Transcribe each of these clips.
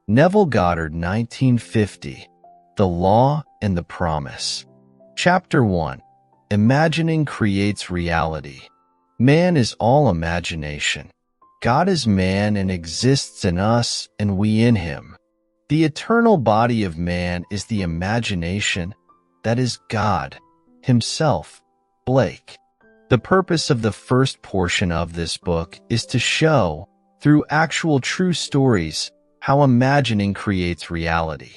Neville Goddard, 1950. The Law and the Promise. Chapter 1. Imagining Creates Reality. Man is all imagination. God is man and exists in us and we in him. The eternal body of man is the imagination, that is God, himself. Blake. The purpose of the first portion of this book is to show, through actual true stories, how imagining creates reality.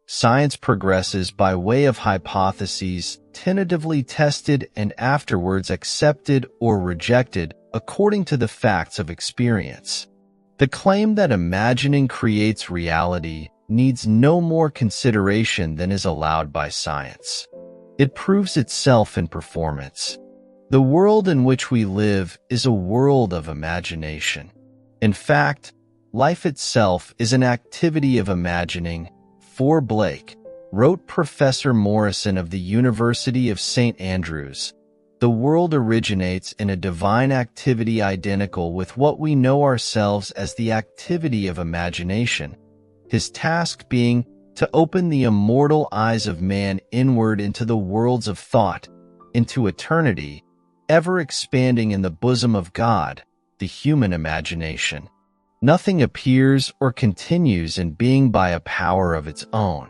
Science progresses by way of hypotheses, tentatively tested and afterwards accepted or rejected according to the facts of experience. The claim that imagining creates reality needs no more consideration than is allowed by science. It proves itself in performance. The world in which we live is a world of imagination. In fact, life itself is an activity of imagining. For Blake, wrote Professor Morrison of the University of St. Andrews, the world originates in a divine activity identical with what we know ourselves as the activity of imagination, his task being to open the immortal eyes of man inward into the worlds of thought, into eternity, ever expanding in the bosom of God, the human imagination. Nothing appears or continues in being by a power of its own.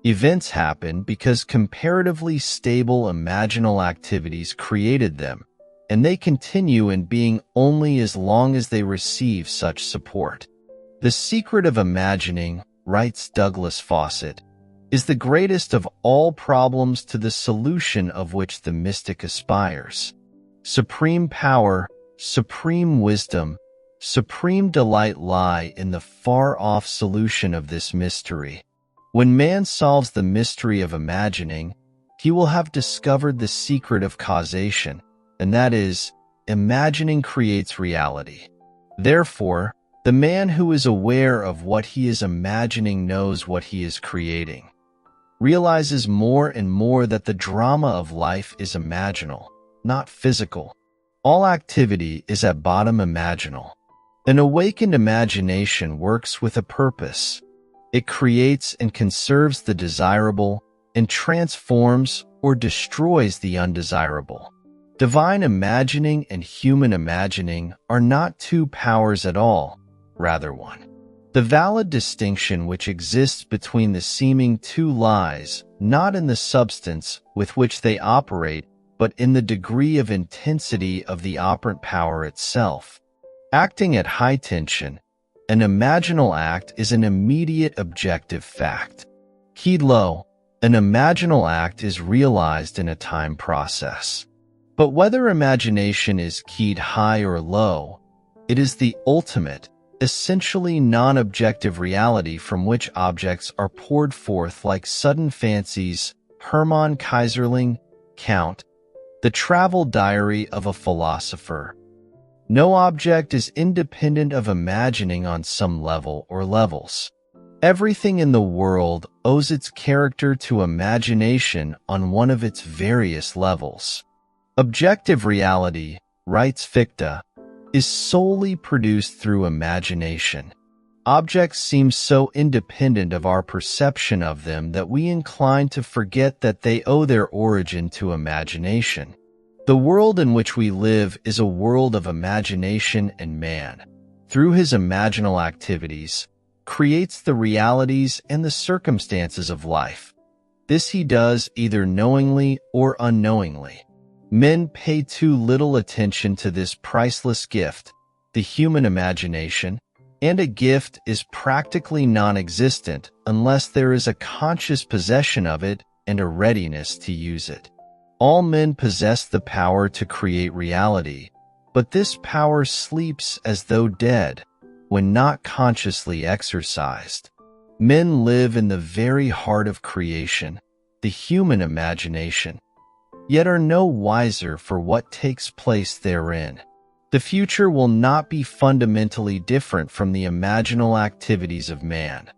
Events happen because comparatively stable imaginal activities created them, and they continue in being only as long as they receive such support. The secret of imagining, writes Douglas Fawcett, is the greatest of all problems to the solution of which the mystic aspires. Supreme power, supreme wisdom, supreme delight lie in the far-off solution of this mystery. When man solves the mystery of imagining, he will have discovered the secret of causation, and that is, imagining creates reality. Therefore, the man who is aware of what he is imagining knows what he is creating, realizes more and more that the drama of life is imaginal, not physical. All activity is at bottom imaginal. An awakened imagination works with a purpose. It creates and conserves the desirable and transforms or destroys the undesirable. Divine imagining and human imagining are not two powers at all, rather one. The valid distinction which exists between the seeming two lies not in the substance with which they operate, but in the degree of intensity of the operant power itself. Acting at high tension, an imaginal act is an immediate objective fact. Keyed low, an imaginal act is realized in a time process. But whether imagination is keyed high or low, it is the ultimate, essentially non-objective reality from which objects are poured forth like sudden fancies. Hermann Kaiserling, Count, The Travel Diary of a Philosopher. No object is independent of imagining on some level or levels. Everything in the world owes its character to imagination on one of its various levels. Objective reality, writes Fichte, is solely produced through imagination. Objects seem so independent of our perception of them that we incline to forget that they owe their origin to imagination. The world in which we live is a world of imagination, and man, through his imaginal activities, creates the realities and the circumstances of life. This he does either knowingly or unknowingly. Men pay too little attention to this priceless gift, the human imagination, and a gift is practically non-existent unless there is a conscious possession of it and a readiness to use it. All men possess the power to create reality, but this power sleeps as though dead when not consciously exercised. Men live in the very heart of creation, the human imagination, yet are no wiser for what takes place therein. The future will not be fundamentally different from the imaginal activities of man.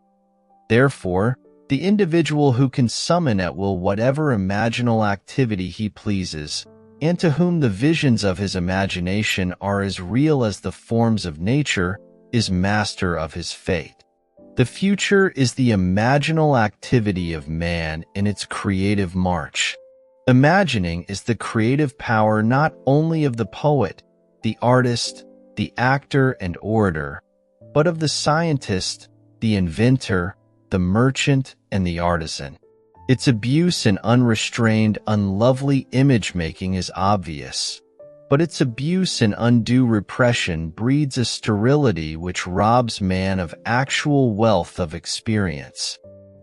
Therefore, the individual who can summon at will whatever imaginal activity he pleases, and to whom the visions of his imagination are as real as the forms of nature, is master of his fate. The future is the imaginal activity of man in its creative march. Imagining is the creative power not only of the poet, the artist, the actor and orator, but of the scientist, the inventor, the merchant, and the artisan. Its abuse in unrestrained, unlovely image-making is obvious, but its abuse in undue repression breeds a sterility which robs man of actual wealth of experience.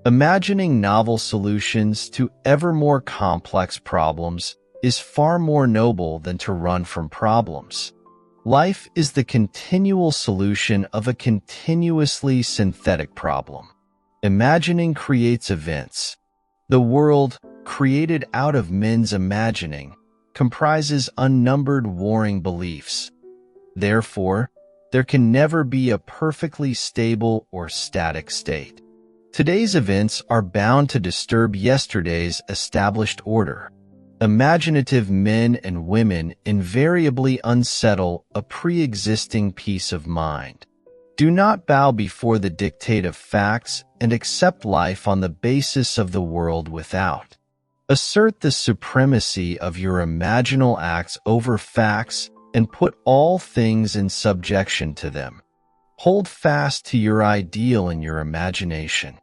Imagining novel solutions to ever more complex problems is far more noble than to run from problems. Life is the continual solution of a continuously synthetic problem. Imagining creates events. The world, created out of men's imagining, comprises unnumbered warring beliefs. Therefore, there can never be a perfectly stable or static state. Today's events are bound to disturb yesterday's established order. Imaginative men and women invariably unsettle a pre-existing peace of mind. Do not bow before the dictate of facts and accept life on the basis of the world without. Assert the supremacy of your imaginal acts over facts and put all things in subjection to them. Hold fast to your ideal in your imagination.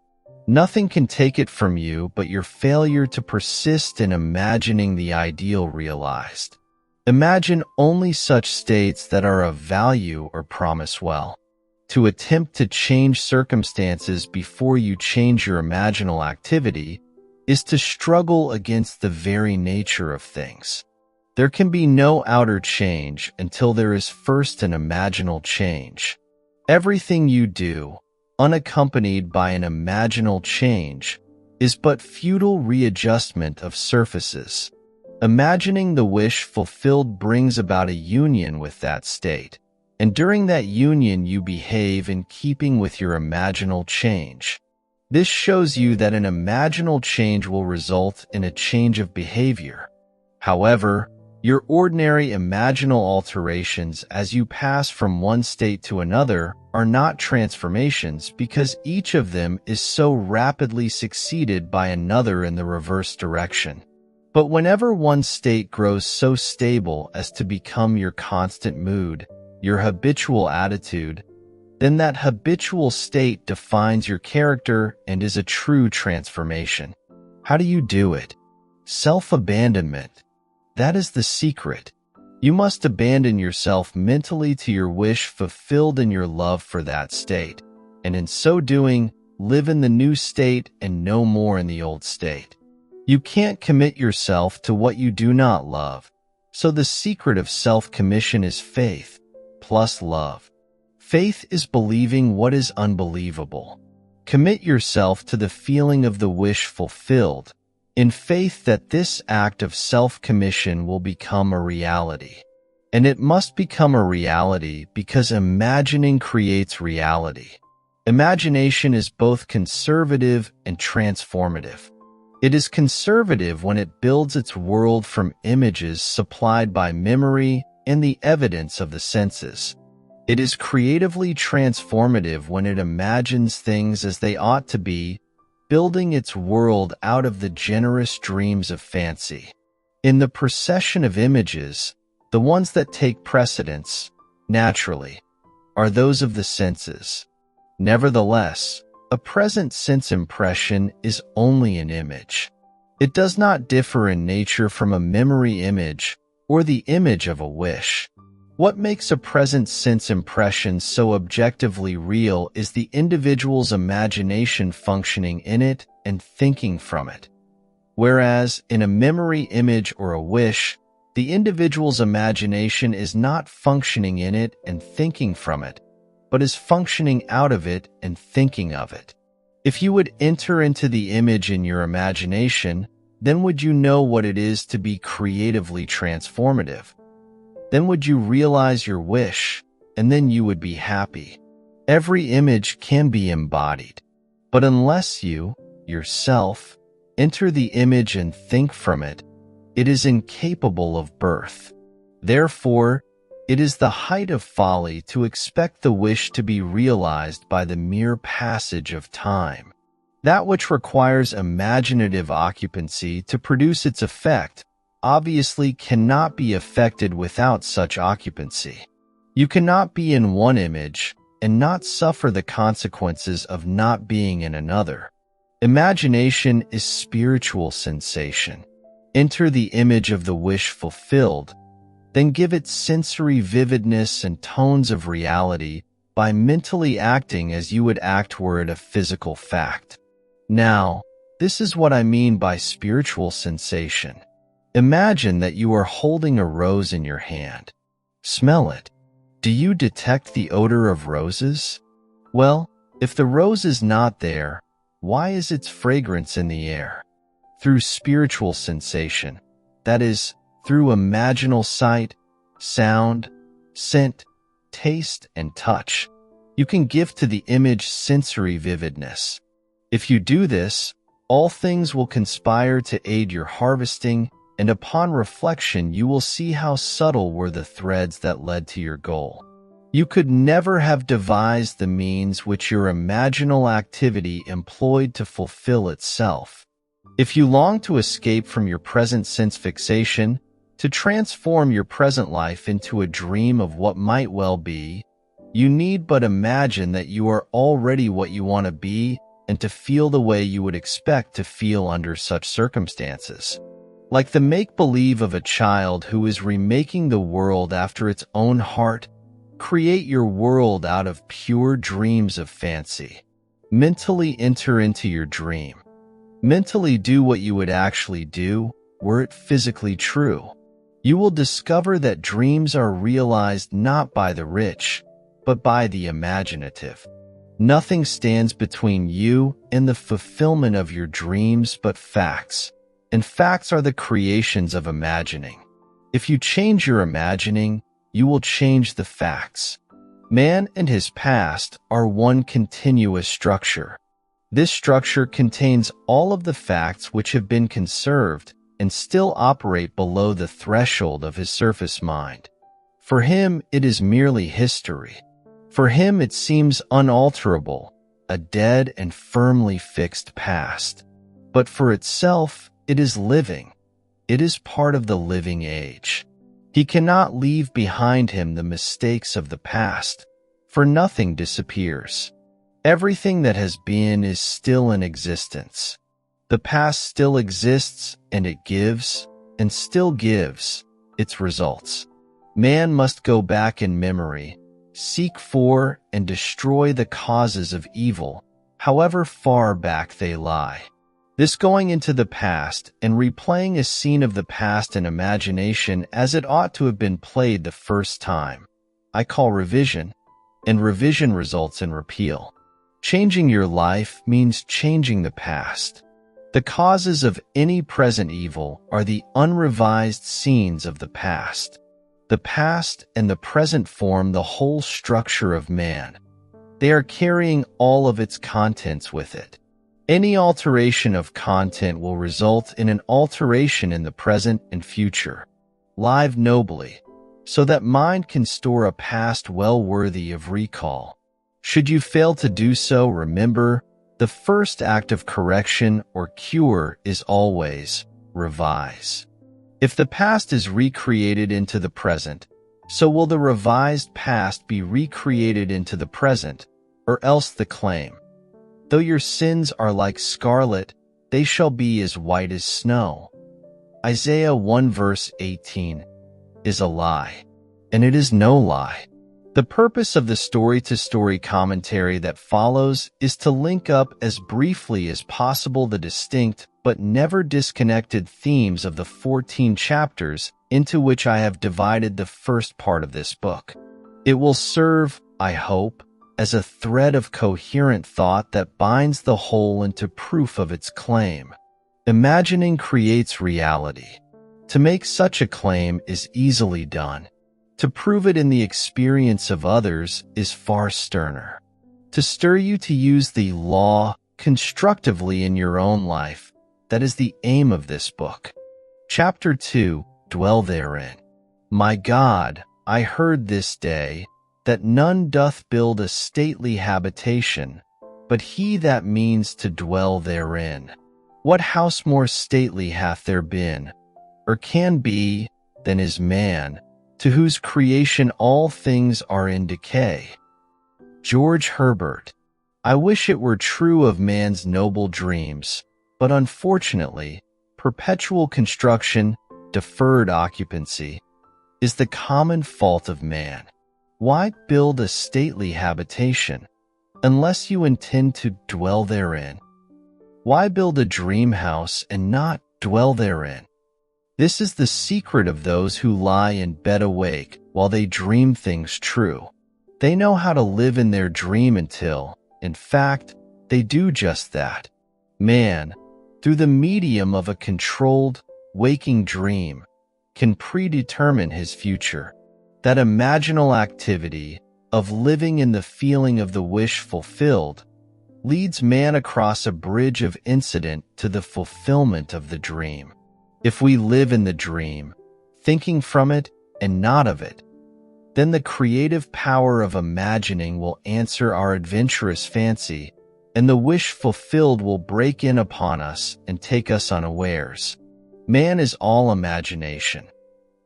Nothing can take it from you but your failure to persist in imagining the ideal realized. Imagine only such states that are of value or promise well. To attempt to change circumstances before you change your imaginal activity is to struggle against the very nature of things. There can be no outer change until there is first an imaginal change. Everything you do, unaccompanied by an imaginal change, is but futile readjustment of surfaces. Imagining the wish fulfilled brings about a union with that state, and during that union you behave in keeping with your imaginal change. This shows you that an imaginal change will result in a change of behavior. However, your ordinary imaginal alterations as you pass from one state to another are not transformations because each of them is so rapidly succeeded by another in the reverse direction. But whenever one state grows so stable as to become your constant mood, your habitual attitude, then that habitual state defines your character and is a true transformation. How do you do it? Self-abandonment. That is the secret. You must abandon yourself mentally to your wish fulfilled in your love for that state, and in so doing, live in the new state and no more in the old state. You can't commit yourself to what you do not love, so the secret of self-commission is faith, plus love. Faith is believing what is unbelievable. Commit yourself to the feeling of the wish fulfilled, in faith that this act of self-commission will become a reality. And it must become a reality because imagining creates reality. Imagination is both conservative and transformative. It is conservative when it builds its world from images supplied by memory and the evidence of the senses. It is creatively transformative when it imagines things as they ought to be, building its world out of the generous dreams of fancy. In the procession of images, the ones that take precedence, naturally, are those of the senses. Nevertheless, a present sense impression is only an image. It does not differ in nature from a memory image or the image of a wish. What makes a present sense impression so objectively real is the individual's imagination functioning in it and thinking from it. Whereas, in a memory image or a wish, the individual's imagination is not functioning in it and thinking from it, but is functioning out of it and thinking of it. If you would enter into the image in your imagination, then would you know what it is to be creatively transformative. Then would you realize your wish, and then you would be happy. Every image can be embodied, but unless you, yourself, enter the image and think from it, It is incapable of birth. Therefore, it is the height of folly to expect the wish to be realized by the mere passage of time. That which requires imaginative occupancy to produce its effect obviously cannot be effected without such occupancy. You cannot be in one image and not suffer the consequences of not being in another. Imagination is spiritual sensation. Enter the image of the wish fulfilled, then give it sensory vividness and tones of reality by mentally acting as you would act were it a physical fact. Now, this is what I mean by spiritual sensation. Imagine that you are holding a rose in your hand. Smell it. Do you detect the odor of roses? Well, if the rose is not there, why is its fragrance in the air? Through spiritual sensation, that is, through imaginal sight, sound, scent, taste, and touch, you can give to the image sensory vividness. If you do this, all things will conspire to aid your harvesting, and upon reflection you will see how subtle were the threads that led to your goal. You could never have devised the means which your imaginal activity employed to fulfill itself. If you long to escape from your present sense fixation, to transform your present life into a dream of what might well be, you need but imagine that you are already what you want to be and to feel the way you would expect to feel under such circumstances. Like the make-believe of a child who is remaking the world after its own heart, create your world out of pure dreams of fancy. Mentally enter into your dream. Mentally do what you would actually do, were it physically true. You will discover that dreams are realized not by the rich, but by the imaginative. Nothing stands between you and the fulfillment of your dreams but facts, and facts are the creations of imagining. If you change your imagining, you will change the facts. Man and his past are one continuous structure. This structure contains all of the facts which have been conserved and still operate below the threshold of his surface mind. For him, it is merely history. For him, it seems unalterable, a dead and firmly fixed past. But for itself, it is living. It is part of the living age. He cannot leave behind him the mistakes of the past, for nothing disappears. Everything that has been is still in existence. The past still exists, and it gives, and still gives, its results. Man must go back in memory, seek for and destroy the causes of evil, however far back they lie. This going into the past and replaying a scene of the past in imagination as it ought to have been played the first time, I call revision, and revision results in repeal. Changing your life means changing the past. The causes of any present evil are the unrevised scenes of the past. The past and the present form the whole structure of man. They are carrying all of its contents with it. Any alteration of content will result in an alteration in the present and future. Live nobly, so that mind can store a past well worthy of recall. Should you fail to do so, remember, the first act of correction or cure is always revise. If the past is recreated into the present, so will the revised past be recreated into the present, or else the claim, though your sins are like scarlet, they shall be as white as snow. Isaiah 1 verse 18 is a lie, and it is no lie. The purpose of the story-to-story commentary that follows is to link up as briefly as possible the distinct but never disconnected themes of the 14 chapters into which I have divided the first part of this book. It will serve, I hope, as a thread of coherent thought that binds the whole into proof of its claim. Imagining creates reality. To make such a claim is easily done. To prove it in the experience of others is far sterner. To stir you to use the law constructively in your own life, that is the aim of this book. Chapter 2, Dwell Therein. My God, I heard this day that none doth build a stately habitation, but he that means to dwell therein. What house more stately hath there been, or can be, than is man, to whose creation all things are in decay? George Herbert. I wish it were true of man's noble dreams, but unfortunately, perpetual construction, deferred occupancy, is the common fault of man. Why build a stately habitation, unless you intend to dwell therein? Why build a dream house and not dwell therein? This is the secret of those who lie in bed awake while they dream things true. They know how to live in their dream until, in fact, they do just that. Man, through the medium of a controlled, waking dream, can predetermine his future. That imaginal activity of living in the feeling of the wish fulfilled leads man across a bridge of incident to the fulfillment of the dream. If we live in the dream, thinking from it and not of it, then the creative power of imagining will answer our adventurous fancy, and the wish fulfilled will break in upon us and take us unawares. Man is all imagination.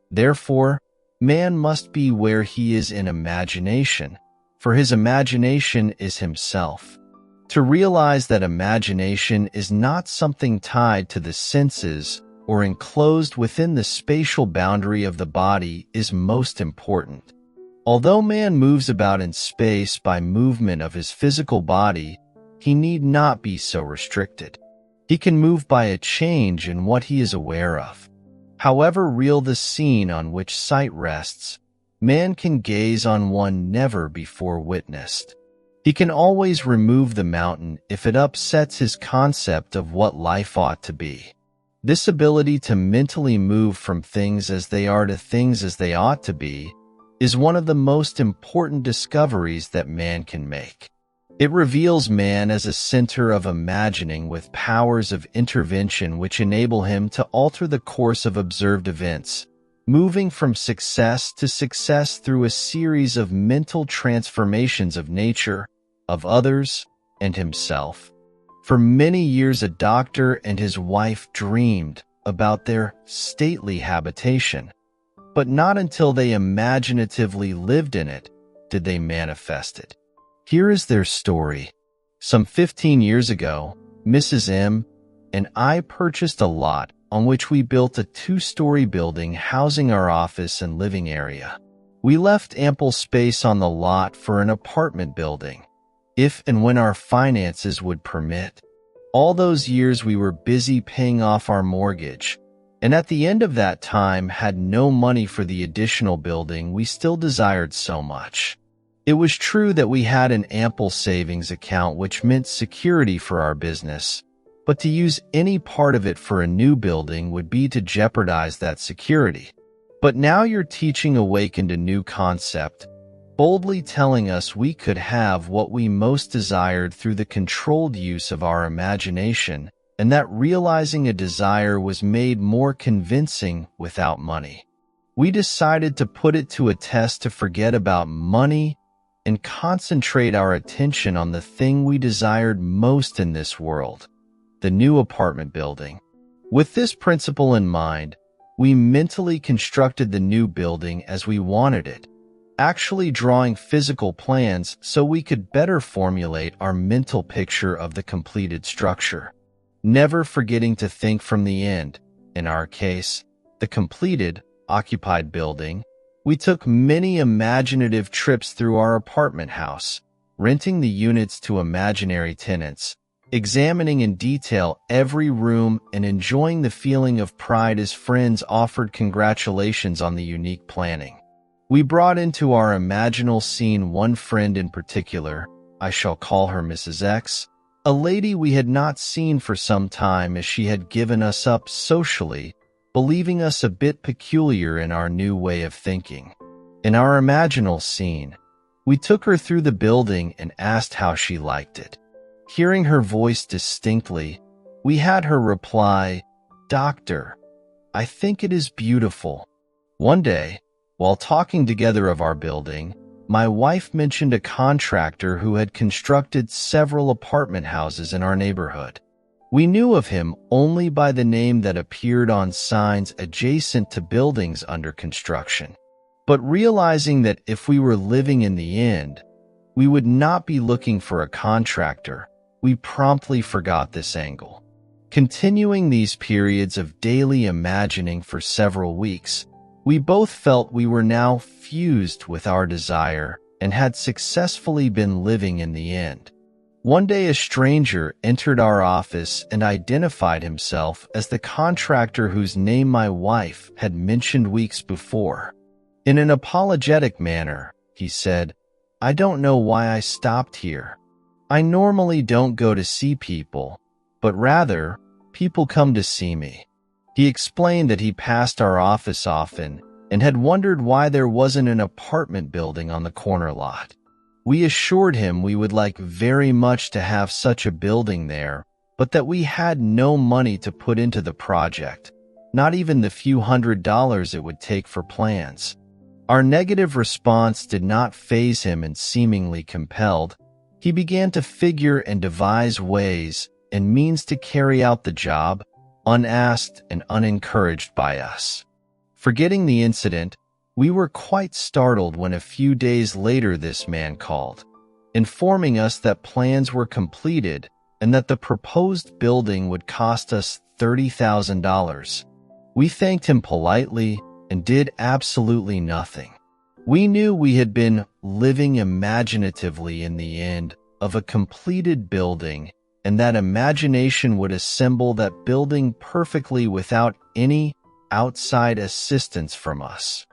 Therefore, man must be where he is in imagination, for his imagination is himself. To realize that imagination is not something tied to the senses or enclosed within the spatial boundary of the body is most important. Although man moves about in space by movement of his physical body, he need not be so restricted. He can move by a change in what he is aware of. However real the scene on which sight rests, man can gaze on one never before witnessed. He can always remove the mountain if it upsets his concept of what life ought to be. This ability to mentally move from things as they are to things as they ought to be is one of the most important discoveries that man can make. It reveals man as a center of imagining with powers of intervention which enable him to alter the course of observed events, moving from success to success through a series of mental transformations of nature, of others, and himself. For many years, a doctor and his wife dreamed about their stately habitation, but not until they imaginatively lived in it did they manifest it. Here is their story. Some 15 years ago, Mrs. M and I purchased a lot on which we built a 2-story building housing our office and living area. We left ample space on the lot for an apartment building, if and when our finances would permit. All those years we were busy paying off our mortgage, and at the end of that time had no money for the additional building we still desired so much. It was true that we had an ample savings account which meant security for our business, but to use any part of it for a new building would be to jeopardize that security. But now your teaching awakened a new concept, boldly telling us we could have what we most desired through the controlled use of our imagination, and that realizing a desire was made more convincing without money. We decided to put it to a test to forget about money and concentrate our attention on the thing we desired most in this world, the new apartment building. With this principle in mind, we mentally constructed the new building as we wanted it, actually drawing physical plans so we could better formulate our mental picture of the completed structure. Never forgetting to think from the end, in our case, the completed, occupied building, we took many imaginative trips through our apartment house, renting the units to imaginary tenants, examining in detail every room and enjoying the feeling of pride as friends offered congratulations on the unique planning. We brought into our imaginal scene one friend in particular, I shall call her Mrs. X, a lady we had not seen for some time as she had given us up socially, believing us a bit peculiar in our new way of thinking. In our imaginal scene, we took her through the building and asked how she liked it. Hearing her voice distinctly, we had her reply, "Doctor, I think it is beautiful." One day, while talking together of our building, my wife mentioned a contractor who had constructed several apartment houses in our neighborhood. We knew of him only by the name that appeared on signs adjacent to buildings under construction. But realizing that if we were living in the end, we would not be looking for a contractor, we promptly forgot this angle. Continuing these periods of daily imagining for several weeks, we both felt we were now fused with our desire and had successfully been living in the end. One day a stranger entered our office and identified himself as the contractor whose name my wife had mentioned weeks before. In an apologetic manner, he said, "I don't know why I stopped here. I normally don't go to see people, but rather, people come to see me." He explained that he passed our office often and had wondered why there wasn't an apartment building on the corner lot. We assured him we would like very much to have such a building there, but that we had no money to put into the project, not even the few $100s it would take for plans. Our negative response did not faze him, and seemingly compelled, he began to figure and devise ways and means to carry out the job, unasked and unencouraged by us. Forgetting the incident, we were quite startled when a few days later this man called, informing us that plans were completed and that the proposed building would cost us $30,000. We thanked him politely and did absolutely nothing. We knew we had been living imaginatively in the end of a completed building, and that imagination would assemble that building perfectly without any outside assistance from us.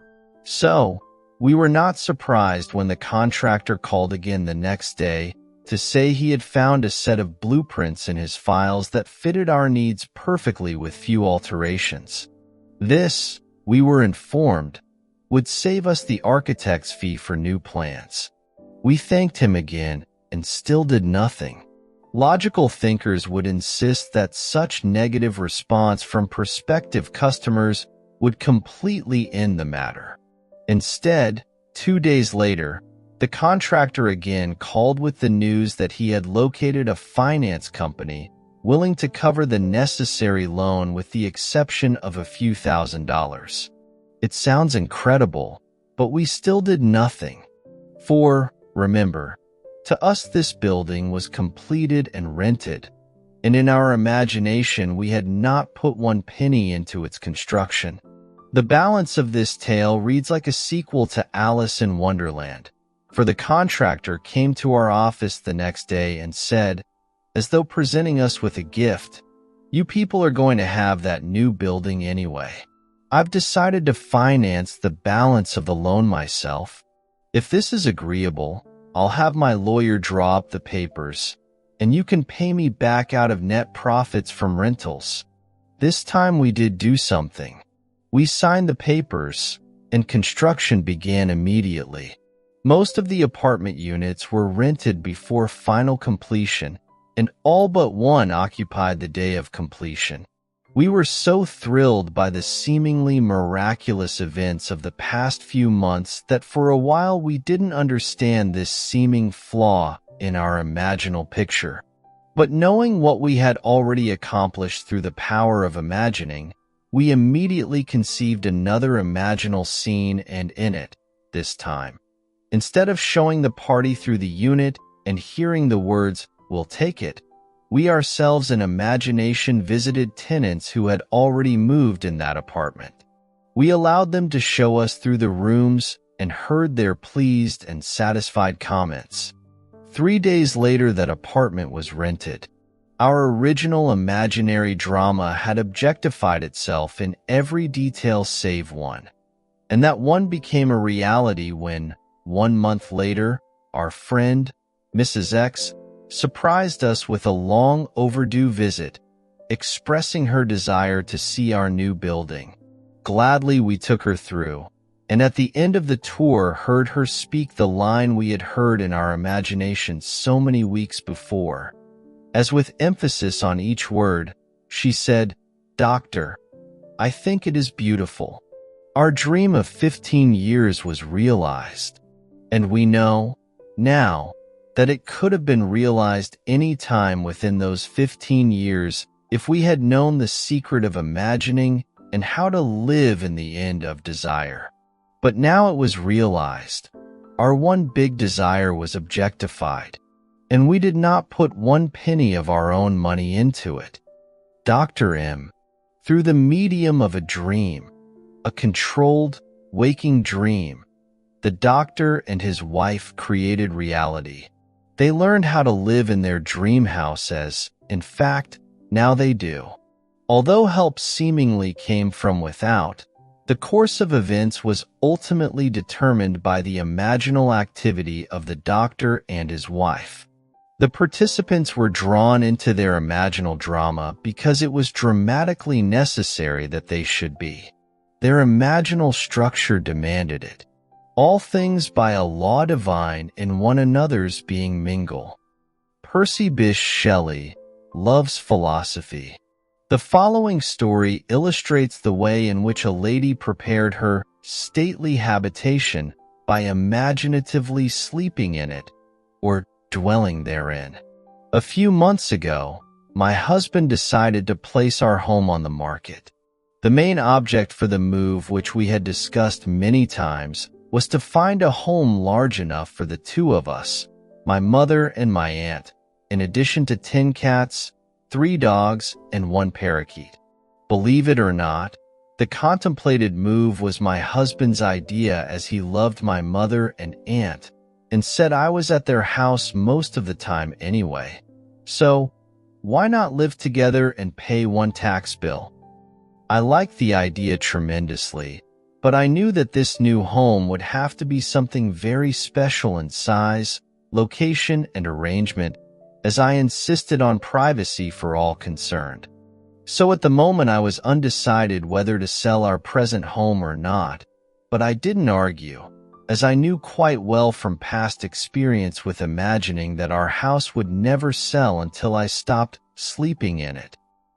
So, we were not surprised when the contractor called again the next day to say he had found a set of blueprints in his files that fitted our needs perfectly with few alterations. This, we were informed, would save us the architect's fee for new plans. We thanked him again and still did nothing. Logical thinkers would insist that such negative response from prospective customers would completely end the matter. Instead, 2 days later, the contractor again called with the news that he had located a finance company willing to cover the necessary loan with the exception of a few $1,000s. It sounds incredible, but we still did nothing. For, remember, to us this building was completed and rented, and in our imagination we had not put one penny into its construction. The balance of this tale reads like a sequel to Alice in Wonderland, for the contractor came to our office the next day and said, as though presenting us with a gift, "You people are going to have that new building anyway. I've decided to finance the balance of the loan myself. If this is agreeable, I'll have my lawyer draw up the papers, and you can pay me back out of net profits from rentals." This time we did do something. We signed the papers, and construction began immediately. Most of the apartment units were rented before final completion, and all but one occupied the day of completion. We were so thrilled by the seemingly miraculous events of the past few months that for a while we didn't understand this seeming flaw in our imaginal picture. But knowing what we had already accomplished through the power of imagining, we immediately conceived another imaginal scene, and in it, this time, instead of showing the party through the unit and hearing the words, "We'll take it," we ourselves in imagination visited tenants who had already moved in that apartment. We allowed them to show us through the rooms and heard their pleased and satisfied comments. 3 days later, that apartment was rented. Our original imaginary drama had objectified itself in every detail save one, and that one became a reality when, 1 month later, our friend, Mrs. X, surprised us with a long overdue visit, expressing her desire to see our new building. Gladly we took her through, and at the end of the tour heard her speak the line we had heard in our imagination so many weeks before. As with emphasis on each word, she said, "Doctor, I think it is beautiful. Our dream of 15 years was realized, and we know, now, that it could have been realized any time within those 15 years if we had known the secret of imagining and how to live in the end of desire. But now it was realized. Our one big desire was objectified, and we did not put one penny of our own money into it. Dr. M, through the medium of a dream, a controlled, waking dream, the doctor and his wife created reality. They learned how to live in their dream house as, in fact, now they do. Although help seemingly came from without, the course of events was ultimately determined by the imaginal activity of the doctor and his wife. The participants were drawn into their imaginal drama because it was dramatically necessary that they should be. Their imaginal structure demanded it. All things by a law divine in one another's being mingle. Percy Bysshe Shelley, Love's Philosophy. The following story illustrates the way in which a lady prepared her stately habitation by imaginatively sleeping in it, or dwelling therein. A few months ago, my husband decided to place our home on the market. The main object for the move, which we had discussed many times, was to find a home large enough for the two of us, my mother and my aunt, in addition to 10 cats, 3 dogs, and 1 parakeet. Believe it or not, the contemplated move was my husband's idea, as he loved my mother and aunt and said I was at their house most of the time anyway. So, why not live together and pay one tax bill? I liked the idea tremendously, but I knew that this new home would have to be something very special in size, location, and arrangement, as I insisted on privacy for all concerned. So at the moment I was undecided whether to sell our present home or not, but I didn't argue, as I knew quite well from past experience with imagining that our house would never sell until I stopped sleeping in it.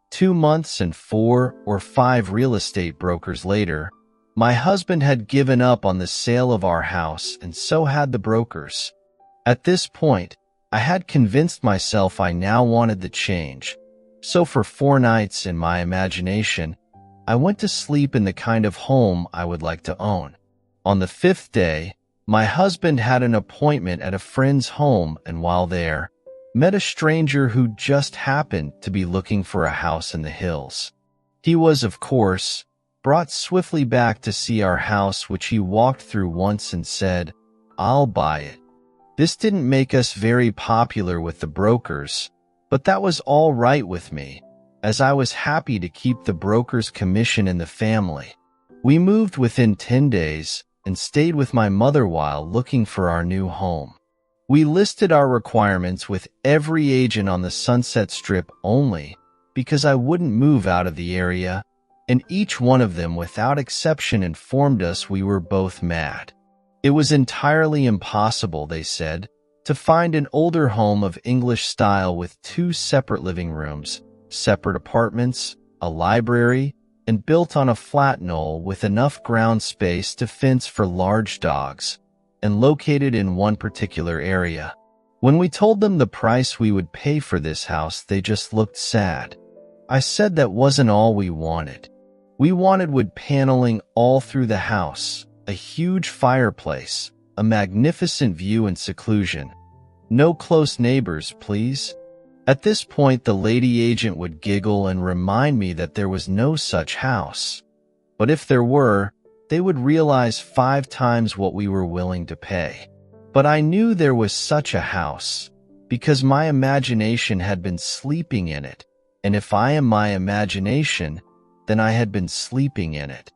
2 months and 4 or 5 real estate brokers later, my husband had given up on the sale of our house, and so had the brokers. At this point, I had convinced myself I now wanted the change, so for 4 nights in my imagination, I went to sleep in the kind of home I would like to own. On the 5th day, my husband had an appointment at a friend's home, and while there, met a stranger who just happened to be looking for a house in the hills. He was, of course, brought swiftly back to see our house, which he walked through once and said, "I'll buy it." This didn't make us very popular with the brokers, but that was all right with me, as I was happy to keep the broker's commission in the family. We moved within 10 days and stayed with my mother while looking for our new home. We listed our requirements with every agent on the Sunset Strip only because I wouldn't move out of the area, and each one of them without exception informed us we were both mad. It was entirely impossible, they said, to find an older home of English style with 2 separate living rooms, separate apartments, a library, and built on a flat knoll with enough ground space to fence for large dogs, and located in one particular area. When we told them the price we would pay for this house, they just looked sad. I said that wasn't all we wanted. We wanted wood paneling all through the house, a huge fireplace, a magnificent view and seclusion. No close neighbors, please. At this point, the lady agent would giggle and remind me that there was no such house. But if there were, they would realize 5 times what we were willing to pay. But I knew there was such a house, because my imagination had been sleeping in it, and if I am my imagination, then I had been sleeping in it.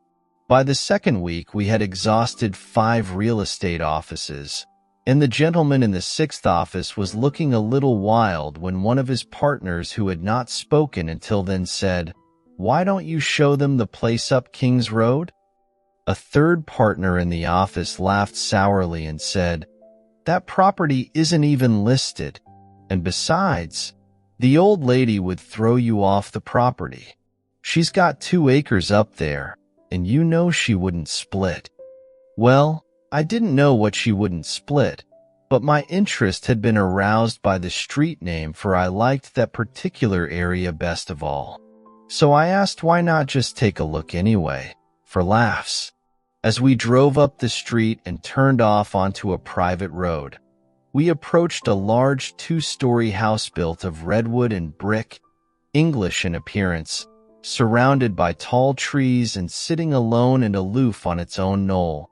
By the 2nd week, we had exhausted 5 real estate offices, and the gentleman in the 6th office was looking a little wild when one of his partners, who had not spoken until then, said, "Why don't you show them the place up King's Road?" A 3rd partner in the office laughed sourly and said, "That property isn't even listed, and besides, the old lady would throw you off the property. She's got 2 acres up there, and you know she wouldn't split." Well, I didn't know what she wouldn't split, but my interest had been aroused by the street name, for I liked that particular area best of all. So I asked why not just take a look anyway, for laughs. As we drove up the street and turned off onto a private road, we approached a large 2-story house built of redwood and brick, English in appearance, surrounded by tall trees and sitting alone and aloof on its own knoll,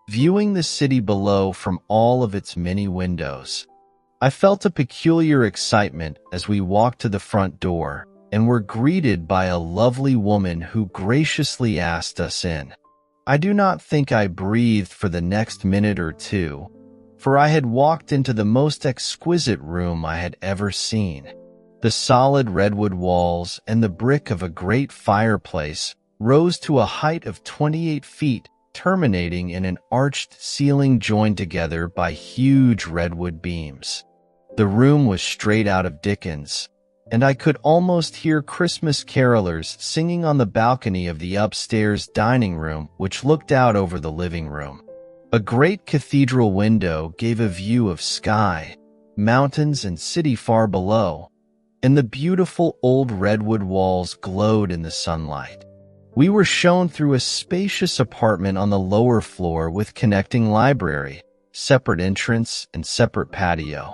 viewing the city below from all of its many windows. I felt a peculiar excitement as we walked to the front door and were greeted by a lovely woman who graciously asked us in. I do not think I breathed for the next minute or two, for I had walked into the most exquisite room I had ever seen. The solid redwood walls and the brick of a great fireplace rose to a height of 28 feet, terminating in an arched ceiling joined together by huge redwood beams. The room was straight out of Dickens, and I could almost hear Christmas carolers singing on the balcony of the upstairs dining room, which looked out over the living room. A great cathedral window gave a view of sky, mountains, and city far below, and the beautiful old redwood walls glowed in the sunlight. We were shown through a spacious apartment on the lower floor with connecting library, separate entrance, and separate patio.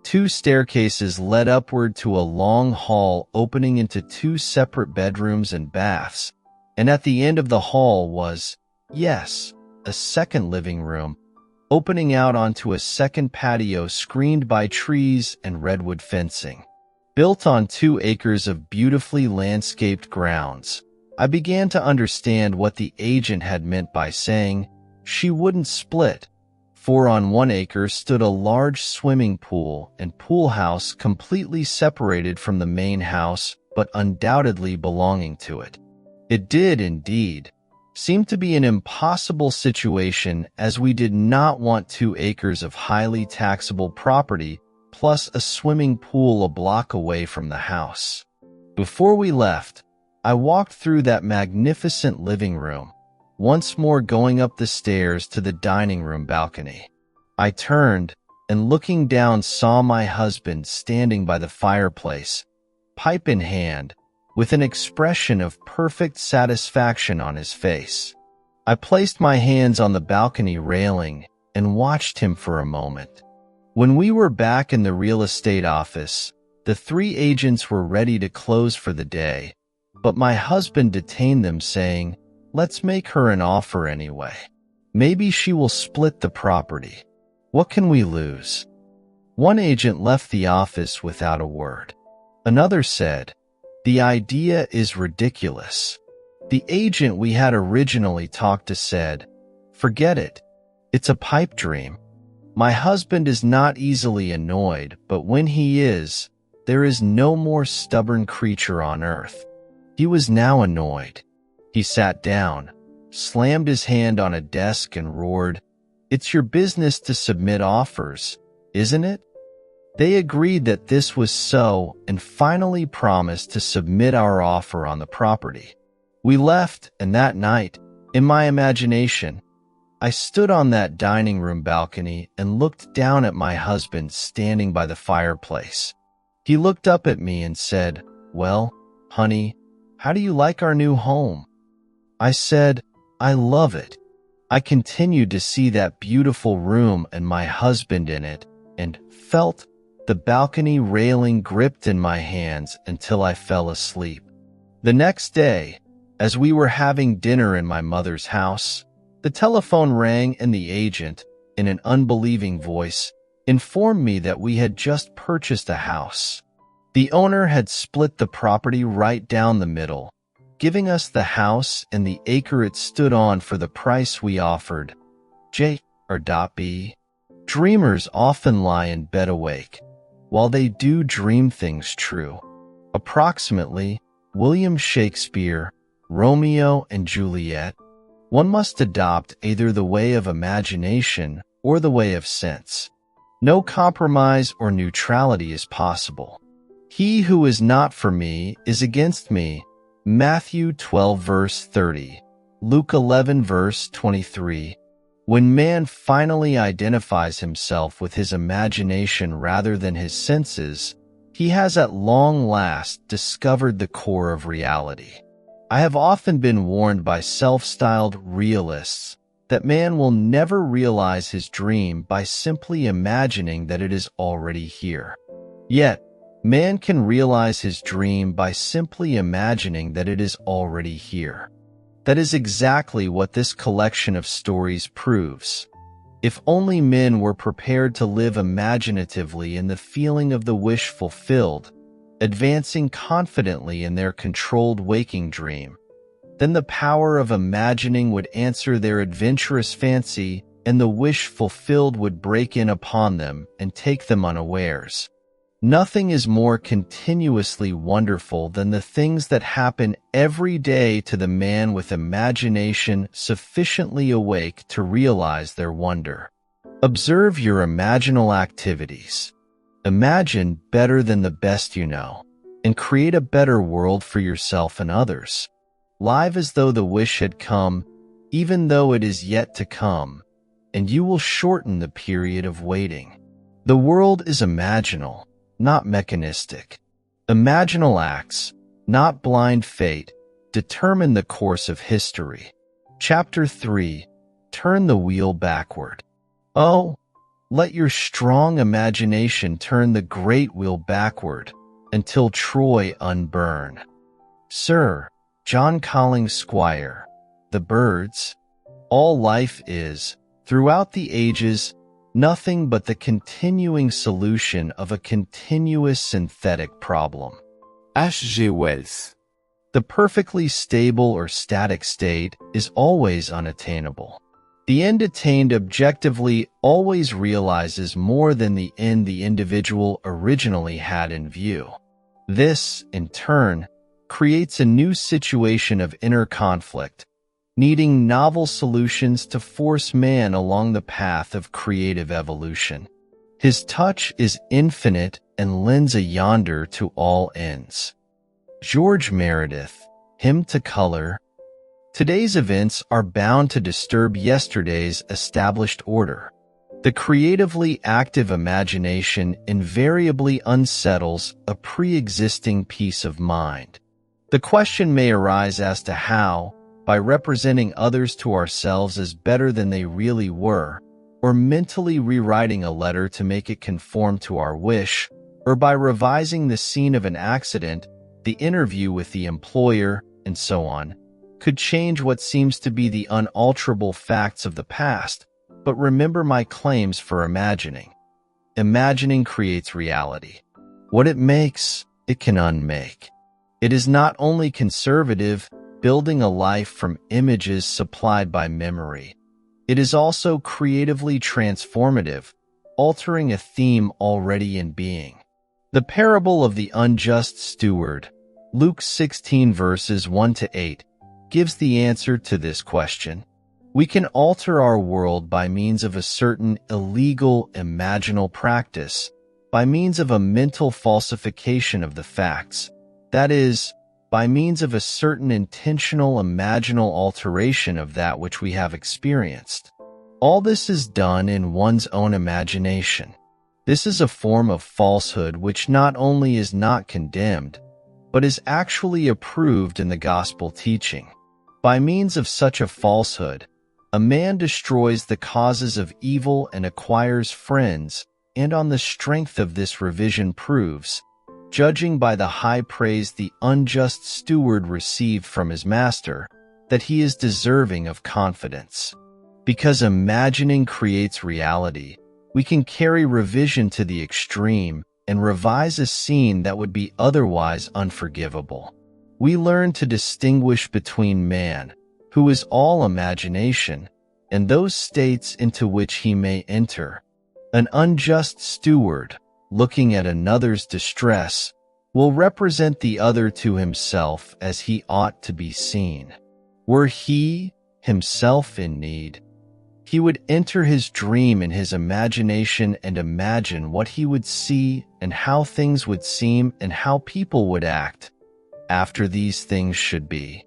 2 staircases led upward to a long hall opening into 2 separate bedrooms and baths, and at the end of the hall was, yes, a second living room, opening out onto a second patio screened by trees and redwood fencing. Built on 2 acres of beautifully landscaped grounds, I began to understand what the agent had meant by saying she wouldn't split, for on 1 acre stood a large swimming pool and pool house completely separated from the main house, but undoubtedly belonging to it. It did, indeed, seem to be an impossible situation, as we did not want 2 acres of highly taxable property plus a swimming pool a block away from the house. Before we left, I walked through that magnificent living room, once more going up the stairs to the dining room balcony. I turned and, looking down, saw my husband standing by the fireplace, pipe in hand, with an expression of perfect satisfaction on his face. I placed my hands on the balcony railing and watched him for a moment. When we were back in the real estate office, the 3 agents were ready to close for the day, but my husband detained them, saying, "Let's make her an offer anyway. Maybe she will split the property. What can we lose?" 1 agent left the office without a word. Another said, "The idea is ridiculous." The agent we had originally talked to said, "Forget it. It's a pipe dream." My husband is not easily annoyed, but when he is, there is no more stubborn creature on earth. He was now annoyed. He sat down, slammed his hand on a desk, and roared, "It's your business to submit offers, isn't it?" They agreed that this was so and finally promised to submit our offer on the property. We left, and that night, in my imagination, I stood on that dining room balcony and looked down at my husband standing by the fireplace. He looked up at me and said, "Well, honey, how do you like our new home?" I said, "I love it." I continued to see that beautiful room and my husband in it, and felt the balcony railing gripped in my hands until I fell asleep. The next day, as we were having dinner in my mother's house, the telephone rang and the agent, in an unbelieving voice, informed me that we had just purchased a house. The owner had split the property right down the middle, giving us the house and the acre it stood on for the price we offered. B. Dreamers often lie in bed awake, while they do dream things true. Approximately, William Shakespeare, Romeo and Juliet. One must adopt either the way of imagination or the way of sense. No compromise or neutrality is possible. He who is not for me is against me, Matthew 12 verse 30, Luke 11 verse 23. When man finally identifies himself with his imagination rather than his senses, he has at long last discovered the core of reality. I have often been warned by self-styled realists that man will never realize his dream by simply imagining that it is already here. Yet, man can realize his dream by simply imagining that it is already here. That is exactly what this collection of stories proves. If only men were prepared to live imaginatively in the feeling of the wish fulfilled, advancing confidently in their controlled waking dream, then the power of imagining would answer their adventurous fancy, and the wish fulfilled would break in upon them and take them unawares. Nothing is more continuously wonderful than the things that happen every day to the man with imagination sufficiently awake to realize their wonder. Observe your imaginal activities. Imagine better than the best you know, and create a better world for yourself and others. Live as though the wish had come, even though it is yet to come, and you will shorten the period of waiting. The world is imaginal, not mechanistic. Imaginal acts, not blind fate, determine the course of history. Chapter 3. Turn the wheel backward. Oh, let your strong imagination turn the great wheel backward until Troy unburn. Sir John Collins Squire. The birds. All life is, throughout the ages, nothing but the continuing solution of a continuous synthetic problem. H.G. Wells. The perfectly stable or static state is always unattainable. The end attained objectively always realizes more than the end the individual originally had in view. This, in turn, creates a new situation of inner conflict, needing novel solutions to force man along the path of creative evolution. His touch is infinite and lends a yonder to all ends. George Meredith, Hymn to Color. Today's events are bound to disturb yesterday's established order. The creatively active imagination invariably unsettles a pre-existing peace of mind. The question may arise as to how, by representing others to ourselves as better than they really were, or mentally rewriting a letter to make it conform to our wish, or by revising the scene of an accident, the interview with the employer, and so on, could change what seems to be the unalterable facts of the past. But remember my claims for imagining. Imagining creates reality. What it makes, it can unmake. It is not only conservative, building a life from images supplied by memory. It is also creatively transformative, altering a theme already in being. The parable of the unjust steward, Luke 16 verses 1-8, gives the answer to this question. We can alter our world by means of a certain illegal imaginal practice, by means of a mental falsification of the facts, that is, by means of a certain intentional imaginal alteration of that which we have experienced. All this is done in one's own imagination. This is a form of falsehood which not only is not condemned, but is actually approved in the gospel teaching. By means of such a falsehood, a man destroys the causes of evil and acquires friends, and on the strength of this revision proves, judging by the high praise the unjust steward received from his master, that he is deserving of confidence. Because imagining creates reality, we can carry revision to the extreme and revise a scene that would be otherwise unforgivable. We learn to distinguish between man, who is all imagination, and those states into which he may enter. An unjust steward, looking at another's distress, will represent the other to himself as he ought to be seen. Were he, himself in need, he would enter his dream in his imagination and imagine what he would see and how things would seem and how people would act. after these things should be.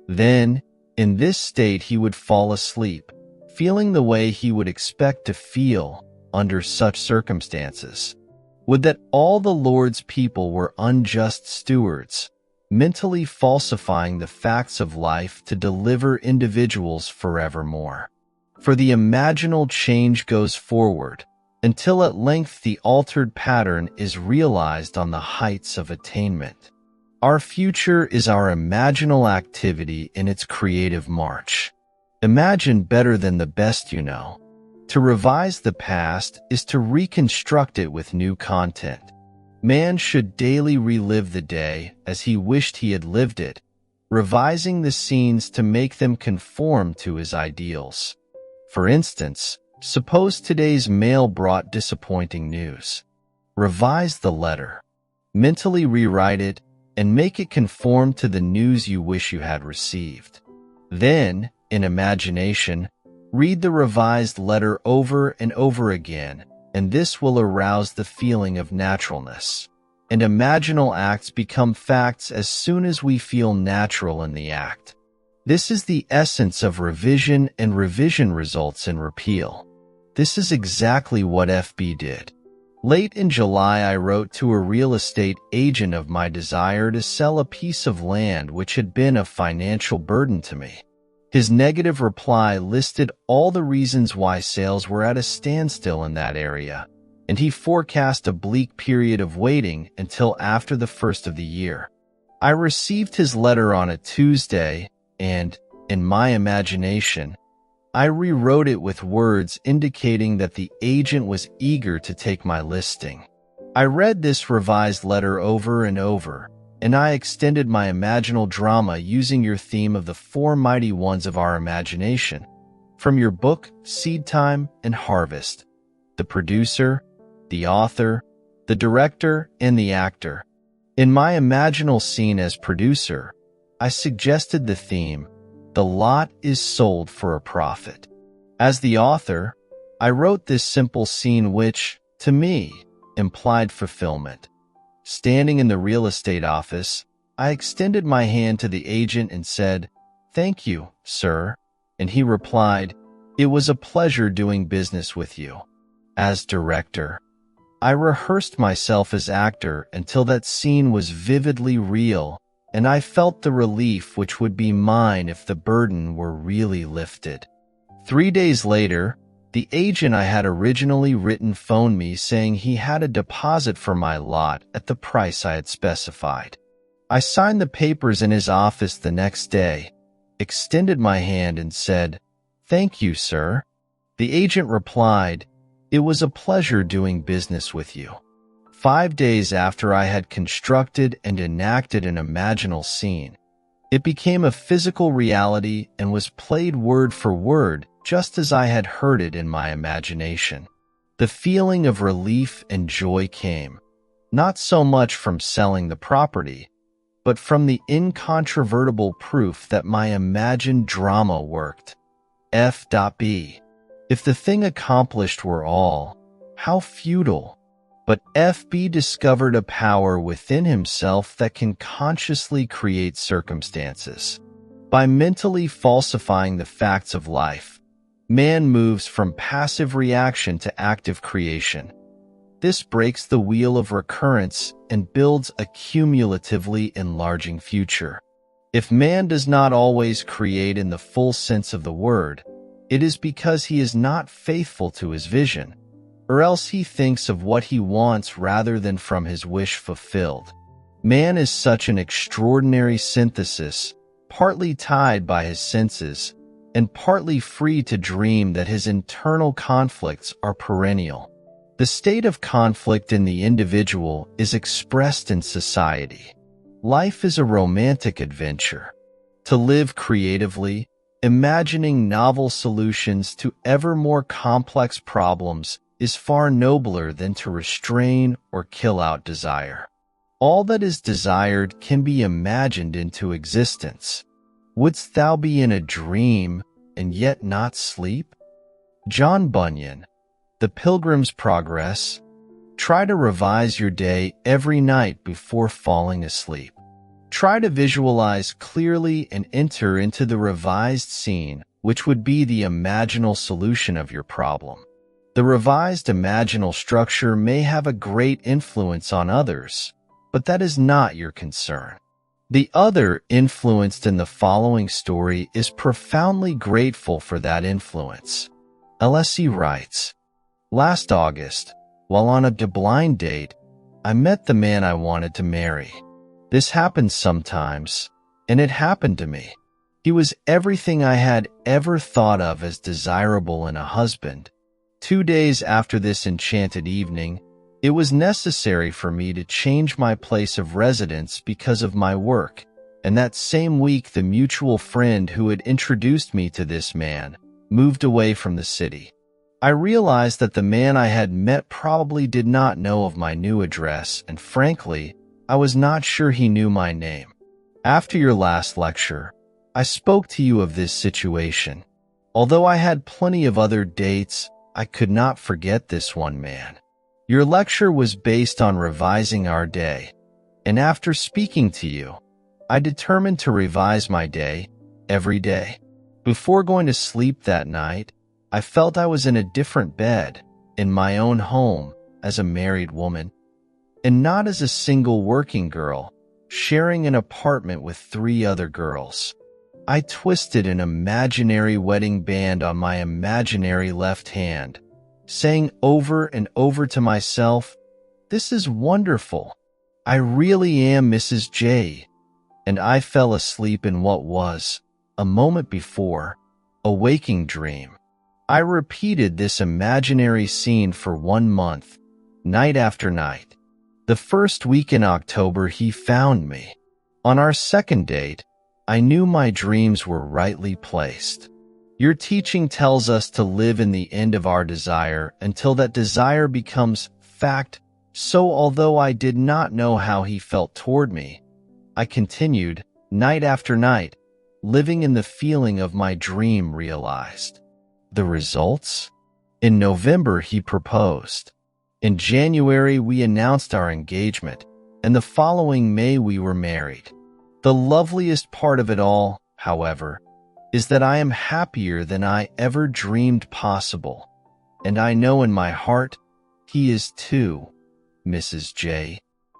Then, in this state he would fall asleep, feeling the way he would expect to feel under such circumstances. Would that all the Lord's people were unjust stewards, mentally falsifying the facts of life to deliver individuals forevermore. For the imaginal change goes forward, until at length the altered pattern is realized on the heights of attainment. Our future is our imaginal activity in its creative march. Imagine better than the best you know. To revise the past is to reconstruct it with new content. Man should daily relive the day as he wished he had lived it, revising the scenes to make them conform to his ideals. For instance, suppose today's mail brought disappointing news. Revise the letter. Mentally rewrite it and make it conform to the news you wish you had received. Then, in imagination, read the revised letter over and over again, and this will arouse the feeling of naturalness. And imaginal acts become facts as soon as we feel natural in the act. This is the essence of revision, and revision results in repeal. This is exactly what FB did. Late in July, I wrote to a real estate agent of my desire to sell a piece of land which had been a financial burden to me. His negative reply listed all the reasons why sales were at a standstill in that area, and he forecast a bleak period of waiting until after the first of the year. I received his letter on a Tuesday, and, in my imagination, I rewrote it with words indicating that the agent was eager to take my listing. I read this revised letter over and over, and I extended my imaginal drama using your theme of the four mighty ones of our imagination, from your book, Seed Time and Harvest, the producer, the author, the director, and the actor. In my imaginal scene as producer, I suggested the theme, the lot is sold for a profit. As the author, I wrote this simple scene which, to me, implied fulfillment. Standing in the real estate office, I extended my hand to the agent and said, "Thank you, sir," and he replied, "It was a pleasure doing business with you." As director, I rehearsed myself as actor until that scene was vividly real, and I felt the relief which would be mine if the burden were really lifted. 3 days later, the agent I had originally written phoned me saying he had a deposit for my lot at the price I had specified. I signed the papers in his office the next day, extended my hand and said, "Thank you, sir." The agent replied, "It was a pleasure doing business with you." 5 days after I had constructed and enacted an imaginal scene, it became a physical reality and was played word for word just as I had heard it in my imagination. The feeling of relief and joy came, not so much from selling the property, but from the incontrovertible proof that my imagined drama worked. F.B. If the thing accomplished were all, how futile. But F.B. discovered a power within himself that can consciously create circumstances. By mentally falsifying the facts of life, man moves from passive reaction to active creation. This breaks the wheel of recurrence and builds a cumulatively enlarging future. If man does not always create in the full sense of the word, it is because he is not faithful to his vision, or else he thinks of what he wants rather than from his wish fulfilled. Man is such an extraordinary synthesis, partly tied by his senses, and partly free to dream that his internal conflicts are perennial. The state of conflict in the individual is expressed in society. Life is a romantic adventure. To live creatively, imagining novel solutions to ever more complex problems is far nobler than to restrain or kill out desire. All that is desired can be imagined into existence. Wouldst thou be in a dream and yet not sleep? John Bunyan, The Pilgrim's Progress. Try to revise your day every night before falling asleep. Try to visualize clearly and enter into the revised scene, which would be the imaginal solution of your problem. The revised imaginal structure may have a great influence on others, but that is not your concern. The other influenced in the following story is profoundly grateful for that influence. LSE writes, "Last August, while on a blind date, I met the man I wanted to marry. This happens sometimes, and it happened to me. He was everything I had ever thought of as desirable in a husband. 2 days after this enchanted evening, it was necessary for me to change my place of residence because of my work, and that same week the mutual friend who had introduced me to this man moved away from the city. I realized that the man I had met probably did not know of my new address, and frankly, I was not sure he knew my name. After your last lecture, I spoke to you of this situation. Although I had plenty of other dates, I could not forget this one man. Your lecture was based on revising our day, and after speaking to you, I determined to revise my day every day. Before going to sleep that night, I felt I was in a different bed, in my own home, as a married woman, and not as a single working girl, sharing an apartment with 3 other girls. I twisted an imaginary wedding band on my imaginary left hand, saying over and over to myself, 'This is wonderful. I really am Mrs. J.' And I fell asleep in what was, a moment before, a waking dream. I repeated this imaginary scene for 1 month, night after night. The first week in October, he found me. On our second date, I knew my dreams were rightly placed. Your teaching tells us to live in the end of our desire until that desire becomes fact. So although I did not know how he felt toward me, I continued, night after night, living in the feeling of my dream realized. The results? In November, he proposed. In January, we announced our engagement, and the following May we were married. The loveliest part of it all, however, is that I am happier than I ever dreamed possible, and I know in my heart he is too, Mrs. J.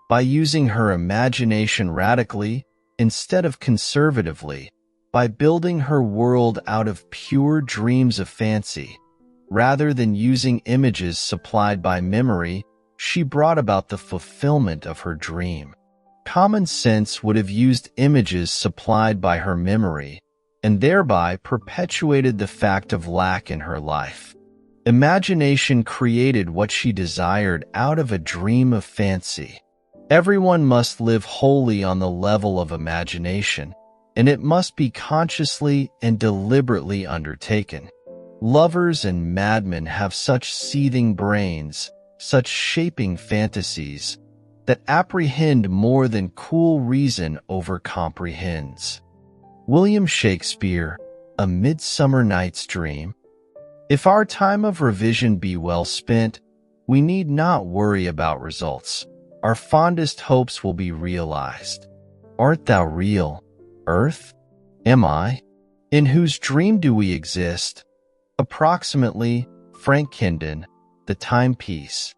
By using her imagination radically instead of conservatively, by building her world out of pure dreams of fancy, rather than using images supplied by memory, she brought about the fulfillment of her dream. Common sense would have used images supplied by her memory, and thereby perpetuated the fact of lack in her life. Imagination created what she desired out of a dream of fancy. Everyone must live wholly on the level of imagination, and it must be consciously and deliberately undertaken. Lovers and madmen have such seething brains, such shaping fantasies, that apprehend more than cool reason over comprehends. William Shakespeare, A Midsummer Night's Dream. If our time of revision be well spent, we need not worry about results. Our fondest hopes will be realized. Art thou real, Earth? Am I? In whose dream do we exist? Approximately, Frank Kindon, The Timepiece.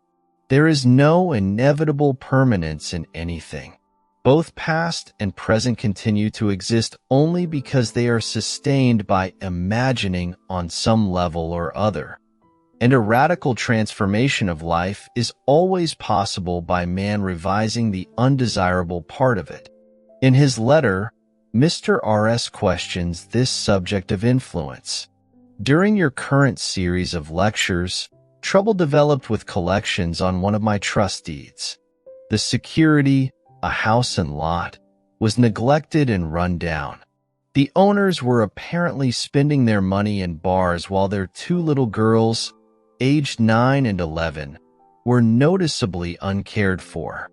There is no inevitable permanence in anything. Both past and present continue to exist only because they are sustained by imagining on some level or other. And a radical transformation of life is always possible by man revising the undesirable part of it. In his letter, Mr. R.S. questions this subject of influence. During your current series of lectures, trouble developed with collections on one of my trust deeds. The security, a house and lot, was neglected and run down. The owners were apparently spending their money in bars while their 2 little girls, aged 9 and 11, were noticeably uncared for.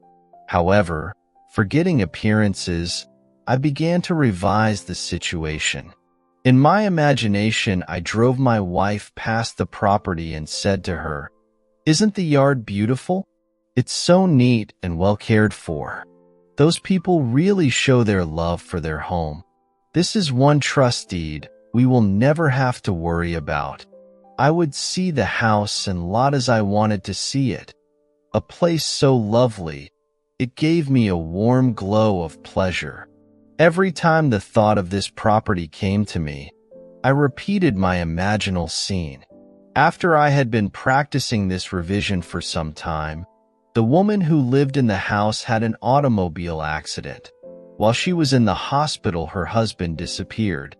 However, forgetting appearances, I began to revise the situation. In my imagination, I drove my wife past the property and said to her, "Isn't the yard beautiful? It's so neat and well cared for." Those people really show their love for their home. This is one trust deed we will never have to worry about. I would see the house and lot as I wanted to see it. A place so lovely, it gave me a warm glow of pleasure. Every time the thought of this property came to me, I repeated my imaginal scene. After I had been practicing this revision for some time, the woman who lived in the house had an automobile accident. While she was in the hospital, her husband disappeared.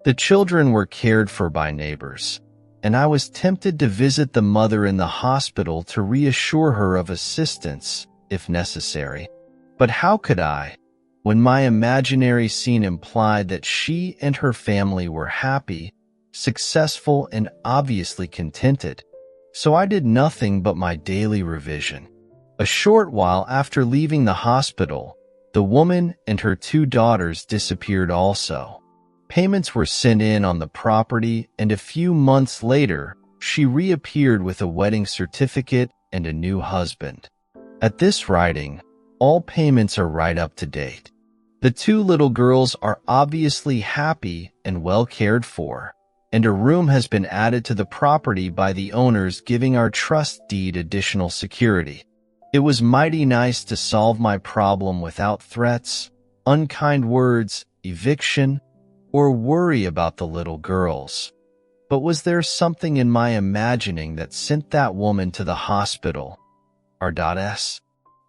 The children were cared for by neighbors, and I was tempted to visit the mother in the hospital to reassure her of assistance, if necessary. But how could I, when my imaginary scene implied that she and her family were happy, successful, and obviously contented? So I did nothing but my daily revision. A short while after leaving the hospital, the woman and her 2 daughters disappeared also. Payments were sent in on the property, and a few months later, she reappeared with a wedding certificate and a new husband. At this writing, all payments are right up to date. The 2 little girls are obviously happy and well cared for, and a room has been added to the property by the owners, giving our trust deed additional security. It was mighty nice to solve my problem without threats, unkind words, eviction, or worry about the little girls. But was there something in my imagining that sent that woman to the hospital? R.S.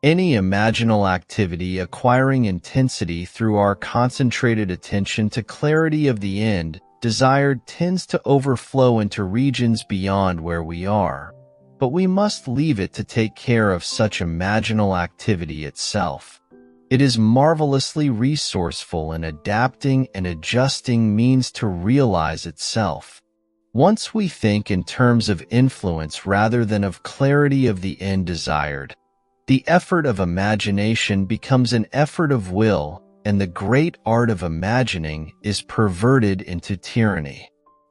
Any imaginal activity acquiring intensity through our concentrated attention to clarity of the end desired tends to overflow into regions beyond where we are, but we must leave it to take care of such imaginal activity itself. It is marvelously resourceful in adapting and adjusting means to realize itself. Once we think in terms of influence rather than of clarity of the end desired, the effort of imagination becomes an effort of will, and the great art of imagining is perverted into tyranny.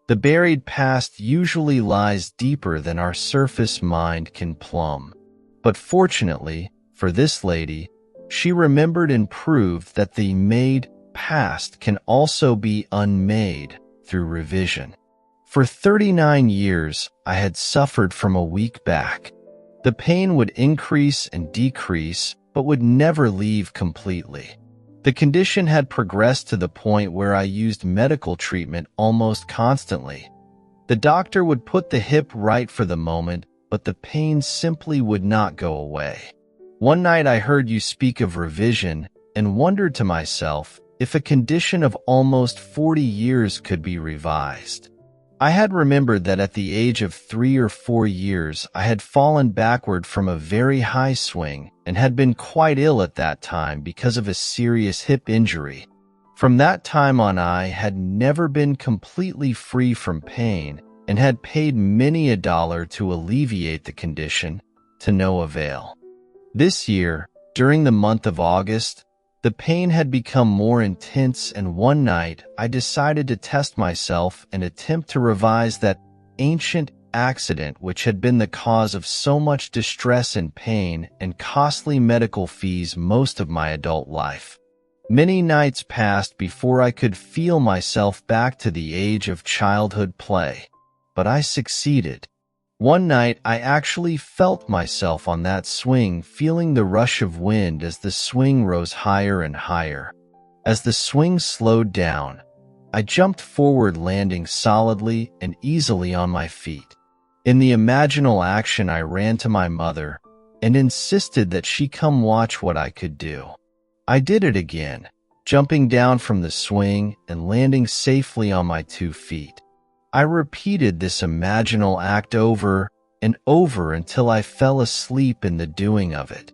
The buried past usually lies deeper than our surface mind can plumb. But fortunately, for this lady, she remembered and proved that the made past can also be unmade through revision. For 39 years, I had suffered from a weak back. The pain would increase and decrease, but would never leave completely. The condition had progressed to the point where I used medical treatment almost constantly. The doctor would put the hip right for the moment, but the pain simply would not go away. One night I heard you speak of revision and wondered to myself if a condition of almost 40 years could be revised. I had remembered that at the age of 3 or 4 years I had fallen backward from a very high swing and had been quite ill at that time because of a serious hip injury. From that time on I had never been completely free from pain and had paid many a dollar to alleviate the condition, to no avail. This year, during the month of August, the pain had become more intense, and one night I decided to test myself and attempt to revise that ancient accident which had been the cause of so much distress and pain and costly medical fees most of my adult life. Many nights passed before I could feel myself back to the age of childhood play, but I succeeded. One night I actually felt myself on that swing, feeling the rush of wind as the swing rose higher and higher. As the swing slowed down, I jumped forward, landing solidly and easily on my feet. In the imaginal action I ran to my mother and insisted that she come watch what I could do. I did it again, jumping down from the swing and landing safely on my 2 feet. I repeated this imaginal act over and over until I fell asleep in the doing of it.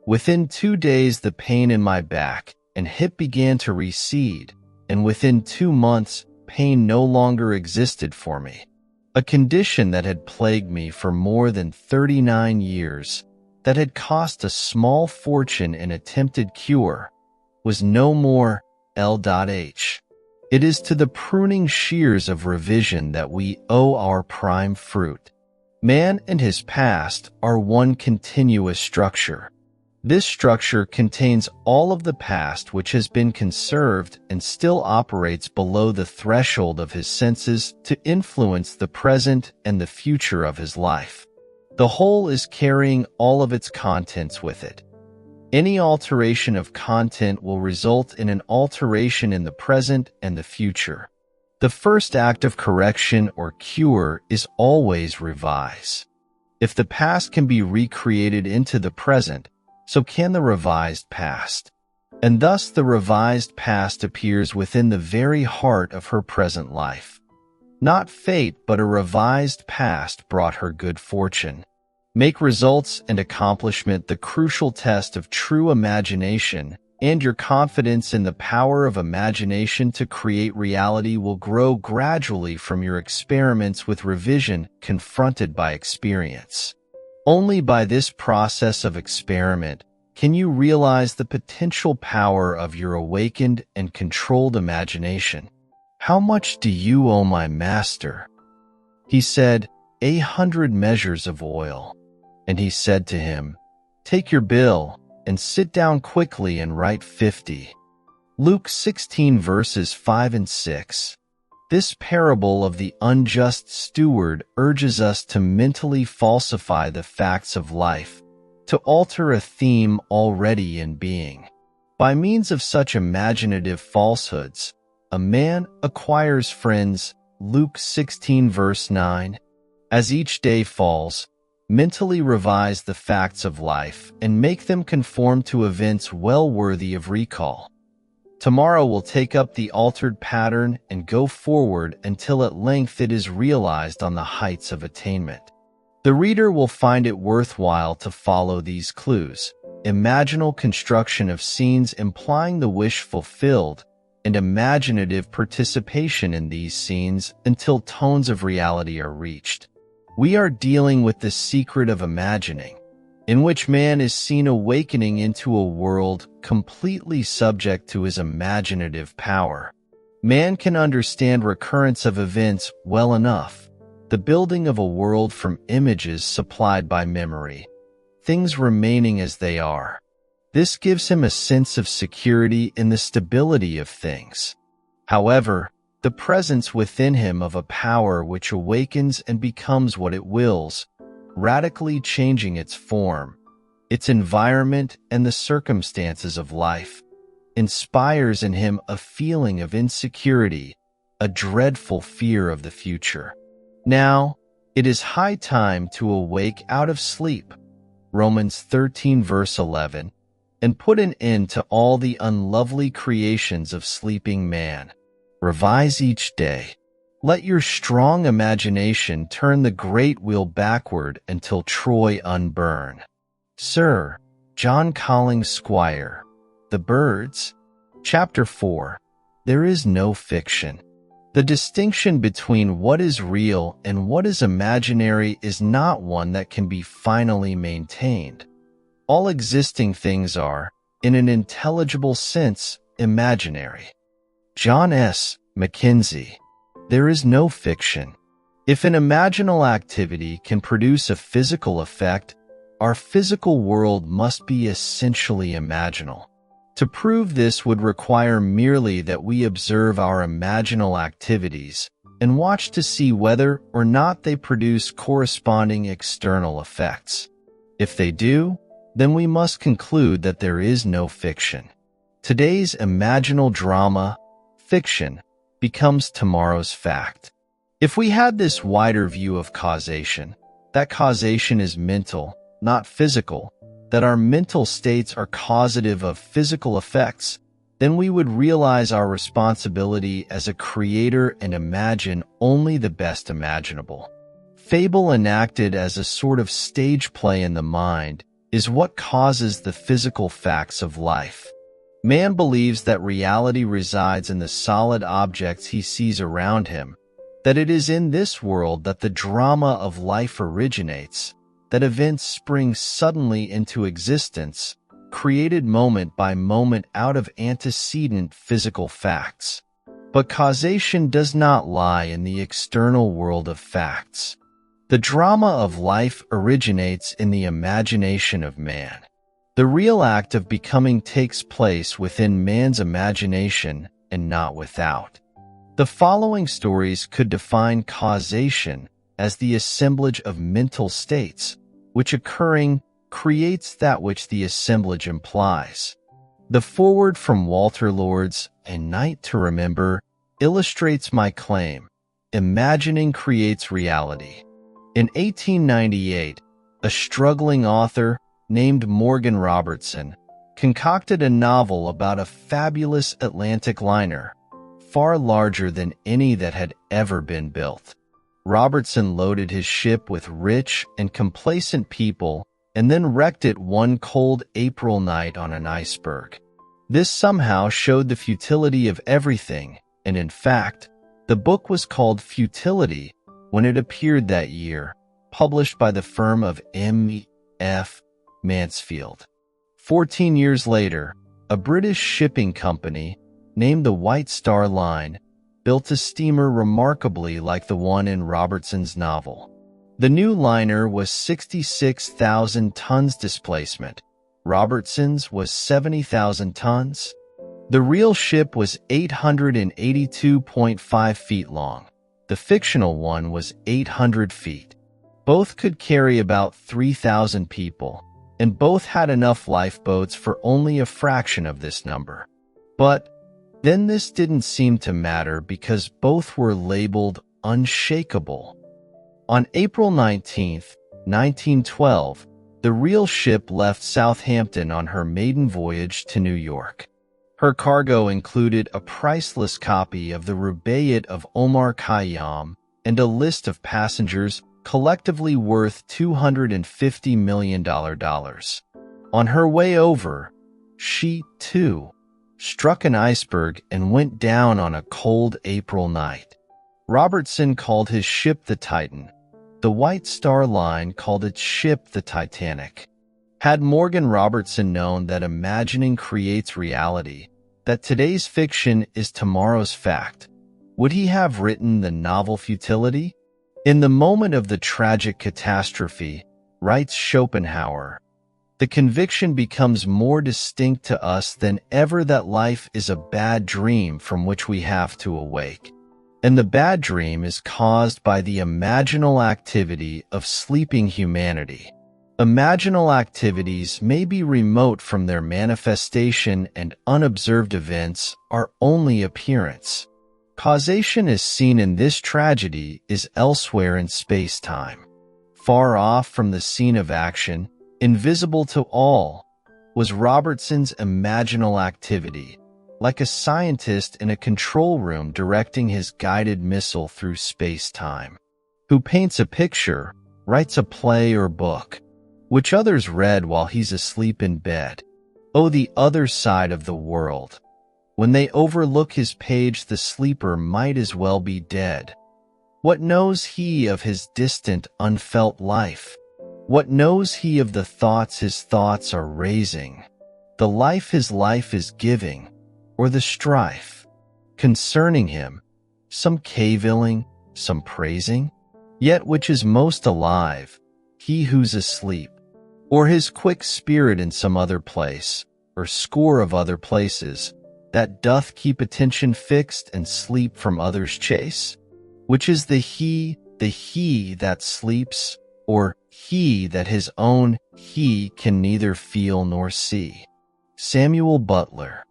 Within 2 days, the pain in my back and hip began to recede, and within 2 months, pain no longer existed for me. A condition that had plagued me for more than 39 years, that had cost a small fortune in attempted cure, was no more. L.H. It is to the pruning shears of revision that we owe our prime fruit. Man and his past are one continuous structure. This structure contains all of the past which has been conserved and still operates below the threshold of his senses to influence the present and the future of his life. The whole is carrying all of its contents with it. Any alteration of content will result in an alteration in the present and the future. The first act of correction or cure is always revise. If the past can be recreated into the present, so can the revised past. And thus the revised past appears within the very heart of her present life. Not fate, but a revised past brought her good fortune. Make results and accomplishment the crucial test of true imagination, and your confidence in the power of imagination to create reality will grow gradually from your experiments with revision confronted by experience. Only by this process of experiment can you realize the potential power of your awakened and controlled imagination. How much do you owe my master? He said, 100 measures of oil. And he said to him, take your bill and sit down quickly and write 50. Luke 16 verses 5 and 6. This parable of the unjust steward urges us to mentally falsify the facts of life, to alter a theme already in being. By means of such imaginative falsehoods, a man acquires friends, Luke 16 verse 9. As each day falls, mentally revise the facts of life and make them conform to events well worthy of recall. Tomorrow will take up the altered pattern and go forward until at length it is realized on the heights of attainment. The reader will find it worthwhile to follow these clues: imaginal construction of scenes implying the wish fulfilled, and imaginative participation in these scenes until tones of reality are reached. We are dealing with the secret of imagining, in which man is seen awakening into a world completely subject to his imaginative power. Man can understand recurrence of events well enough, the building of a world from images supplied by memory, things remaining as they are. This gives him a sense of security in the stability of things. However, the presence within him of a power which awakens and becomes what it wills, radically changing its form, its environment, and the circumstances of life, inspires in him a feeling of insecurity, a dreadful fear of the future. Now, it is high time to awake out of sleep, Romans 13 verse 11, and put an end to all the unlovely creations of sleeping man. Revise each day. Let your strong imagination turn the great wheel backward until Troy unburn. Sir John Collins Squire, The Birds, Chapter 4. There is no fiction. The distinction between what is real and what is imaginary is not one that can be finally maintained. All existing things are, in an intelligible sense, imaginary. John S. Mackenzie. There is no fiction. If an imaginal activity can produce a physical effect, our physical world must be essentially imaginal. To prove this would require merely that we observe our imaginal activities and watch to see whether or not they produce corresponding external effects. If they do, then we must conclude that there is no fiction. Today's imaginal drama, fiction, becomes tomorrow's fact. If we had this wider view of causation, that causation is mental, not physical, that our mental states are causative of physical effects, then we would realize our responsibility as a creator and imagine only the best imaginable. Fable enacted as a sort of stage play in the mind is what causes the physical facts of life. Man believes that reality resides in the solid objects he sees around him, that it is in this world that the drama of life originates, that events spring suddenly into existence, created moment by moment out of antecedent physical facts. But causation does not lie in the external world of facts. The drama of life originates in the imagination of man. The real act of becoming takes place within man's imagination and not without. The following stories could define causation as the assemblage of mental states, which occurring creates that which the assemblage implies. The foreword from Walter Lord's A Night to Remember illustrates my claim. Imagining creates reality. In 1898, a struggling author named Morgan Robertson concocted a novel about a fabulous Atlantic liner, far larger than any that had ever been built. Robertson loaded his ship with rich and complacent people and then wrecked it one cold April night on an iceberg. This somehow showed the futility of everything, and in fact, the book was called Futility when it appeared that year, published by the firm of M.F. Mansfield. 14 years later, a British shipping company named the White Star Line built a steamer remarkably like the one in Robertson's novel. The new liner was 66,000 tons displacement. Robertson's was 70,000 tons. The real ship was 882.5 feet long. The fictional one was 800 feet. Both could carry about 3,000 people, and both had enough lifeboats for only a fraction of this number. But then this didn't seem to matter because both were labeled unshakable. On April 19, 1912, the real ship left Southampton on her maiden voyage to New York. Her cargo included a priceless copy of the Rubaiyat of Omar Khayyam and a list of passengers collectively worth $250 million. On her way over, she, too, struck an iceberg and went down on a cold April night. Robertson called his ship the Titan. The White Star Line called its ship the Titanic. Had Morgan Robertson known that imagining creates reality, that today's fiction is tomorrow's fact, would he have written the novel Futility? In the moment of the tragic catastrophe, writes Schopenhauer, the conviction becomes more distinct to us than ever that life is a bad dream from which we have to awake. And the bad dream is caused by the imaginal activity of sleeping humanity. Imaginal activities may be remote from their manifestation, and unobserved events are only appearance. Causation as seen in this tragedy is elsewhere in space-time. Far off from the scene of action, invisible to all, was Robertson's imaginal activity, like a scientist in a control room directing his guided missile through space-time, who paints a picture, writes a play or book, which others read while he's asleep in bed. Oh, the other side of the world. When they overlook his page, the sleeper might as well be dead. What knows he of his distant, unfelt life? What knows he of the thoughts his thoughts are raising, the life his life is giving, or the strife concerning him, some cavilling, some praising? Yet which is most alive, he who's asleep, or his quick spirit in some other place, or score of other places, that doth keep attention fixed and sleep from others' chase? Which is the he that sleeps, or he that his own he can neither feel nor see? Samuel Butler.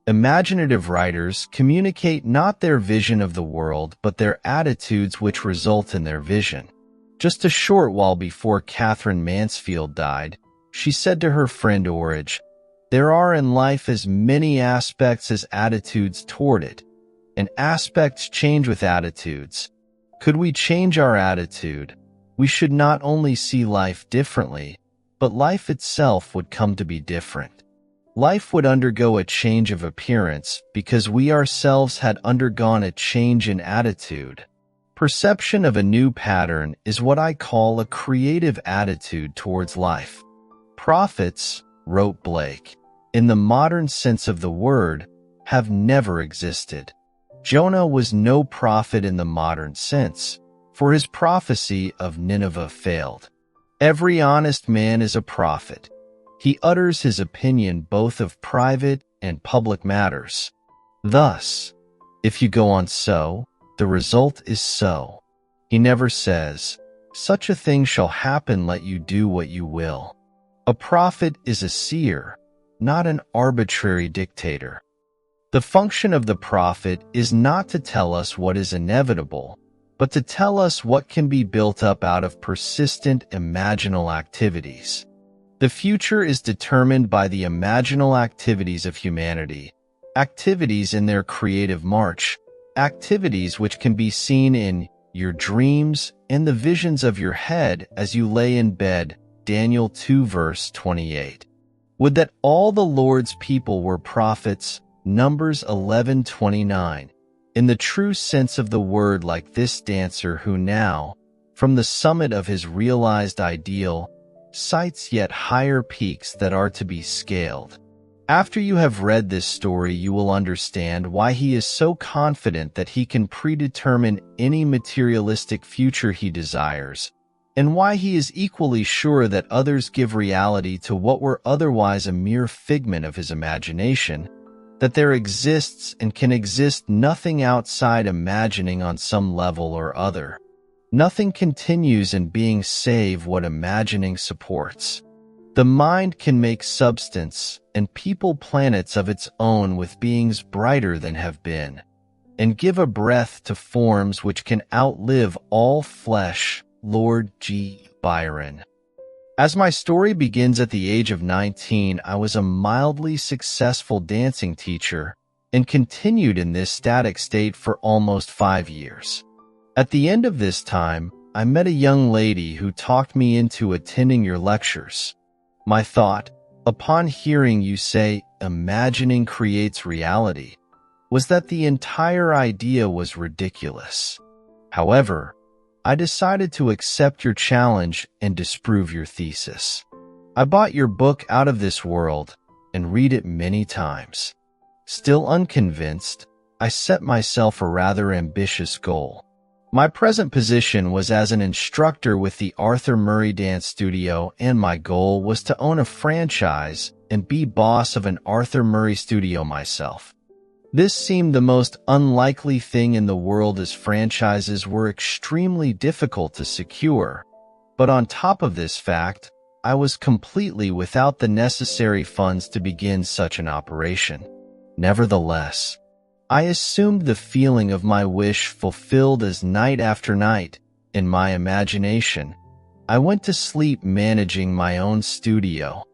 Imaginative writers communicate not their vision of the world, but their attitudes which result in their vision. Just a short while before Catherine Mansfield died, she said to her friend Orridge, "There are in life as many aspects as attitudes toward it, and aspects change with attitudes. Could we change our attitude, we should not only see life differently, but life itself would come to be different. Life would undergo a change of appearance because we ourselves had undergone a change in attitude. Perception of a new pattern is what I call a creative attitude towards life." Prophets, wrote Blake, in the modern sense of the word, have never existed. Jonah was no prophet in the modern sense, for his prophecy of Nineveh failed. Every honest man is a prophet. He utters his opinion both of private and public matters. Thus, if you go on so, the result is so. He never says, such a thing shall happen, let you do what you will. A prophet is a seer, not an arbitrary dictator. The function of the prophet is not to tell us what is inevitable, but to tell us what can be built up out of persistent imaginal activities. The future is determined by the imaginal activities of humanity, activities in their creative march, activities which can be seen in your dreams and the visions of your head as you lay in bed. Daniel 2 verse 28. Would that all the Lord's people were prophets. Numbers 11:29. In the true sense of the word, like this dancer who now, from the summit of his realized ideal, sights yet higher peaks that are to be scaled. After you have read this story, you will understand why he is so confident that he can predetermine any materialistic future he desires, and why he is equally sure that others give reality to what were otherwise a mere figment of his imagination, that there exists and can exist nothing outside imagining on some level or other. Nothing continues in being save what imagining supports. The mind can make substance and people planets of its own with beings brighter than have been, and give a breath to forms which can outlive all flesh. Lord G. Byron. As my story begins at the age of 19, I was a mildly successful dancing teacher and continued in this static state for almost 5 years. At the end of this time, I met a young lady who talked me into attending your lectures. My thought, upon hearing you say, imagining creates reality, was that the entire idea was ridiculous. However, I decided to accept your challenge and disprove your thesis. I bought your book Out of This World and read it many times. Still unconvinced, I set myself a rather ambitious goal. My present position was as an instructor with the Arthur Murray Dance Studio, and my goal was to own a franchise and be boss of an Arthur Murray studio myself. This seemed the most unlikely thing in the world, as franchises were extremely difficult to secure. But on top of this fact, I was completely without the necessary funds to begin such an operation. Nevertheless, I assumed the feeling of my wish fulfilled as night after night, in my imagination, I went to sleep managing my own studio.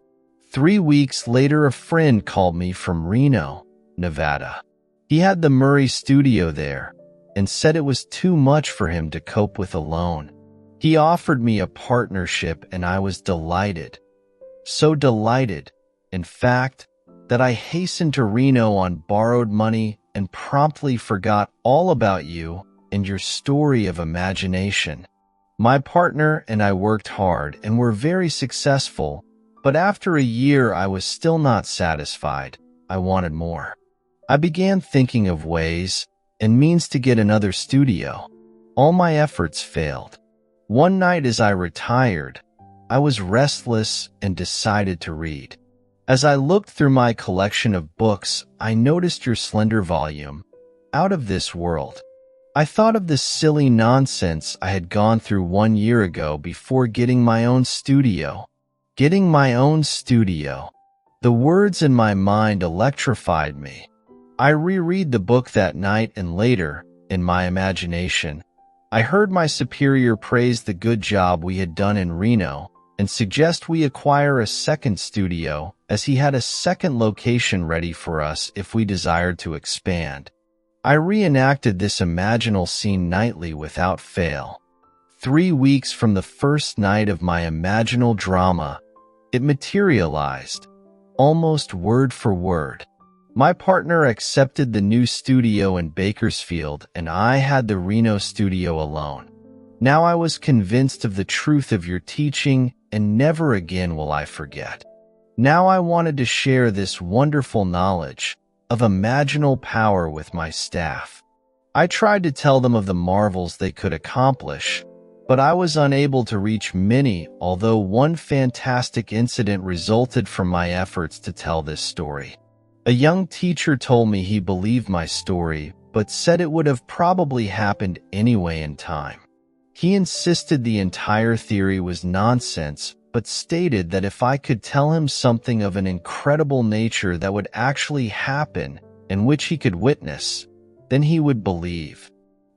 3 weeks later, a friend called me from Reno, Nevada. He had the Murray studio there and said it was too much for him to cope with alone. He offered me a partnership and I was delighted. So delighted, in fact, that I hastened to Reno on borrowed money and promptly forgot all about you and your story of imagination. My partner and I worked hard and were very successful, but after a year I was still not satisfied. I wanted more. I began thinking of ways and means to get another studio. All my efforts failed. One night as I retired, I was restless and decided to read. As I looked through my collection of books, I noticed your slender volume, Out of This World. I thought of the silly nonsense I had gone through 1 year ago before getting my own studio. Getting my own studio. The words in my mind electrified me. I reread the book that night, and later, in my imagination, I heard my superior praise the good job we had done in Reno and suggest we acquire a second studio, as he had a second location ready for us if we desired to expand. I reenacted this imaginal scene nightly without fail. 3 weeks from the first night of my imaginal drama, it materialized, almost word for word. My partner accepted the new studio in Bakersfield, and I had the Reno studio alone. Now I was convinced of the truth of your teaching, and never again will I forget. Now I wanted to share this wonderful knowledge of imaginal power with my staff. I tried to tell them of the marvels they could accomplish, but I was unable to reach many, although one fantastic incident resulted from my efforts to tell this story. A young teacher told me he believed my story, but said it would have probably happened anyway in time. He insisted the entire theory was nonsense, but stated that if I could tell him something of an incredible nature that would actually happen and which he could witness, then he would believe.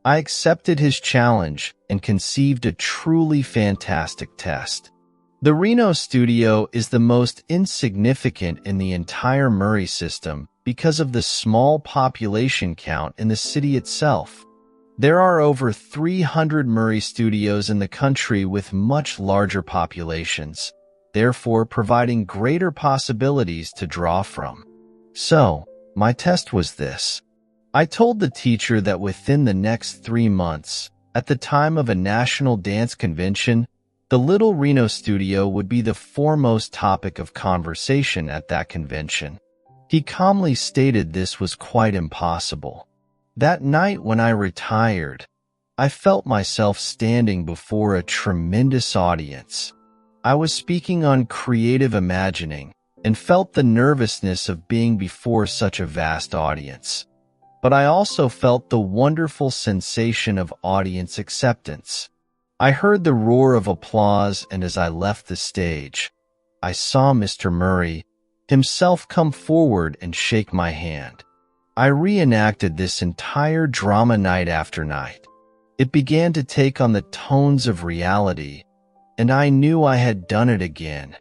I accepted his challenge and conceived a truly fantastic test. The Reno studio is the most insignificant in the entire Murray system because of the small population count in the city itself. There are over 300 Murray studios in the country with much larger populations, therefore providing greater possibilities to draw from. So, my test was this. I told the teacher that within the next 3 months, at the time of a national dance convention, the Little Reno studio would be the foremost topic of conversation at that convention. He calmly stated this was quite impossible. That night when I retired, I felt myself standing before a tremendous audience. I was speaking on creative imagining and felt the nervousness of being before such a vast audience. But I also felt the wonderful sensation of audience acceptance. I heard the roar of applause, and as I left the stage, I saw Mr. Murray himself come forward and shake my hand. I reenacted this entire drama night after night. It began to take on the tones of reality, and I knew I had done it again.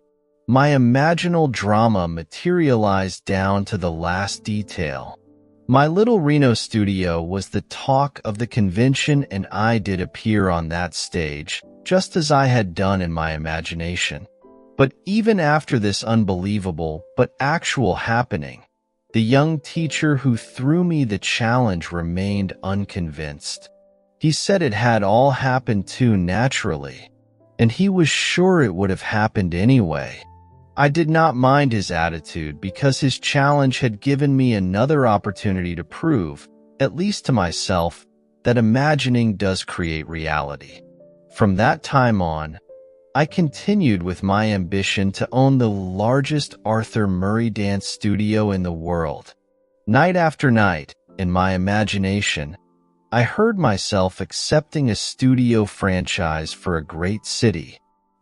My imaginal drama materialized down to the last detail. My Little Reno studio was the talk of the convention, and I did appear on that stage, just as I had done in my imagination. But even after this unbelievable but actual happening, the young teacher who threw me the challenge remained unconvinced. He said it had all happened too naturally, and he was sure it would have happened anyway. I did not mind his attitude because his challenge had given me another opportunity to prove, at least to myself, that imagining does create reality. From that time on, I continued with my ambition to own the largest Arthur Murray dance studio in the world. Night after night, in my imagination, I heard myself accepting a studio franchise for a great city.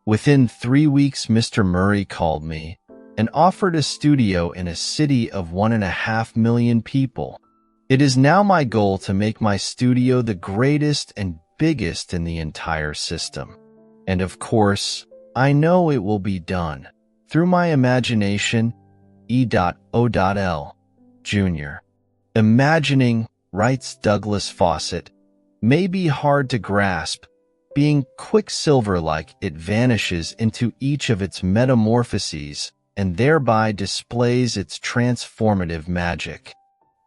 Within 3 weeks, Mr. Murray called me and offered a studio in a city of 1.5 million people. It is now my goal to make my studio the greatest and biggest in the entire system. And of course, I know it will be done through my imagination. E.O.L. Jr. Imagining, writes Douglas Fawcett, may be hard to grasp. Being quicksilver-like, it vanishes into each of its metamorphoses and thereby displays its transformative magic.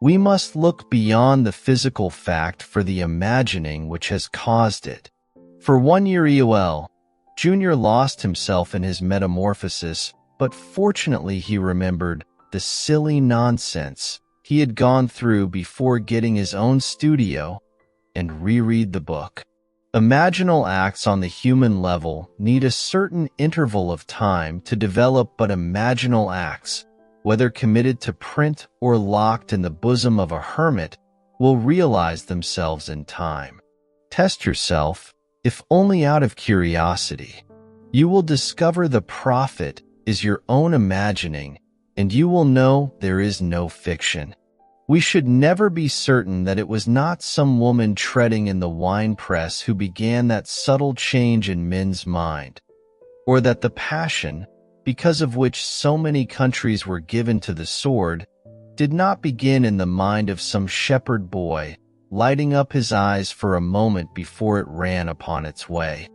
We must look beyond the physical fact for the imagining which has caused it. For 1 year E.O.L. Jr. lost himself in his metamorphosis, but fortunately he remembered the silly nonsense he had gone through before getting his own studio and reread the book. Imaginal acts on the human level need a certain interval of time to develop, but imaginal acts, whether committed to print or locked in the bosom of a hermit, will realize themselves in time. Test yourself, if only out of curiosity. You will discover the profit is your own imagining, and you will know there is no fiction. We should never be certain that it was not some woman treading in the winepress who began that subtle change in men's mind, or that the passion, because of which so many countries were given to the sword, did not begin in the mind of some shepherd boy, lighting up his eyes for a moment before it ran upon its way.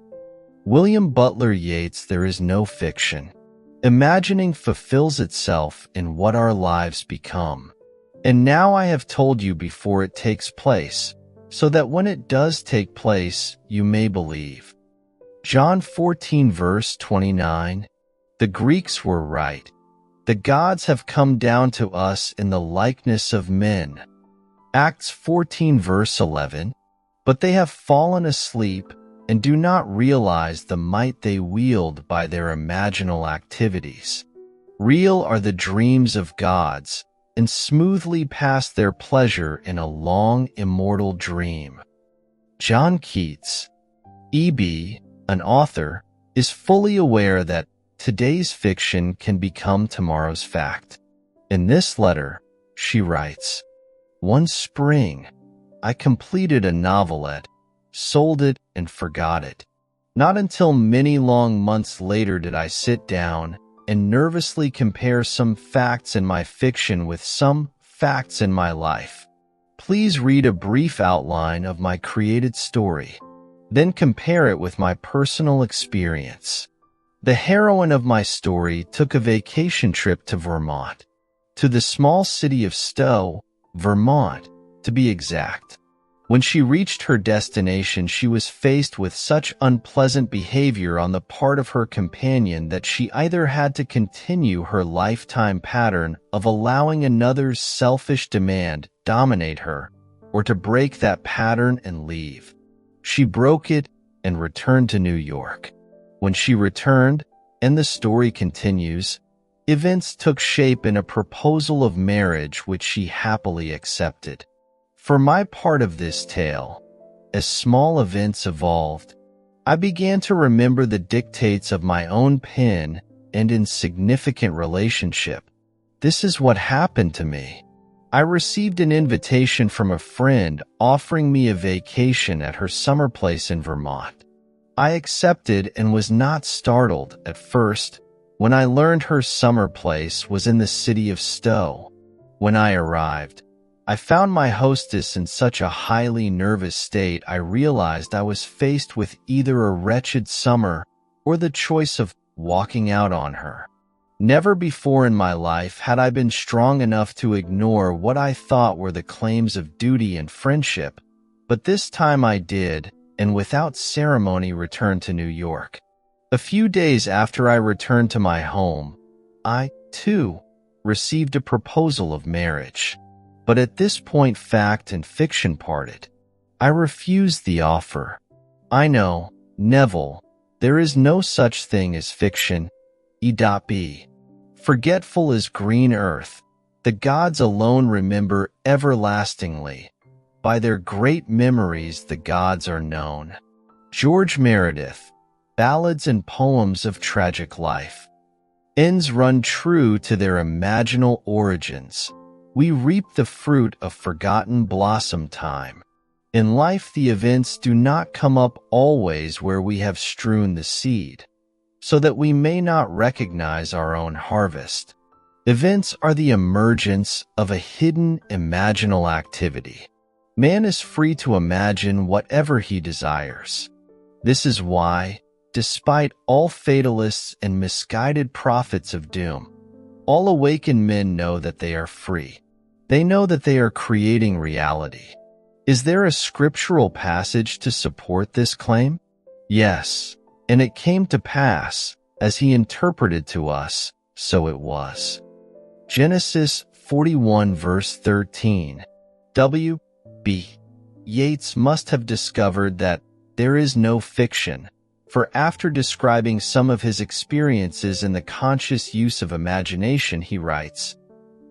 William Butler Yeats. There is no fiction. Imagining fulfills itself in what our lives become. And now I have told you before it takes place, so that when it does take place, you may believe. John 14 verse 29. The Greeks were right. The gods have come down to us in the likeness of men. Acts 14 verse 11. But they have fallen asleep, and do not realize the might they wield by their imaginal activities. Real are the dreams of gods, and smoothly pass their pleasure in a long, immortal dream. John Keats, E.B., an author, is fully aware that today's fiction can become tomorrow's fact. In this letter, she writes, "One spring, I completed a novelette, sold it, and forgot it. Not until many long months later did I sit down and nervously compare some facts in my fiction with some facts in my life. Please read a brief outline of my created story, then compare it with my personal experience. The heroine of my story took a vacation trip to Vermont, to the small city of Stowe, Vermont, to be exact. When she reached her destination, she was faced with such unpleasant behavior on the part of her companion that she either had to continue her lifetime pattern of allowing another's selfish demand dominate her, or to break that pattern and leave. She broke it and returned to New York. When she returned, and the story continues, events took shape in a proposal of marriage which she happily accepted. For my part of this tale, as small events evolved, I began to remember the dictates of my own pen and insignificant relationship. This is what happened to me. I received an invitation from a friend offering me a vacation at her summer place in Vermont. I accepted and was not startled at first when I learned her summer place was in the city of Stowe. When I arrived, I found my hostess in such a highly nervous state I realized I was faced with either a wretched summer or the choice of walking out on her. Never before in my life had I been strong enough to ignore what I thought were the claims of duty and friendship, but this time I did, and without ceremony returned to New York. A few days after I returned to my home, I, too, received a proposal of marriage. But at this point fact and fiction parted. I refused the offer. I know, Neville, there is no such thing as fiction. E.B. Forgetful as green earth, the gods alone remember everlastingly. By their great memories the gods are known. George Meredith, Ballads and Poems of Tragic Life. Ends run true to their imaginal origins. We reap the fruit of forgotten blossom time. In life the events do not come up always where we have strewn the seed, so that we may not recognize our own harvest. Events are the emergence of a hidden imaginal activity. Man is free to imagine whatever he desires. This is why, despite all fatalists and misguided prophets of doom, all awakened men know that they are free. They know that they are creating reality. Is there a scriptural passage to support this claim? Yes, and it came to pass, as he interpreted to us, so it was. Genesis 41 verse 13. W.B. Yeats must have discovered that there is no fiction, for after describing some of his experiences in the conscious use of imagination, he writes,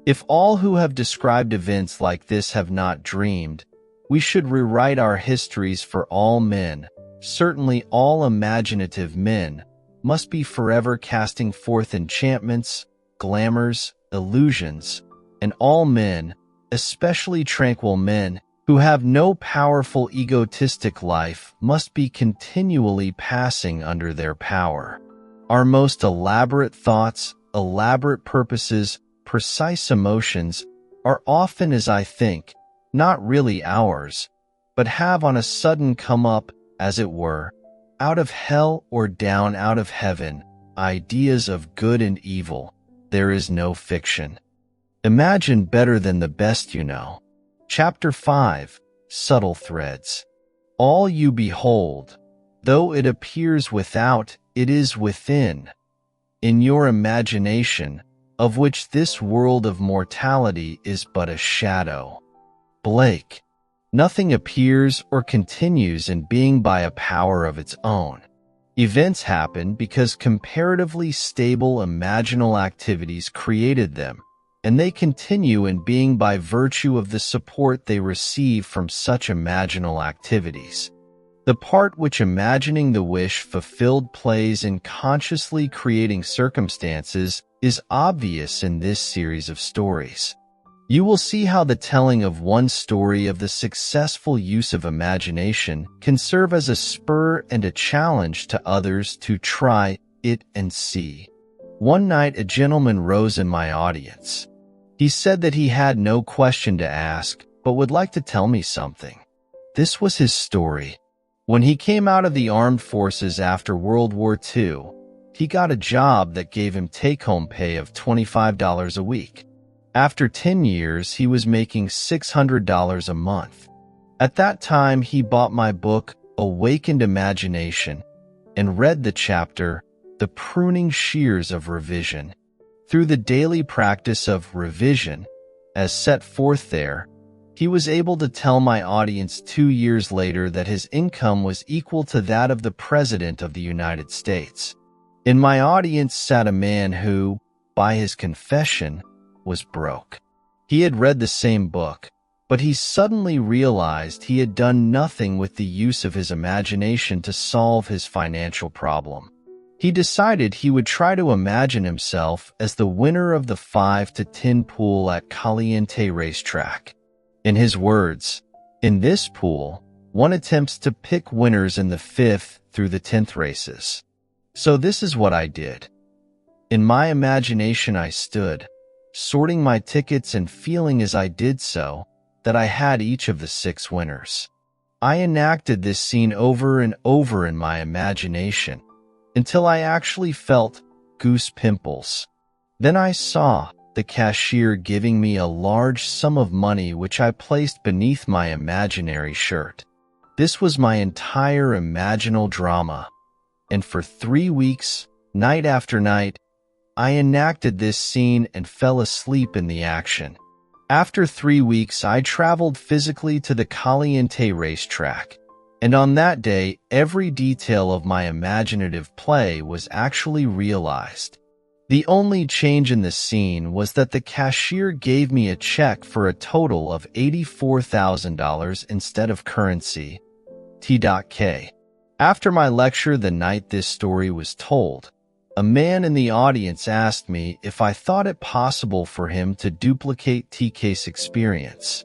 "If all who have described events like this have not dreamed, we should rewrite our histories for all men. Certainly all imaginative men must be forever casting forth enchantments, glamours, illusions, and all men, especially tranquil men, who have no powerful egotistic life must be continually passing under their power. Our most elaborate thoughts, elaborate purposes, precise emotions are often, as I think, not really ours, but have on a sudden come up, as it were, out of hell or down out of heaven, ideas of good and evil. There is no fiction. Imagine better than the best you know." Chapter 5, Subtle Threads. All you behold, though it appears without, it is within. In your imagination, of which this world of mortality is but a shadow. Blake. Nothing appears or continues in being by a power of its own. Events happen because comparatively stable imaginal activities created them, and they continue in being by virtue of the support they receive from such imaginal activities. The part which imagining the wish fulfilled plays in consciously creating circumstances is obvious in this series of stories. You will see how the telling of one story of the successful use of imagination can serve as a spur and a challenge to others to try it and see. One night, a gentleman rose in my audience. He said that he had no question to ask, but would like to tell me something. This was his story. When he came out of the armed forces after World War II, he got a job that gave him take-home pay of $25 a week. After 10 years, he was making $600 a month. At that time, he bought my book, Awakened Imagination, and read the chapter, The Pruning Shears of Revision. Through the daily practice of revision, as set forth there, he was able to tell my audience 2 years later that his income was equal to that of the President of the United States. In my audience sat a man who, by his confession, was broke. He had read the same book, but he suddenly realized he had done nothing with the use of his imagination to solve his financial problem. He decided he would try to imagine himself as the winner of the 5 to 10 pool at Caliente racetrack. In his words, "In this pool, one attempts to pick winners in the 5th through the 10th races. So this is what I did. In my imagination I stood, sorting my tickets and feeling as I did so that I had each of the 6 winners. I enacted this scene over and over in my imagination until I actually felt goose pimples. Then I saw the cashier giving me a large sum of money which I placed beneath my imaginary shirt. This was my entire imaginal drama, and for 3 weeks, night after night, I enacted this scene and fell asleep in the action. After 3 weeks, I traveled physically to the Caliente racetrack, and on that day, every detail of my imaginative play was actually realized. The only change in the scene was that the cashier gave me a check for a total of $84,000 instead of currency, T.K. After my lecture the night this story was told, a man in the audience asked me if I thought it possible for him to duplicate TK's experience.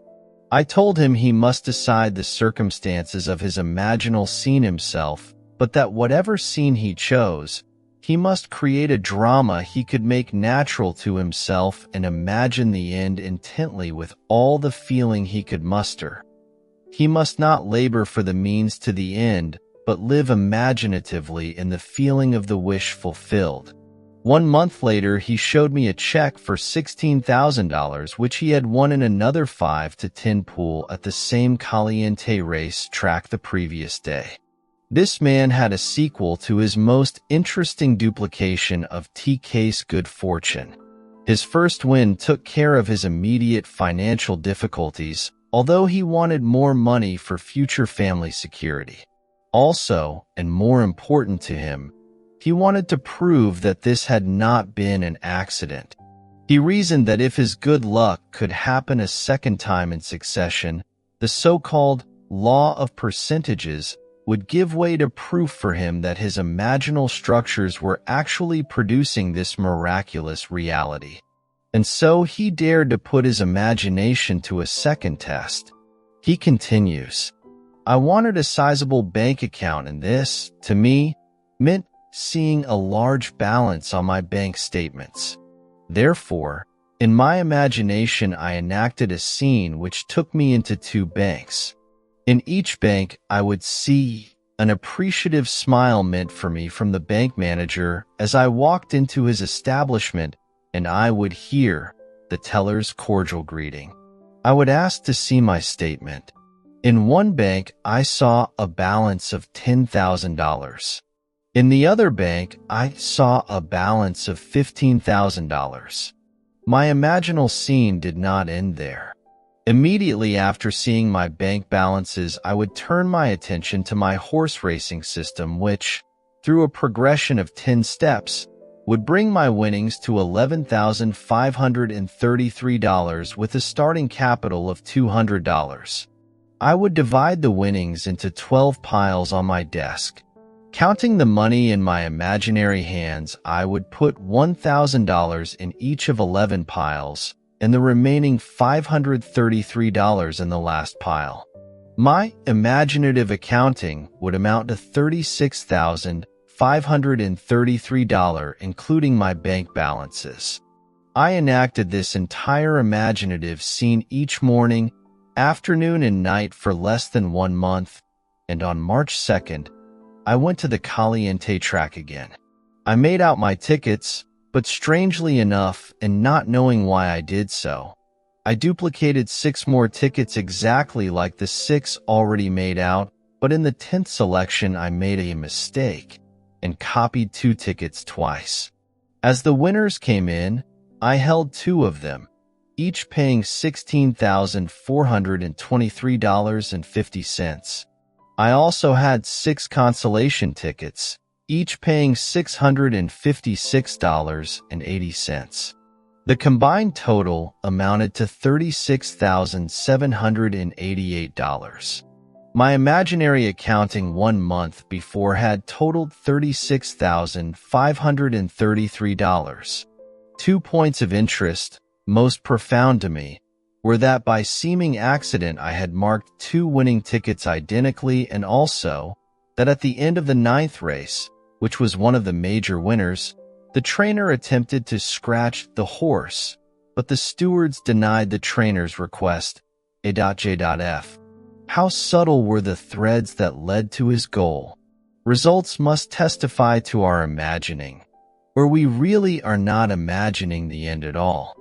I told him he must decide the circumstances of his imaginal scene himself, but that whatever scene he chose, he must create a drama he could make natural to himself and imagine the end intently with all the feeling he could muster. He must not labor for the means to the end, but live imaginatively in the feeling of the wish fulfilled. 1 month later, he showed me a check for $16,000 which he had won in another 5 to 10 pool at the same Caliente race track the previous day. This man had a sequel to his most interesting duplication of TK's good fortune. His first win took care of his immediate financial difficulties, although he wanted more money for future family security. Also, and more important to him, he wanted to prove that this had not been an accident. He reasoned that if his good luck could happen a second time in succession, the so-called law of percentages would give way to proof for him that his imaginal structures were actually producing this miraculous reality. And so he dared to put his imagination to a second test. He continues, "I wanted a sizable bank account, and this, to me, meant seeing a large balance on my bank statements. Therefore, in my imagination I enacted a scene which took me into 2 banks. In each bank, I would see an appreciative smile meant for me from the bank manager as I walked into his establishment, and I would hear the teller's cordial greeting. I would ask to see my statement. In one bank, I saw a balance of $10,000. In the other bank, I saw a balance of $15,000. My imaginal scene did not end there. Immediately after seeing my bank balances, I would turn my attention to my horse racing system, which, through a progression of 10 steps, would bring my winnings to $11,533 with a starting capital of $200. I would divide the winnings into 12 piles on my desk. Counting the money in my imaginary hands, I would put $1,000 in each of 11 piles, and the remaining $533 in the last pile. My imaginative accounting would amount to $36,533, including my bank balances. I enacted this entire imaginative scene each morning, afternoon, and night for less than 1 month, and on March 2nd, I went to the Caliente track again. I made out my tickets, but strangely enough, and not knowing why I did so, I duplicated 6 more tickets exactly like the 6 already made out, but in the 10th selection I made a mistake and copied 2 tickets twice. As the winners came in, I held 2 of them, each paying $16,423.50. I also had 6 consolation tickets, each paying $656.80. The combined total amounted to $36,788. My imaginary accounting 1 month before had totaled $36,533. 2 points of interest, most profound to me, were that by seeming accident I had marked 2 winning tickets identically, and also that at the end of the 9th race, which was one of the major winners, the trainer attempted to scratch the horse, but the stewards denied the trainer's request. A.J.F. How subtle were the threads that led to his goal. Results must testify to our imagining, or we really are not imagining the end at all.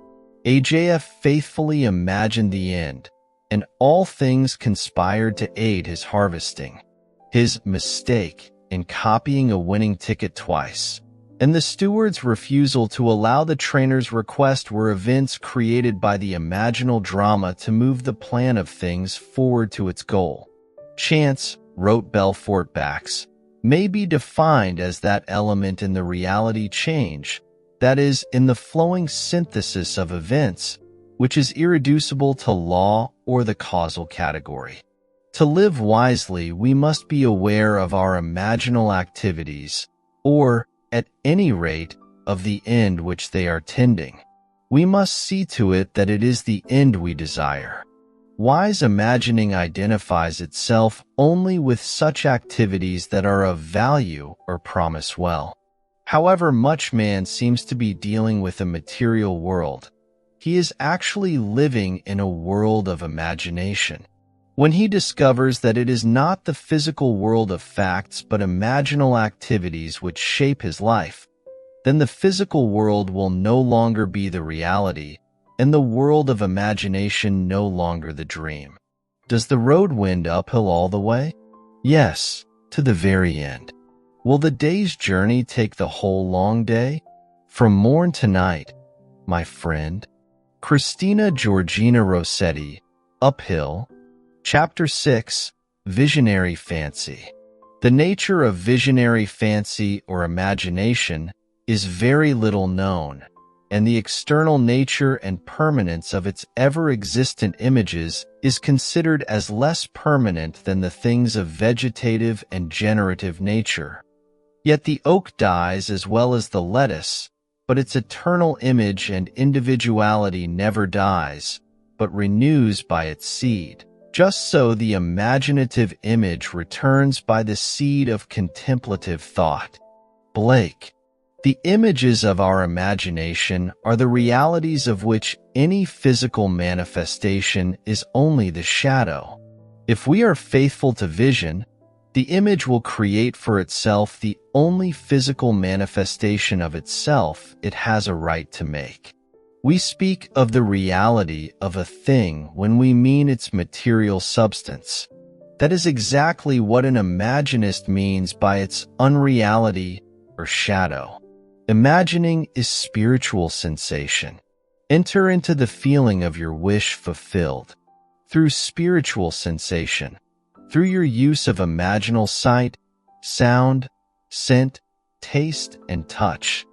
AJF faithfully imagined the end, and all things conspired to aid his harvesting. His mistake in copying a winning ticket twice, and the steward's refusal to allow the trainer's request were events created by the imaginal drama to move the plan of things forward to its goal. Chance, wrote Belfort Bax, may be defined as that element in the reality change, that is, in the flowing synthesis of events, which is irreducible to law or the causal category. To live wisely, we must be aware of our imaginal activities, or, at any rate, of the end which they are tending. We must see to it that it is the end we desire. Wise imagining identifies itself only with such activities that are of value or promise well. However much man seems to be dealing with a material world, he is actually living in a world of imagination. When he discovers that it is not the physical world of facts but imaginal activities which shape his life, then the physical world will no longer be the reality, and the world of imagination no longer the dream. Does the road wind uphill all the way? Yes, to the very end. Will the day's journey take the whole long day? From morn to night, my friend. Christina Georgina Rossetti, Uphill. Chapter 6, Visionary Fancy. The nature of visionary fancy or imagination is very little known, and the external nature and permanence of its ever-existent images is considered as less permanent than the things of vegetative and generative nature. Yet the oak dies as well as the lettuce, but its eternal image and individuality never dies, but renews by its seed. Just so the imaginative image returns by the seed of contemplative thought. Blake. The images of our imagination are the realities of which any physical manifestation is only the shadow. If we are faithful to vision, the image will create for itself the only physical manifestation of itself it has a right to make. We speak of the reality of a thing when we mean its material substance. That is exactly what an imaginist means by its unreality or shadow. Imagining is spiritual sensation. Enter into the feeling of your wish fulfilled. through spiritual sensation, through your use of imaginal sight, sound, scent, taste, and touch.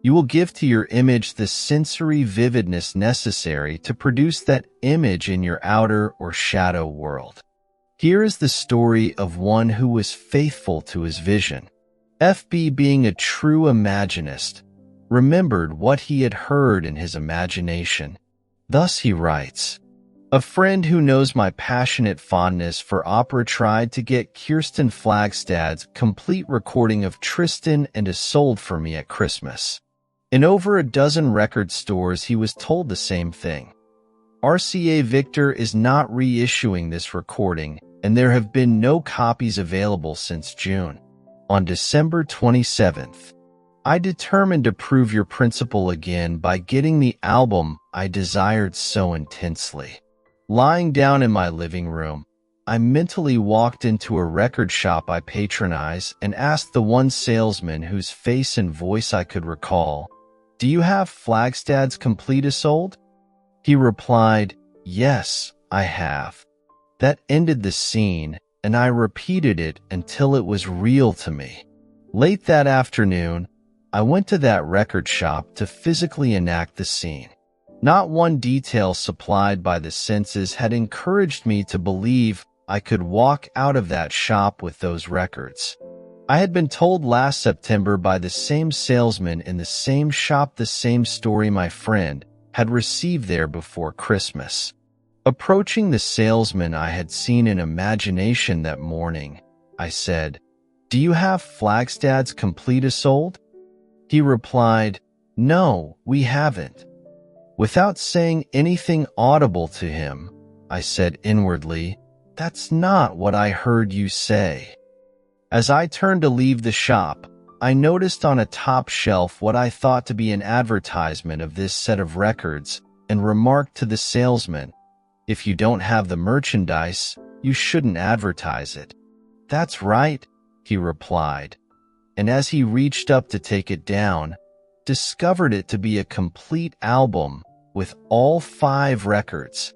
You will give to your image the sensory vividness necessary to produce that image in your outer or shadow world. Here is the story of one who was faithful to his vision. FB, being a true imaginist, remembered what he had heard in his imagination. Thus he writes, "A friend who knows my passionate fondness for opera tried to get Kirsten Flagstad's complete recording of Tristan and Isolde for me at Christmas. In over a dozen record stores he was told the same thing. RCA Victor is not reissuing this recording, and there have been no copies available since June. On December 27th, I determined to prove your principle again by getting the album I desired so intensely. Lying down in my living room, I mentally walked into a record shop I patronize and asked the one salesman whose face and voice I could recall, 'Do you have Flagstad's complete Isolde?' He replied, 'Yes, I have.' That ended the scene, and I repeated it until it was real to me. Late that afternoon, I went to that record shop to physically enact the scene. Not one detail supplied by the senses had encouraged me to believe I could walk out of that shop with those records. I had been told last September by the same salesman in the same shop the same story my friend had received there before Christmas. Approaching the salesman I had seen in imagination that morning, I said, 'Do you have Flagstad's complete Isolde?' He replied, 'No, we haven't.' Without saying anything audible to him, I said inwardly, 'That's not what I heard you say.' As I turned to leave the shop, I noticed on a top shelf what I thought to be an advertisement of this set of records and remarked to the salesman, 'If you don't have the merchandise, you shouldn't advertise it.' 'That's right,' he replied, and as he reached up to take it down, discovered it to be a complete album with all 5 records.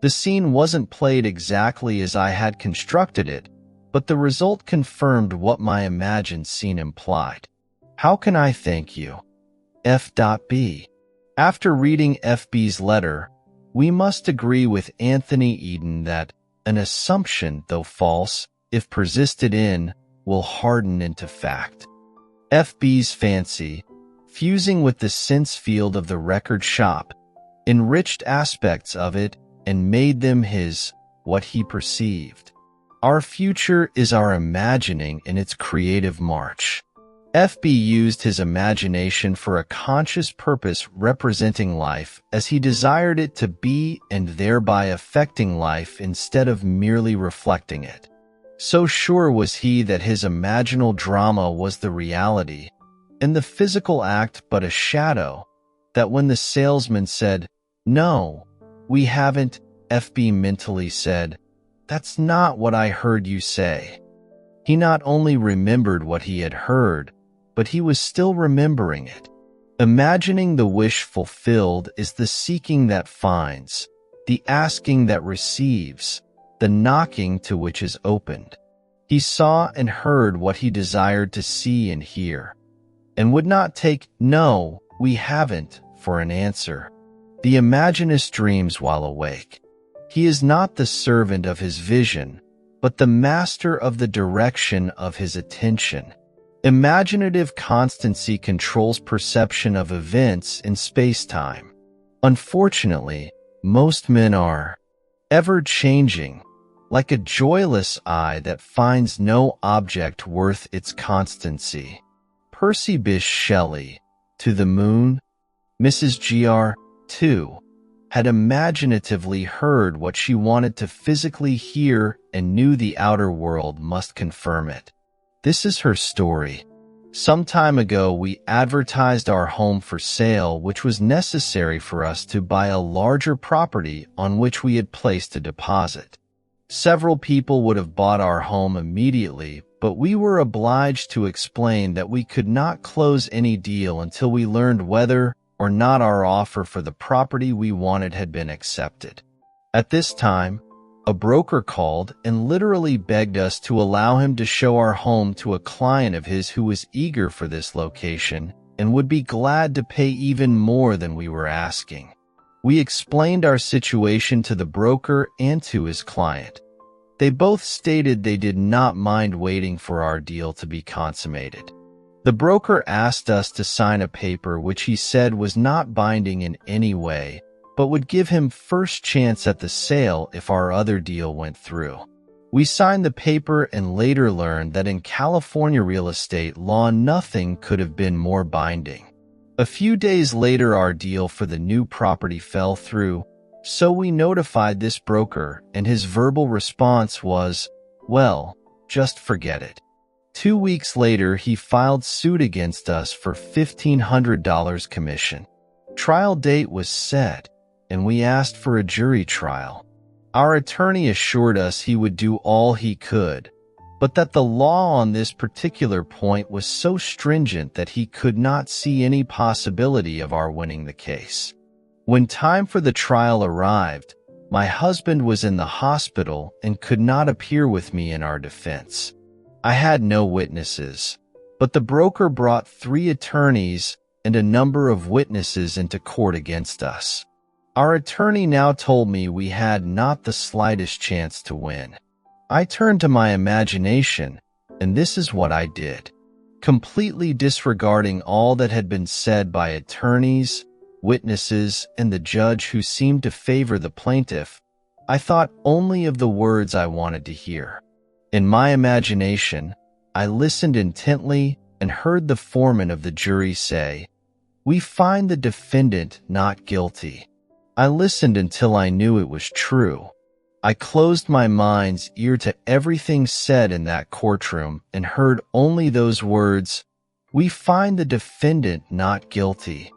The scene wasn't played exactly as I had constructed it, but the result confirmed what my imagined scene implied. How can I thank you? F.B. After reading FB's letter, we must agree with Anthony Eden that an assumption, though false, if persisted in, will harden into fact. FB's fancy, fusing with the sense field of the record shop, enriched aspects of it and made them his, what he perceived. Our future is our imagining in its creative march. FB used his imagination for a conscious purpose representing life as he desired it to be and thereby affecting life instead of merely reflecting it. So sure was he that his imaginal drama was the reality, and the physical act but a shadow, that when the salesman said, 'No, we haven't,' FB mentally said, 'That's not what I heard you say.' He not only remembered what he had heard, but he was still remembering it. Imagining the wish fulfilled is the seeking that finds, the asking that receives, the knocking to which is opened. He saw and heard what he desired to see and hear, and would not take 'No, we haven't' for an answer. The imaginist dreams while awake. He is not the servant of his vision, but the master of the direction of his attention. Imaginative constancy controls perception of events in space-time. Unfortunately, most men are ever-changing, like a joyless eye that finds no object worth its constancy. Percy Bysshe Shelley, To the Moon. Mrs. Gr. 2 had imaginatively heard what she wanted to physically hear and knew the outer world must confirm it. This is her story. Some time ago, we advertised our home for sale, which was necessary for us to buy a larger property on which we had placed a deposit. Several people would have bought our home immediately, but we were obliged to explain that we could not close any deal until we learned whether or not our offer for the property we wanted had been accepted. At this time, a broker called and literally begged us to allow him to show our home to a client of his who was eager for this location and would be glad to pay even more than we were asking. We explained our situation to the broker and to his client. They both stated they did not mind waiting for our deal to be consummated. The broker asked us to sign a paper which he said was not binding in any way, but would give him first chance at the sale if our other deal went through. We signed the paper and later learned that in California real estate law nothing could have been more binding. A few days later our deal for the new property fell through, so we notified this broker and his verbal response was, "Well, just forget it." 2 weeks later he filed suit against us for $1,500 commission. Trial date was set, and we asked for a jury trial. Our attorney assured us he would do all he could, but that the law on this particular point was so stringent that he could not see any possibility of our winning the case. When time for the trial arrived, my husband was in the hospital and could not appear with me in our defense. I had no witnesses, but the broker brought 3 attorneys and a number of witnesses into court against us. Our attorney now told me we had not the slightest chance to win. I turned to my imagination, and this is what I did. Completely disregarding all that had been said by attorneys, witnesses, and the judge who seemed to favor the plaintiff, I thought only of the words I wanted to hear. In my imagination, I listened intently and heard the foreman of the jury say, "We find the defendant not guilty." I listened until I knew it was true. I closed my mind's ear to everything said in that courtroom and heard only those words, "We find the defendant not guilty."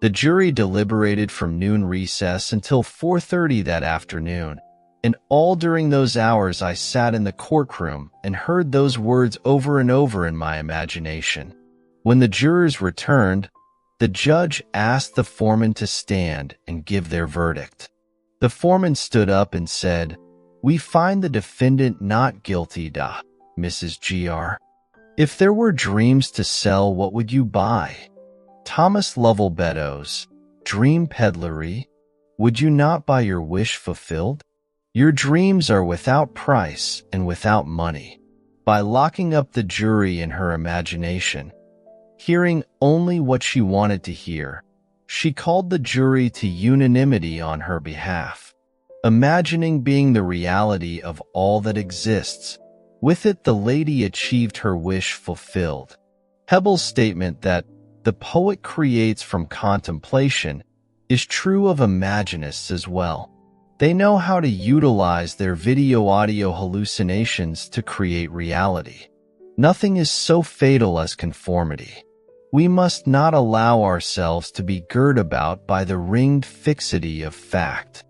The jury deliberated from noon recess until 4:30 that afternoon, and all during those hours I sat in the courtroom and heard those words over and over in my imagination. When the jurors returned, the judge asked the foreman to stand and give their verdict. The foreman stood up and said, "We find the defendant not guilty, Mrs. Gr. If there were dreams to sell, what would you buy? Thomas Lovell Beddoes, Dream Peddlery? Would you not buy your wish fulfilled? Your dreams are without price and without money." By locking up the jury in her imagination, hearing only what she wanted to hear, she called the jury to unanimity on her behalf. Imagining being the reality of all that exists, with it the lady achieved her wish fulfilled. Hebel's statement that the poet creates from contemplation is true of Imaginists as well. They know how to utilize their video-audio hallucinations to create reality. Nothing is so fatal as conformity. We must not allow ourselves to be girt about by the ringed fixity of fact.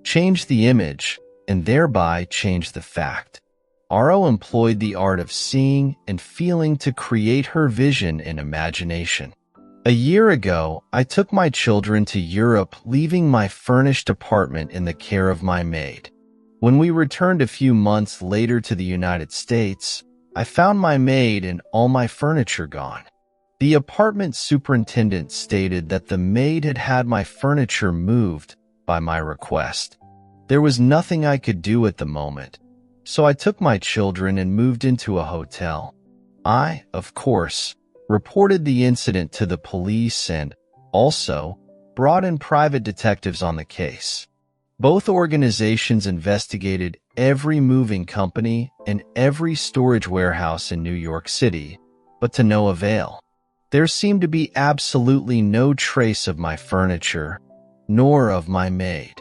Change the image, and thereby change the fact. Aro employed the art of seeing and feeling to create her vision and imagination. A year ago, I took my children to Europe, leaving my furnished apartment in the care of my maid. When we returned a few months later to the United States, I found my maid and all my furniture gone. The apartment superintendent stated that the maid had had my furniture moved by my request. There was nothing I could do at the moment, so I took my children and moved into a hotel. I, of course, reported the incident to the police and, also, brought in private detectives on the case. Both organizations investigated every moving company and every storage warehouse in New York City, but to no avail. There seemed to be absolutely no trace of my furniture, nor of my maid.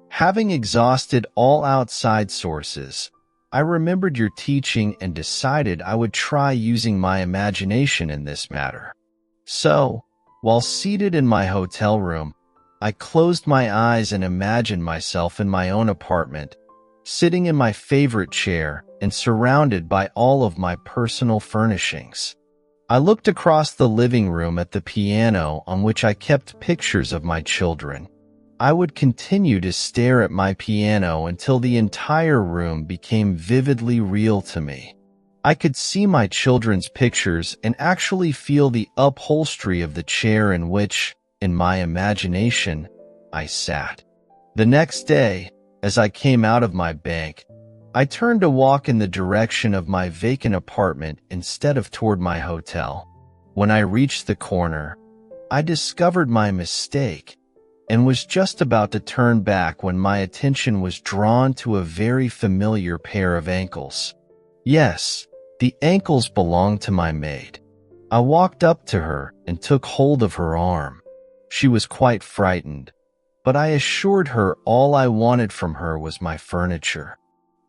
Having exhausted all outside sources, I remembered your teaching and decided I would try using my imagination in this matter. So, while seated in my hotel room, I closed my eyes and imagined myself in my own apartment, sitting in my favorite chair and surrounded by all of my personal furnishings. I looked across the living room at the piano on which I kept pictures of my children. I would continue to stare at my piano until the entire room became vividly real to me. I could see my children's pictures and actually feel the upholstery of the chair in which, in my imagination, I sat. The next day, as I came out of my bank, I turned to walk in the direction of my vacant apartment instead of toward my hotel. When I reached the corner, I discovered my mistake and was just about to turn back when my attention was drawn to a very familiar pair of ankles. Yes, the ankles belonged to my maid. I walked up to her and took hold of her arm. She was quite frightened, but I assured her all I wanted from her was my furniture.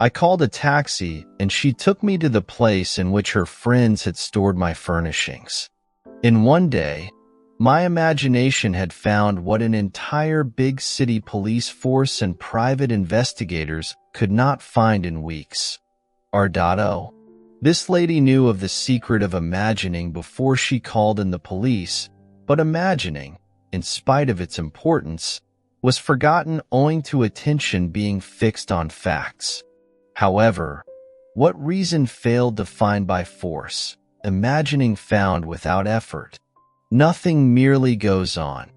I called a taxi and she took me to the place in which her friends had stored my furnishings. In one day, my imagination had found what an entire big city police force and private investigators could not find in weeks. R.O. This lady knew of the secret of imagining before she called in the police, but imagining, in spite of its importance, was forgotten owing to attention being fixed on facts. However, what reason failed to find by force, imagining found without effort? Nothing merely goes on,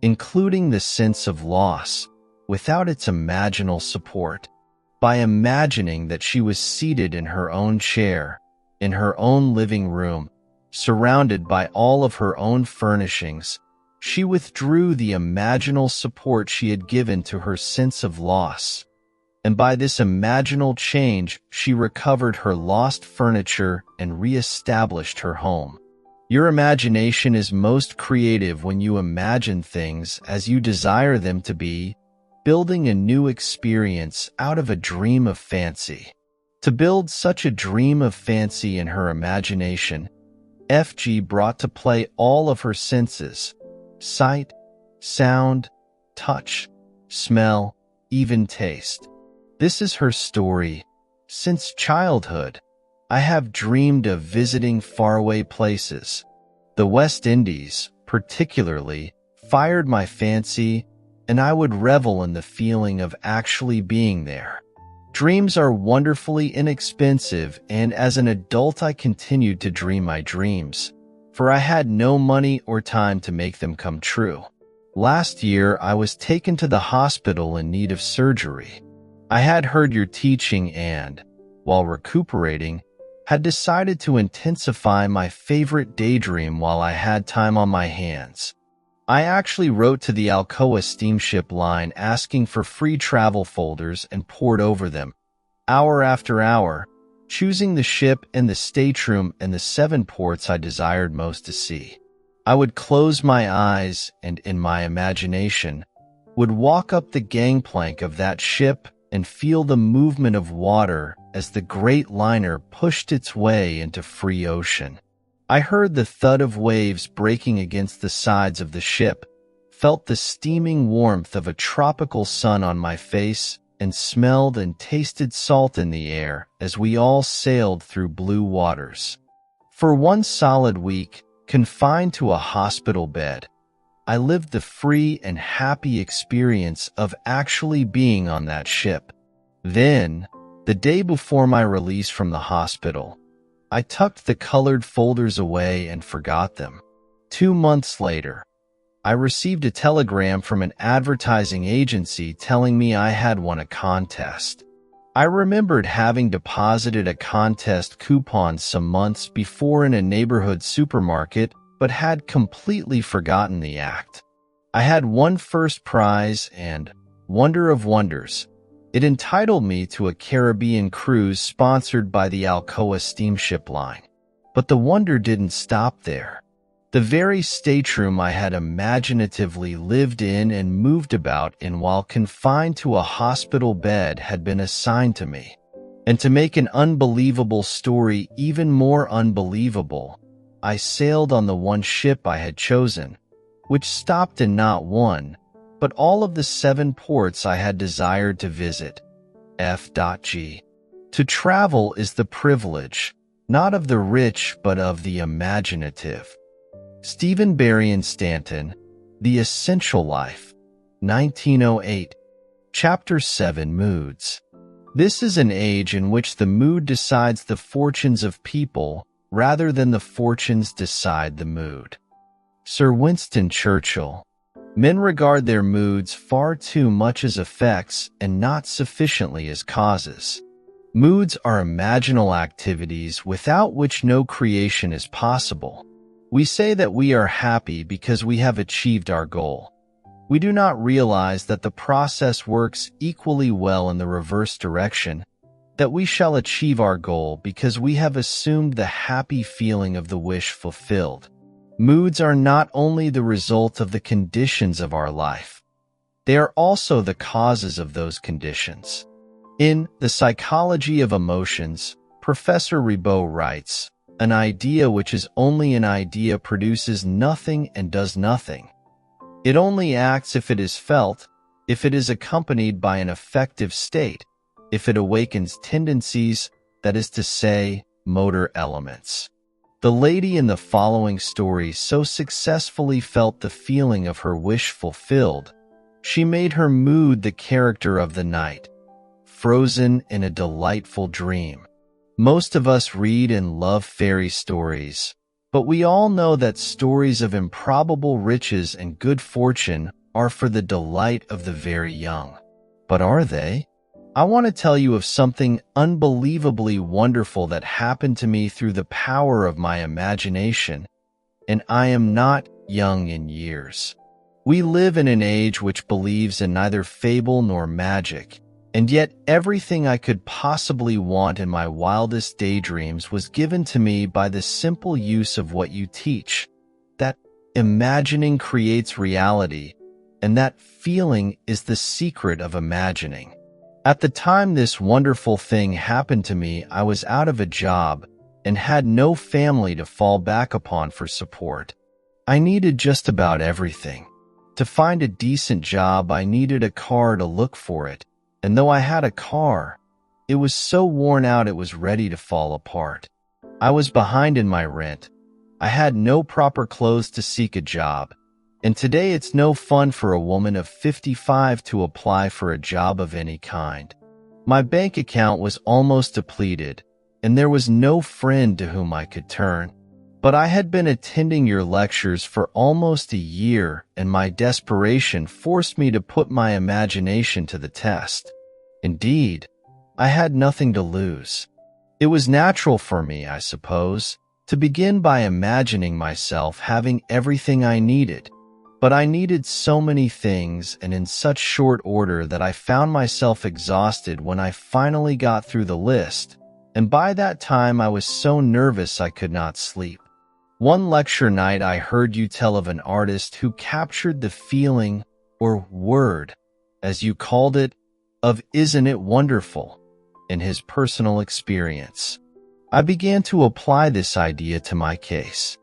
including the sense of loss, without its imaginal support. By imagining that she was seated in her own chair, in her own living room, surrounded by all of her own furnishings, she withdrew the imaginal support she had given to her sense of loss. And by this imaginal change, she recovered her lost furniture and re-established her home. Your imagination is most creative when you imagine things as you desire them to be, building a new experience out of a dream of fancy. To build such a dream of fancy in her imagination, F.G. brought to play all of her senses: sight, sound, touch, smell, even taste. This is her story. Since childhood, I have dreamed of visiting faraway places. The West Indies, particularly, fired my fancy, and I would revel in the feeling of actually being there. Dreams are wonderfully inexpensive, and as an adult I continued to dream my dreams, for I had no money or time to make them come true. Last year I was taken to the hospital in need of surgery. I had heard your teaching and, while recuperating, had decided to intensify my favorite daydream while I had time on my hands. I actually wrote to the Alcoa steamship line asking for free travel folders and pored over them, hour after hour, choosing the ship and the stateroom and the 7 ports I desired most to see. I would close my eyes and, in my imagination, would walk up the gangplank of that ship and feel the movement of water as the great liner pushed its way into free ocean. I heard the thud of waves breaking against the sides of the ship, felt the steaming warmth of a tropical sun on my face, and smelled and tasted salt in the air as we all sailed through blue waters. For 1 solid week, confined to a hospital bed, I lived the free and happy experience of actually being on that ship. Then, the day before my release from the hospital, I tucked the colored folders away and forgot them. 2 months later, I received a telegram from an advertising agency telling me I had won a contest. I remembered having deposited a contest coupon some months before in a neighborhood supermarket, but had completely forgotten the act. I had won first prize and, wonder of wonders, it entitled me to a Caribbean cruise sponsored by the Alcoa steamship line. But the wonder didn't stop there. The very stateroom I had imaginatively lived in and moved about in while confined to a hospital bed had been assigned to me. And to make an unbelievable story even more unbelievable, I sailed on the one ship I had chosen, which stopped in not 1, but all of the 7 ports I had desired to visit. F.G. To travel is the privilege, not of the rich but of the imaginative. Stephen Berrien Stanton, The Essential Life, 1908. Chapter 7, Moods. This is an age in which the mood decides the fortunes of people rather than the fortunes decide the mood. Sir Winston Churchill. Men regard their moods far too much as effects and not sufficiently as causes. Moods are imaginal activities without which no creation is possible. We say that we are happy because we have achieved our goal. We do not realize that the process works equally well in the reverse direction, that we shall achieve our goal because we have assumed the happy feeling of the wish fulfilled. Moods are not only the result of the conditions of our life, they are also the causes of those conditions. In The Psychology of Emotions, Professor Ribot writes, "An idea which is only an idea produces nothing and does nothing. It only acts if it is felt, if it is accompanied by an affective state, if it awakens tendencies, that is to say, motor elements." The lady in the following story so successfully felt the feeling of her wish fulfilled, she made her mood the character of the night, frozen in a delightful dream. Most of us read and love fairy stories, but we all know that stories of improbable riches and good fortune are for the delight of the very young. But are they? I want to tell you of something unbelievably wonderful that happened to me through the power of my imagination, and I am not young in years. We live in an age which believes in neither fable nor magic, and yet everything I could possibly want in my wildest daydreams was given to me by the simple use of what you teach, that imagining creates reality, and that feeling is the secret of imagining. At the time this wonderful thing happened to me, I was out of a job and had no family to fall back upon for support. I needed just about everything. To find a decent job, I needed a car to look for it. And though I had a car, it was so worn out it was ready to fall apart. I was behind in my rent. I had no proper clothes to seek a job. And today it's no fun for a woman of 55 to apply for a job of any kind. My bank account was almost depleted, and there was no friend to whom I could turn. But I had been attending your lectures for almost a year, and my desperation forced me to put my imagination to the test. Indeed, I had nothing to lose. It was natural for me, I suppose, to begin by imagining myself having everything I needed. But I needed so many things and in such short order that I found myself exhausted when I finally got through the list, and by that time I was so nervous I could not sleep. One lecture night I heard you tell of an artist who captured the feeling, or word, as you called it, of "Isn't it wonderful?" in his personal experience. I began to apply this idea to my case.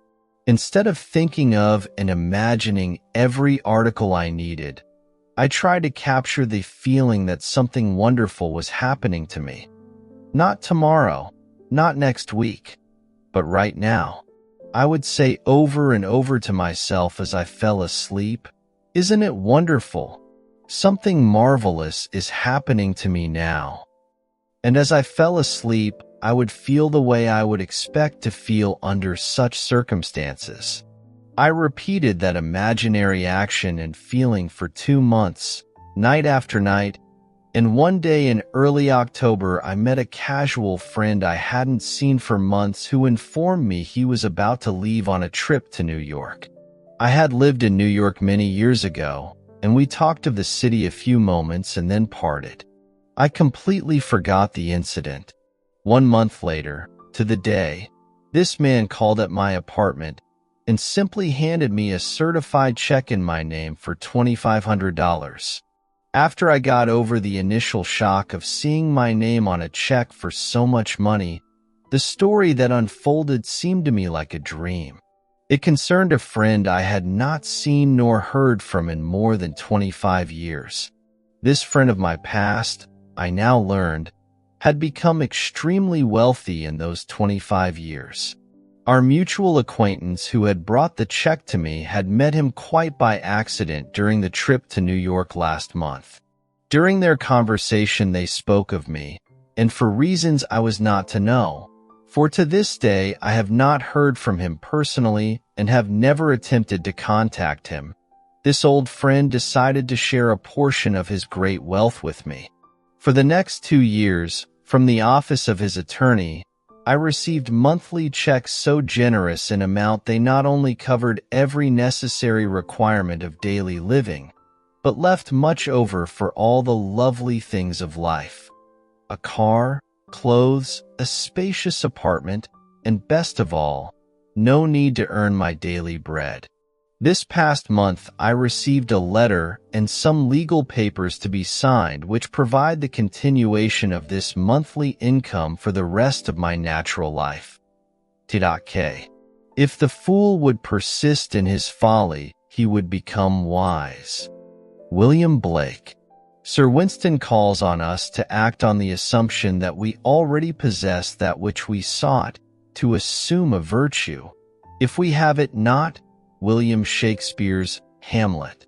Instead of thinking of and imagining every article I needed, I tried to capture the feeling that something wonderful was happening to me. Not tomorrow, not next week, but right now. I would say over and over to myself as I fell asleep, "Isn't it wonderful? Something marvelous is happening to me now." And as I fell asleep, I would feel the way I would expect to feel under such circumstances. I repeated that imaginary action and feeling for 2 months, night after night, and one day in early October I met a casual friend I hadn't seen for months who informed me he was about to leave on a trip to New York. I had lived in New York many years ago, and we talked of the city a few moments and then parted. I completely forgot the incident. 1 month later, to the day, this man called at my apartment and simply handed me a certified check in my name for $2,500. After I got over the initial shock of seeing my name on a check for so much money, the story that unfolded seemed to me like a dream. It concerned a friend I had not seen nor heard from in more than 25 years. This friend of my past, I now learned, had become extremely wealthy in those 25 years. Our mutual acquaintance who had brought the check to me had met him quite by accident during the trip to New York last month. During their conversation they spoke of me, and for reasons I was not to know. For to this day I have not heard from him personally and have never attempted to contact him. This old friend decided to share a portion of his great wealth with me. For the next 2 years, from the office of his attorney, I received monthly checks so generous in amount they not only covered every necessary requirement of daily living, but left much over for all the lovely things of life. A car, clothes, a spacious apartment, and best of all, no need to earn my daily bread. This past month, I received a letter and some legal papers to be signed which provide the continuation of this monthly income for the rest of my natural life. T.K. If the fool would persist in his folly, he would become wise. William Blake. Sir Winston calls on us to act on the assumption that we already possess that which we sought, to assume a virtue. If we have it not, William Shakespeare's Hamlet.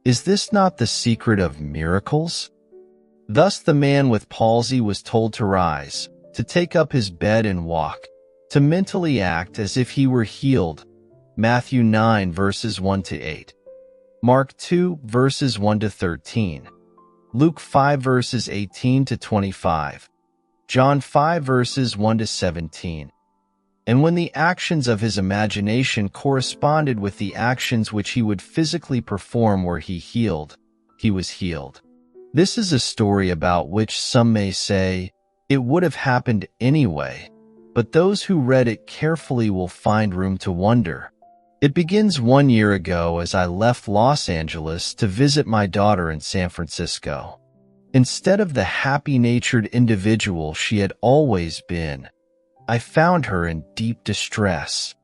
Is this not the secret of miracles? Thus the man with palsy was told to rise, to take up his bed and walk, to mentally act as if he were healed. Matthew 9 verses 1 to 8. Mark 2 verses 1 to 13. Luke 5 verses 18 to 25. John 5 verses 1 to 17. And when the actions of his imagination corresponded with the actions which he would physically perform were he healed, he was healed. This is a story about which some may say, it would have happened anyway, but those who read it carefully will find room to wonder. It begins 1 year ago as I left Los Angeles to visit my daughter in San Francisco. Instead of the happy-natured individual she had always been, I found her in deep distress.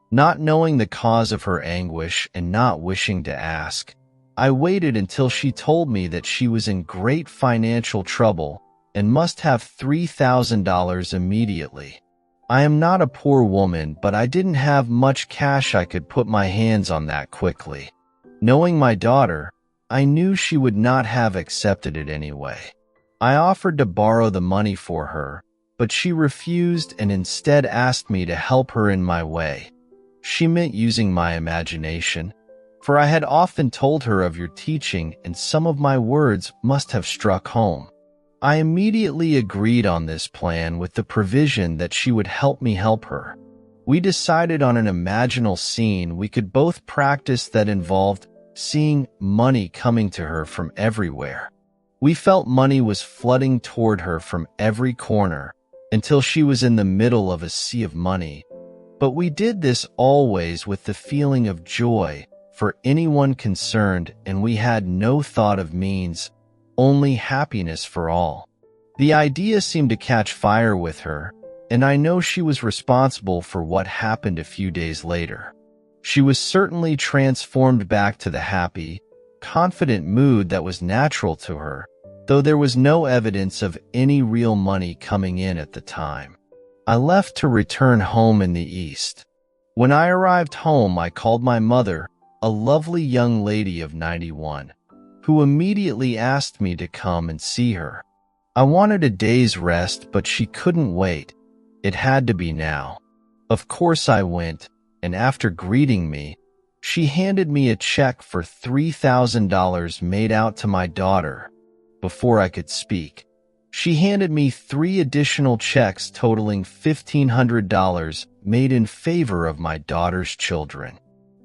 Not knowing the cause of her anguish and not wishing to ask, I waited until she told me that she was in great financial trouble and must have $3,000 immediately. I am not a poor woman, but I didn't have much cash I could put my hands on that quickly. Knowing my daughter, I knew she would not have accepted it anyway. I offered to borrow the money for her, but she refused and instead asked me to help her in my way. She meant using my imagination, for I had often told her of your teaching and some of my words must have struck home. I immediately agreed on this plan with the provision that she would help me help her. We decided on an imaginal scene we could both practice that involved seeing money coming to her from everywhere. We felt money was flooding toward her from every corner, until she was in the middle of a sea of money. But we did this always with the feeling of joy for anyone concerned, and we had no thought of means, only happiness for all. The idea seemed to catch fire with her, and I know she was responsible for what happened a few days later. She was certainly transformed back to the happy, confident mood that was natural to her, though there was no evidence of any real money coming in at the time. I left to return home in the East. When I arrived home, I called my mother, a lovely young lady of 91, who immediately asked me to come and see her. I wanted a day's rest, but she couldn't wait. It had to be now. Of course I went, and after greeting me, she handed me a check for $3,000 made out to my daughter. Before I could speak, she handed me 3 additional checks totaling $1,500 made in favor of my daughter's children.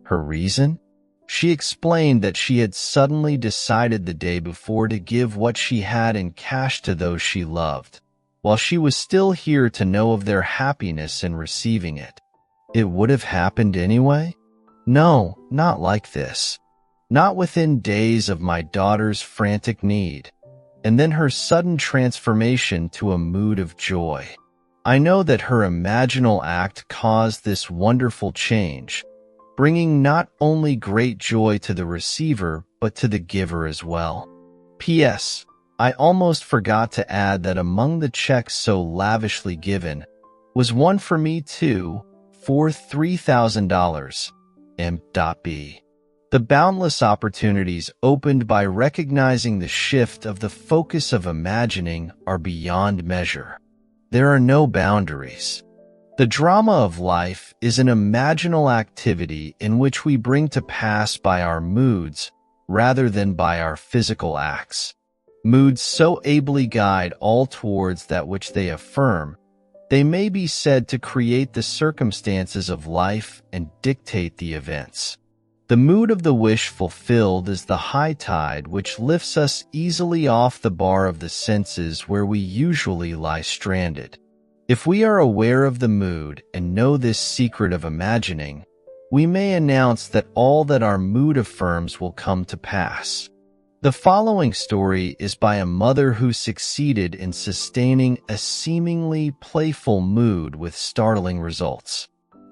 Her reason? She explained that she had suddenly decided the day before to give what she had in cash to those she loved, while she was still here to know of their happiness in receiving it. It would have happened anyway? No, not like this. Not within days of my daughter's frantic need, and then her sudden transformation to a mood of joy. I know that her imaginal act caused this wonderful change, bringing not only great joy to the receiver, but to the giver as well. P.S. I almost forgot to add that among the checks so lavishly given was one for me too, for $3,000. M.B. The boundless opportunities opened by recognizing the shift of the focus of imagining are beyond measure. There are no boundaries. The drama of life is an imaginal activity in which we bring to pass by our moods rather than by our physical acts. Moods so ably guide all towards that which they affirm. They may be said to create the circumstances of life and dictate the events. The mood of the wish fulfilled is the high tide which lifts us easily off the bar of the senses where we usually lie stranded. If we are aware of the mood and know this secret of imagining, we may announce that all that our mood affirms will come to pass. The following story is by a mother who succeeded in sustaining a seemingly playful mood with startling results.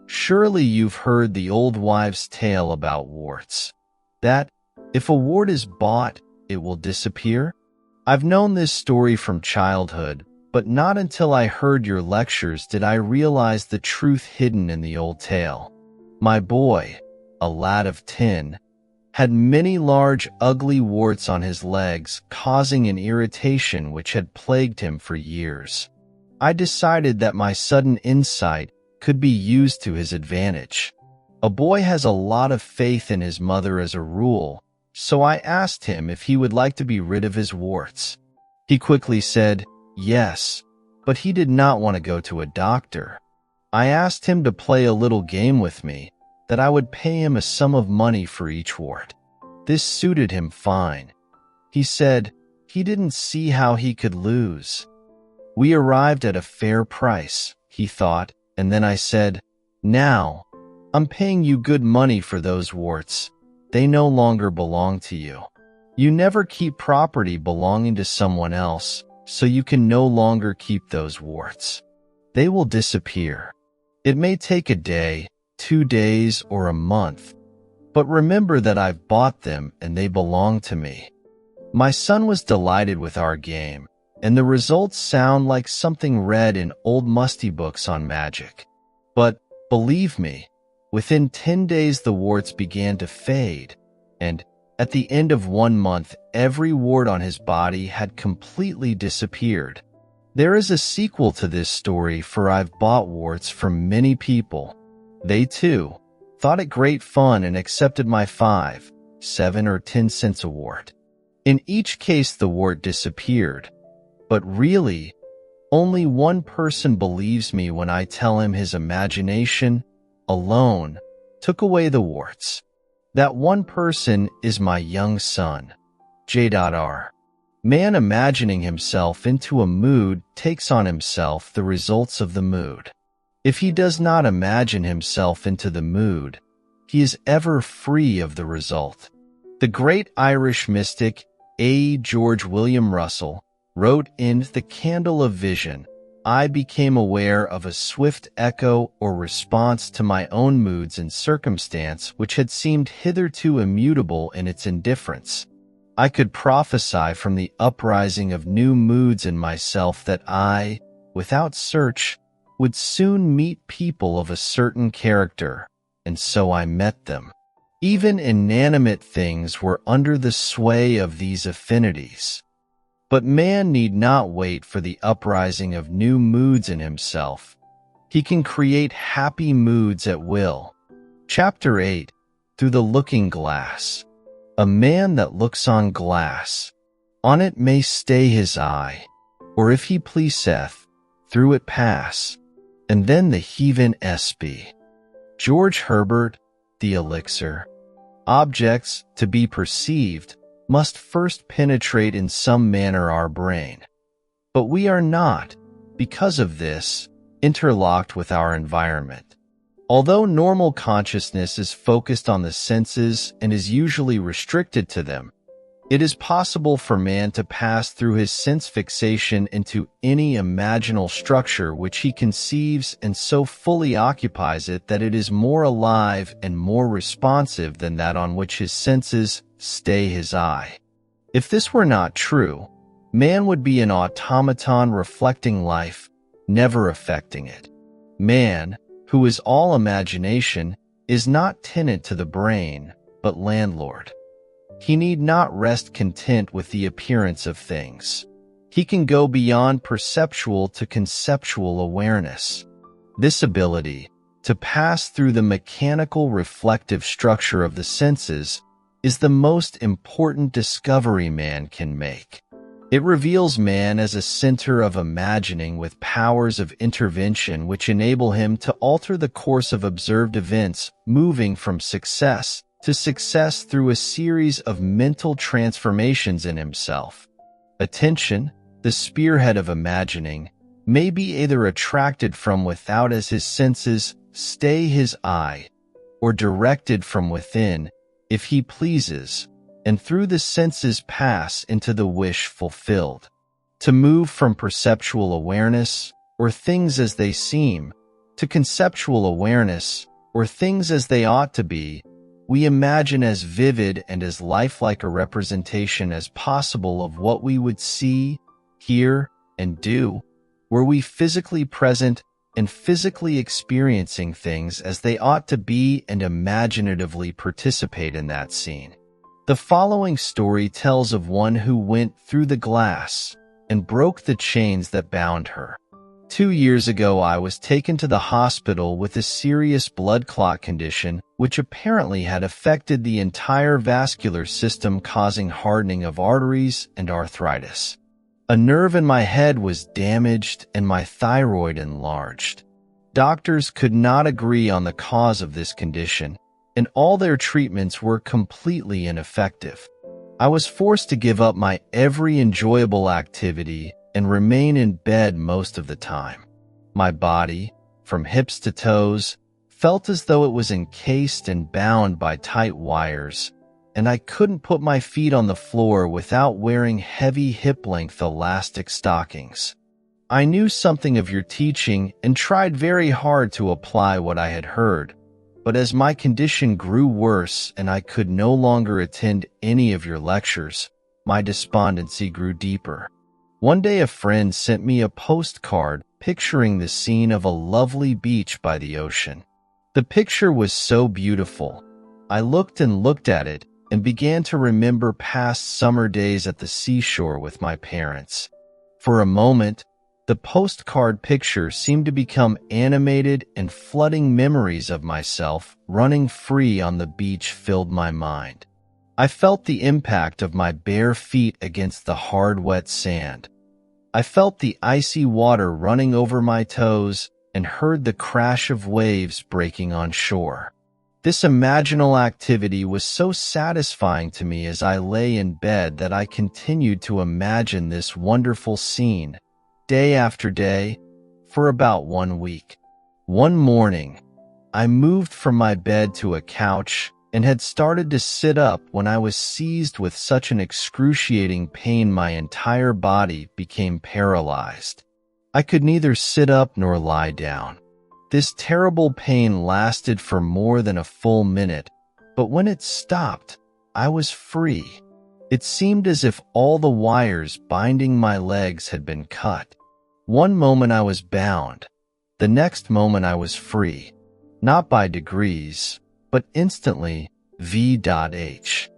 Surely you've heard the old wives' tale about warts, that if a wart is bought, it will disappear? I've known this story from childhood, but not until I heard your lectures did I realize the truth hidden in the old tale. My boy, a lad of 10, had many large, ugly warts on his legs, causing an irritation which had plagued him for years. I decided that my sudden insight could be used to his advantage. A boy has a lot of faith in his mother as a rule, so I asked him if he would like to be rid of his warts. He quickly said yes, but he did not want to go to a doctor. I asked him to play a little game with me, that I would pay him a sum of money for each wart. This suited him fine. He said he didn't see how he could lose. We arrived at a fair price, he thought, and then I said, "Now, I'm paying you good money for those warts. They no longer belong to you. You never keep property belonging to someone else, so you can no longer keep those warts. They will disappear. It may take a day, 2 days, or a month, but remember that I've bought them and they belong to me." My son was delighted with our game, and the results sound like something read in old musty books on magic. But, believe me, within 10 days the warts began to fade, and, at the end of 1 month, every wart on his body had completely disappeared. There is a sequel to this story, for I've bought warts from many people. They, too, thought it great fun and accepted my 5, 7, or 10 cents a wart. In each case the wart disappeared. But really, only one person believes me when I tell him his imagination alone took away the warts. That one person is my young son, J.R. Man imagining himself into a mood takes on himself the results of the mood. If he does not imagine himself into the mood, he is ever free of the result. The great Irish mystic A. George William Russell wrote in The Candle of Vision, "I became aware of a swift echo or response to my own moods and circumstance which had seemed hitherto immutable in its indifference. I could prophesy from the uprising of new moods in myself that I, without search, would soon meet people of a certain character, and so I met them. Even inanimate things were under the sway of these affinities. But man need not wait for the uprising of new moods in himself. He can create happy moods at will." Chapter 8, Through the Looking Glass. A man that looks on glass, on it may stay his eye, or if he pleaseth, through it pass, and then the heaven be. George Herbert, The Elixir. Objects, to be perceived, must first penetrate in some manner our brain. But we are not, because of this, interlocked with our environment. Although normal consciousness is focused on the senses and is usually restricted to them, it is possible for man to pass through his sense fixation into any imaginal structure which he conceives and so fully occupies it that it is more alive and more responsive than that on which his senses stay his eye. If this were not true, man would be an automaton reflecting life, never affecting it. Man, who is all imagination, is not tenant to the brain, but landlord. He need not rest content with the appearance of things. He can go beyond perceptual to conceptual awareness. This ability, to pass through the mechanical reflective structure of the senses, is the most important discovery man can make. It reveals man as a center of imagining with powers of intervention which enable him to alter the course of observed events, moving from success to success through a series of mental transformations in himself. Attention, the spearhead of imagining, may be either attracted from without as his senses stay his eye, or directed from within, if he pleases, and through the senses pass into the wish fulfilled. To move from perceptual awareness, or things as they seem, to conceptual awareness, or things as they ought to be, we imagine as vivid and as lifelike a representation as possible of what we would see, hear, and do, were we physically present and physically experiencing things as they ought to be and imaginatively participate in that scene. The following story tells of one who went through the glass and broke the chains that bound her. 2 years ago, I was taken to the hospital with a serious blood clot condition which apparently had affected the entire vascular system, causing hardening of arteries and arthritis. A nerve in my head was damaged and my thyroid enlarged. Doctors could not agree on the cause of this condition, and all their treatments were completely ineffective. I was forced to give up my every enjoyable activity and remain in bed most of the time. My body, from hips to toes, felt as though it was encased and bound by tight wires, and I couldn't put my feet on the floor without wearing heavy hip-length elastic stockings. I knew something of your teaching and tried very hard to apply what I had heard, but as my condition grew worse and I could no longer attend any of your lectures, my despondency grew deeper. One day a friend sent me a postcard picturing the scene of a lovely beach by the ocean. The picture was so beautiful. I looked and looked at it and began to remember past summer days at the seashore with my parents. For a moment, the postcard picture seemed to become animated, and flooding memories of myself running free on the beach filled my mind. I felt the impact of my bare feet against the hard, wet sand. I felt the icy water running over my toes and heard the crash of waves breaking on shore. This imaginal activity was so satisfying to me as I lay in bed that I continued to imagine this wonderful scene, day after day, for about 1 week. One morning, I moved from my bed to a couch and had started to sit up when I was seized with such an excruciating pain my entire body became paralyzed. I could neither sit up nor lie down. This terrible pain lasted for more than a full minute, but when it stopped, I was free. It seemed as if all the wires binding my legs had been cut. One moment I was bound, the next moment I was free, not by degrees, but instantly. V.H.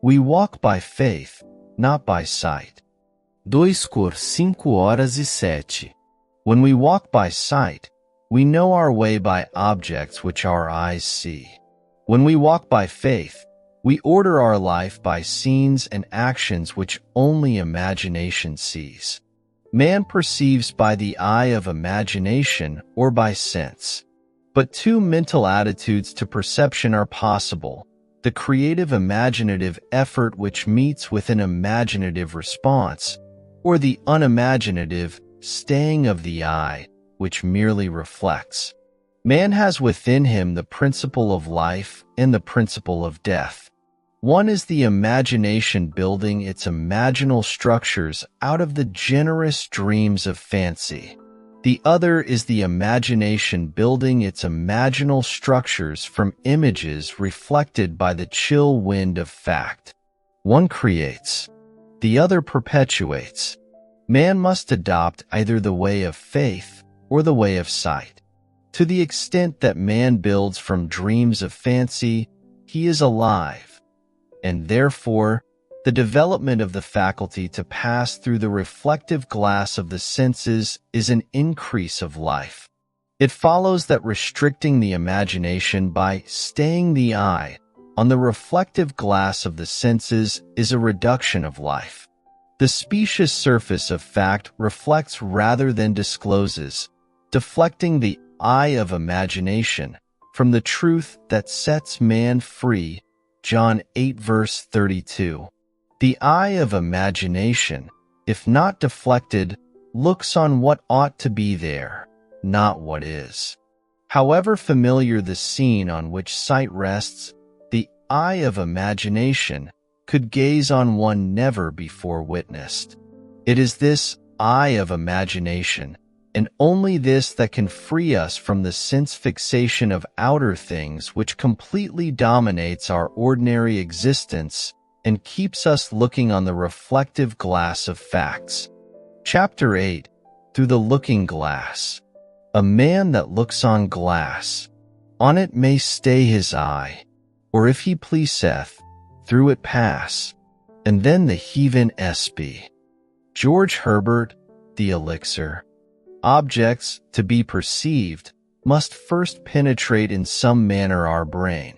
We walk by faith, not by sight. 2:05:07. When we walk by sight, we know our way by objects which our eyes see. When we walk by faith, we order our life by scenes and actions which only imagination sees. Man perceives by the eye of imagination or by sense. But two mental attitudes to perception are possible: the creative imaginative effort which meets with an imaginative response, or the unimaginative staying of the eye which merely reflects. Man has within him the principle of life and the principle of death. One is the imagination building its imaginal structures out of the generous dreams of fancy. The other is the imagination building its imaginal structures from images reflected by the chill wind of fact. One creates, the other perpetuates. Man must adopt either the way of faith or the way of sight. To the extent that man builds from dreams of fancy, he is alive, and therefore, the development of the faculty to pass through the reflective glass of the senses is an increase of life. It follows that restricting the imagination by staying the eye on the reflective glass of the senses is a reduction of life. The specious surface of fact reflects rather than discloses, deflecting the eye of imagination from the truth that sets man free. John 8 verse 32. The eye of imagination, if not deflected, looks on what ought to be there, not what is. However familiar the scene on which sight rests, the eye of imagination could gaze on one never before witnessed. It is this eye of imagination, and only this, that can free us from the sense fixation of outer things which completely dominates our ordinary existence and keeps us looking on the reflective glass of facts. Chapter 8. Through the Looking Glass. A man that looks on glass, on it may stay his eye, or if he pleaseth, through it pass, and then the heathen sp. George Herbert, The Elixir. Objects, to be perceived, must first penetrate in some manner our brain.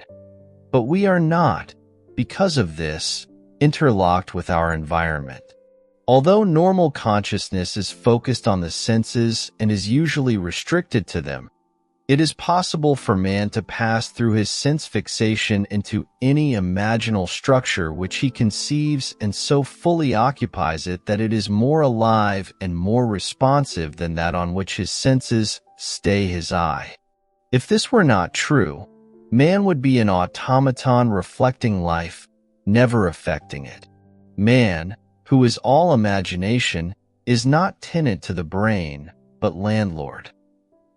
But we are not, because of this, interlocked with our environment. Although normal consciousness is focused on the senses and is usually restricted to them, it is possible for man to pass through his sense fixation into any imaginal structure which he conceives and so fully occupies it that it is more alive and more responsive than that on which his senses stay his eye. If this were not true, man would be an automaton reflecting life, never affecting it. Man, who is all imagination, is not tenant to the brain, but landlord.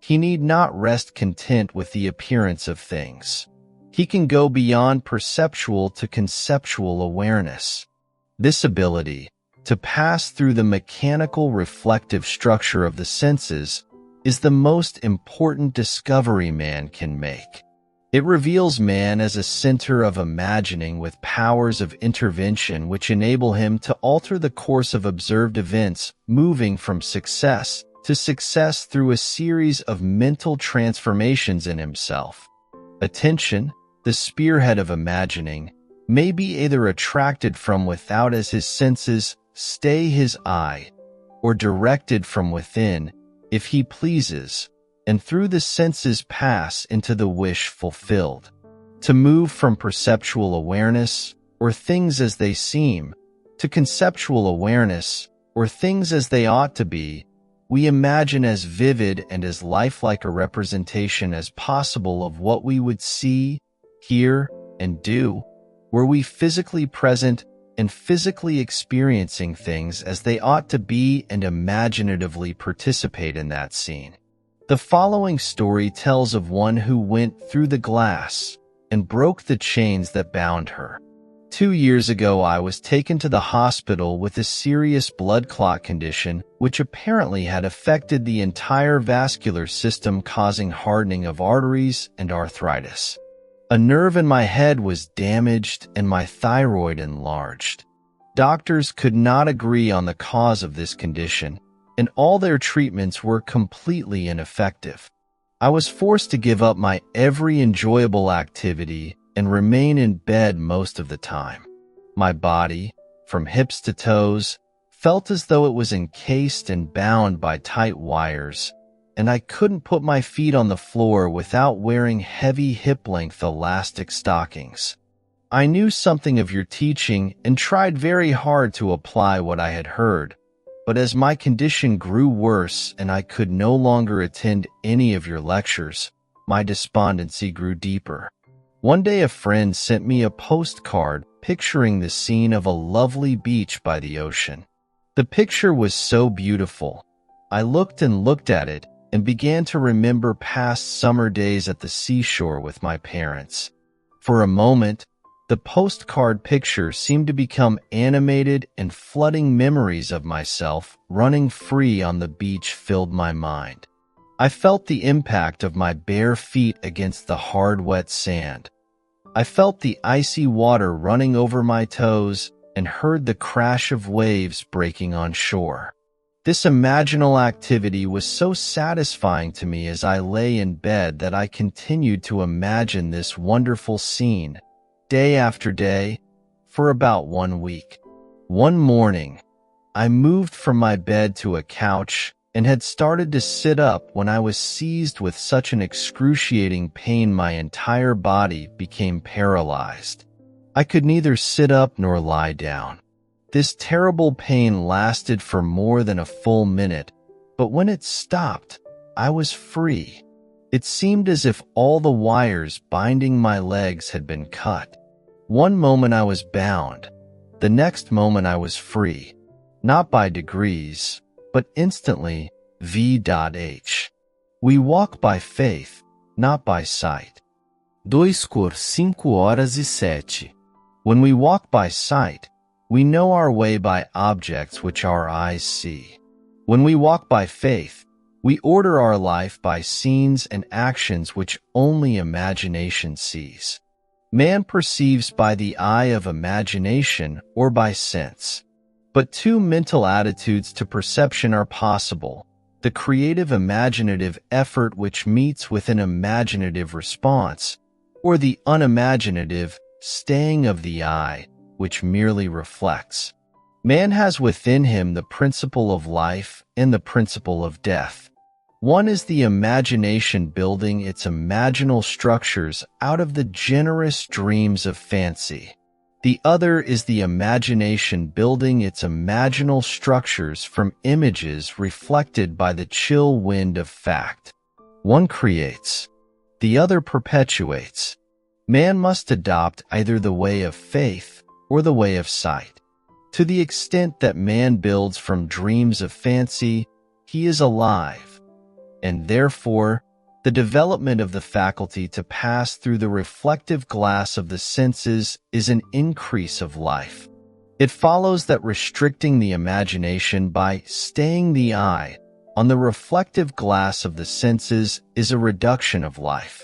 He need not rest content with the appearance of things. He can go beyond perceptual to conceptual awareness. This ability, to pass through the mechanical reflective structure of the senses, is the most important discovery man can make. It reveals man as a center of imagining with powers of intervention which enable him to alter the course of observed events, moving from success to success through a series of mental transformations in himself. Attention, the spearhead of imagining, may be either attracted from without as his senses stay his eye, or directed from within, if he pleases, and through the senses pass into the wish fulfilled. To move from perceptual awareness, or things as they seem, to conceptual awareness, or things as they ought to be, we imagine as vivid and as lifelike a representation as possible of what we would see, hear, and do, were we physically present and physically experiencing things as they ought to be and imaginatively participate in that scene. The following story tells of one who went through the glass and broke the chains that bound her. 2 years ago, I was taken to the hospital with a serious blood clot condition which apparently had affected the entire vascular system, causing hardening of arteries and arthritis. A nerve in my head was damaged and my thyroid enlarged. Doctors could not agree on the cause of this condition, and all their treatments were completely ineffective. I was forced to give up my every enjoyable activity and remain in bed most of the time. My body, from hips to toes, felt as though it was encased and bound by tight wires, and I couldn't put my feet on the floor without wearing heavy hip-length elastic stockings. I knew something of your teaching and tried very hard to apply what I had heard, but as my condition grew worse and I could no longer attend any of your lectures, my despondency grew deeper. One day a friend sent me a postcard picturing the scene of a lovely beach by the ocean. The picture was so beautiful. I looked and looked at it and began to remember past summer days at the seashore with my parents. For a moment, the postcard picture seemed to become animated, and flooding memories of myself running free on the beach filled my mind. I felt the impact of my bare feet against the hard, wet sand. I felt the icy water running over my toes and heard the crash of waves breaking on shore. This imaginal activity was so satisfying to me as I lay in bed that I continued to imagine this wonderful scene, day after day, for about 1 week. One morning, I moved from my bed to a couch and had started to sit up when I was seized with such an excruciating pain my entire body became paralyzed. I could neither sit up nor lie down. This terrible pain lasted for more than a full minute, but when it stopped, I was free. It seemed as if all the wires binding my legs had been cut. One moment I was bound, the next moment I was free, not by degrees, but instantly. V.H. We walk by faith, not by sight. 2:05:07. When we walk by sight, we know our way by objects which our eyes see. When we walk by faith, we order our life by scenes and actions which only imagination sees. Man perceives by the eye of imagination or by sense. But two mental attitudes to perception are possible: the creative imaginative effort which meets with an imaginative response, or the unimaginative staying of the eye, which merely reflects. Man has within him the principle of life and the principle of death. One is the imagination building its imaginal structures out of the generous dreams of fancy. The other is the imagination building its imaginal structures from images reflected by the chill wind of fact. One creates, the other perpetuates. Man must adopt either the way of faith or the way of sight. To the extent that man builds from dreams of fancy, he is alive, and therefore, the development of the faculty to pass through the reflective glass of the senses is an increase of life. It follows that restricting the imagination by staying the eye on the reflective glass of the senses is a reduction of life.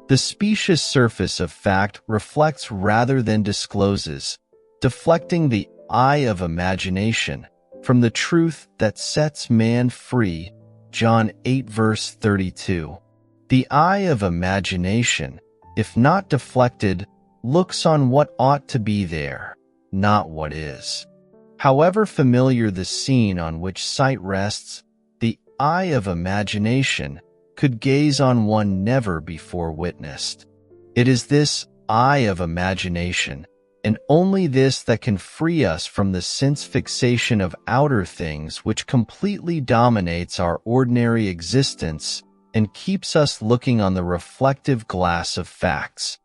The specious surface of fact reflects rather than discloses, deflecting the eye of imagination from the truth that sets man free. John 8 verse 32. The eye of imagination, if not deflected, looks on what ought to be there, not what is. However familiar the scene on which sight rests, the eye of imagination could gaze on one never before witnessed. It is this eye of imagination, and only this, that can free us from the sense fixation of outer things which completely dominates our ordinary existence and keeps us looking on the reflective glass of facts.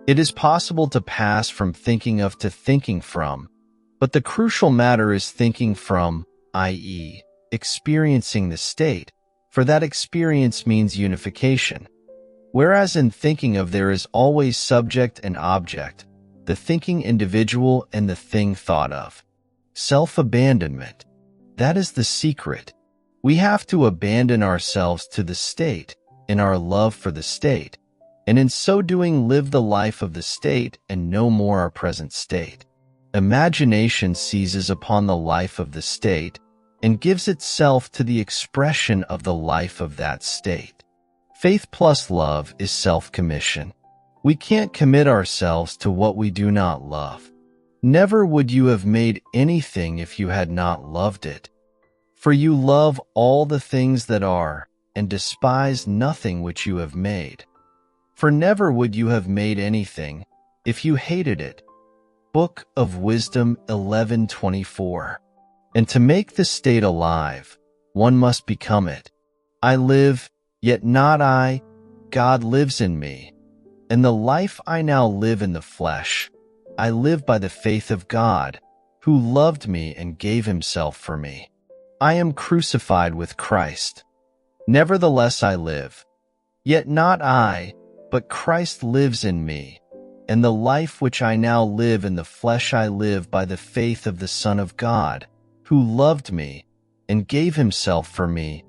It is possible to pass from thinking of to thinking from, but the crucial matter is thinking from, i.e., experiencing the state, for that experience means unification. Whereas in thinking of there is always subject and object, the thinking individual and the thing thought of. Self-abandonment. That is the secret. We have to abandon ourselves to the state in our love for the state, and in so doing live the life of the state and no more our present state. Imagination seizes upon the life of the state and gives itself to the expression of the life of that state. Faith plus love is self-commission. We can't commit ourselves to what we do not love. Never would you have made anything if you had not loved it. For you love all the things that are, and despise nothing which you have made. For never would you have made anything if you hated it. Book of Wisdom 11:24. And to make the state alive, one must become it. I live, yet not I, God lives in me. And the life I now live in the flesh, I live by the faith of God, who loved me and gave himself for me. I am crucified with Christ. Nevertheless I live. Yet not I, but Christ lives in me. And the life which I now live in the flesh I live by the faith of the Son of God, who loved me and gave himself for me.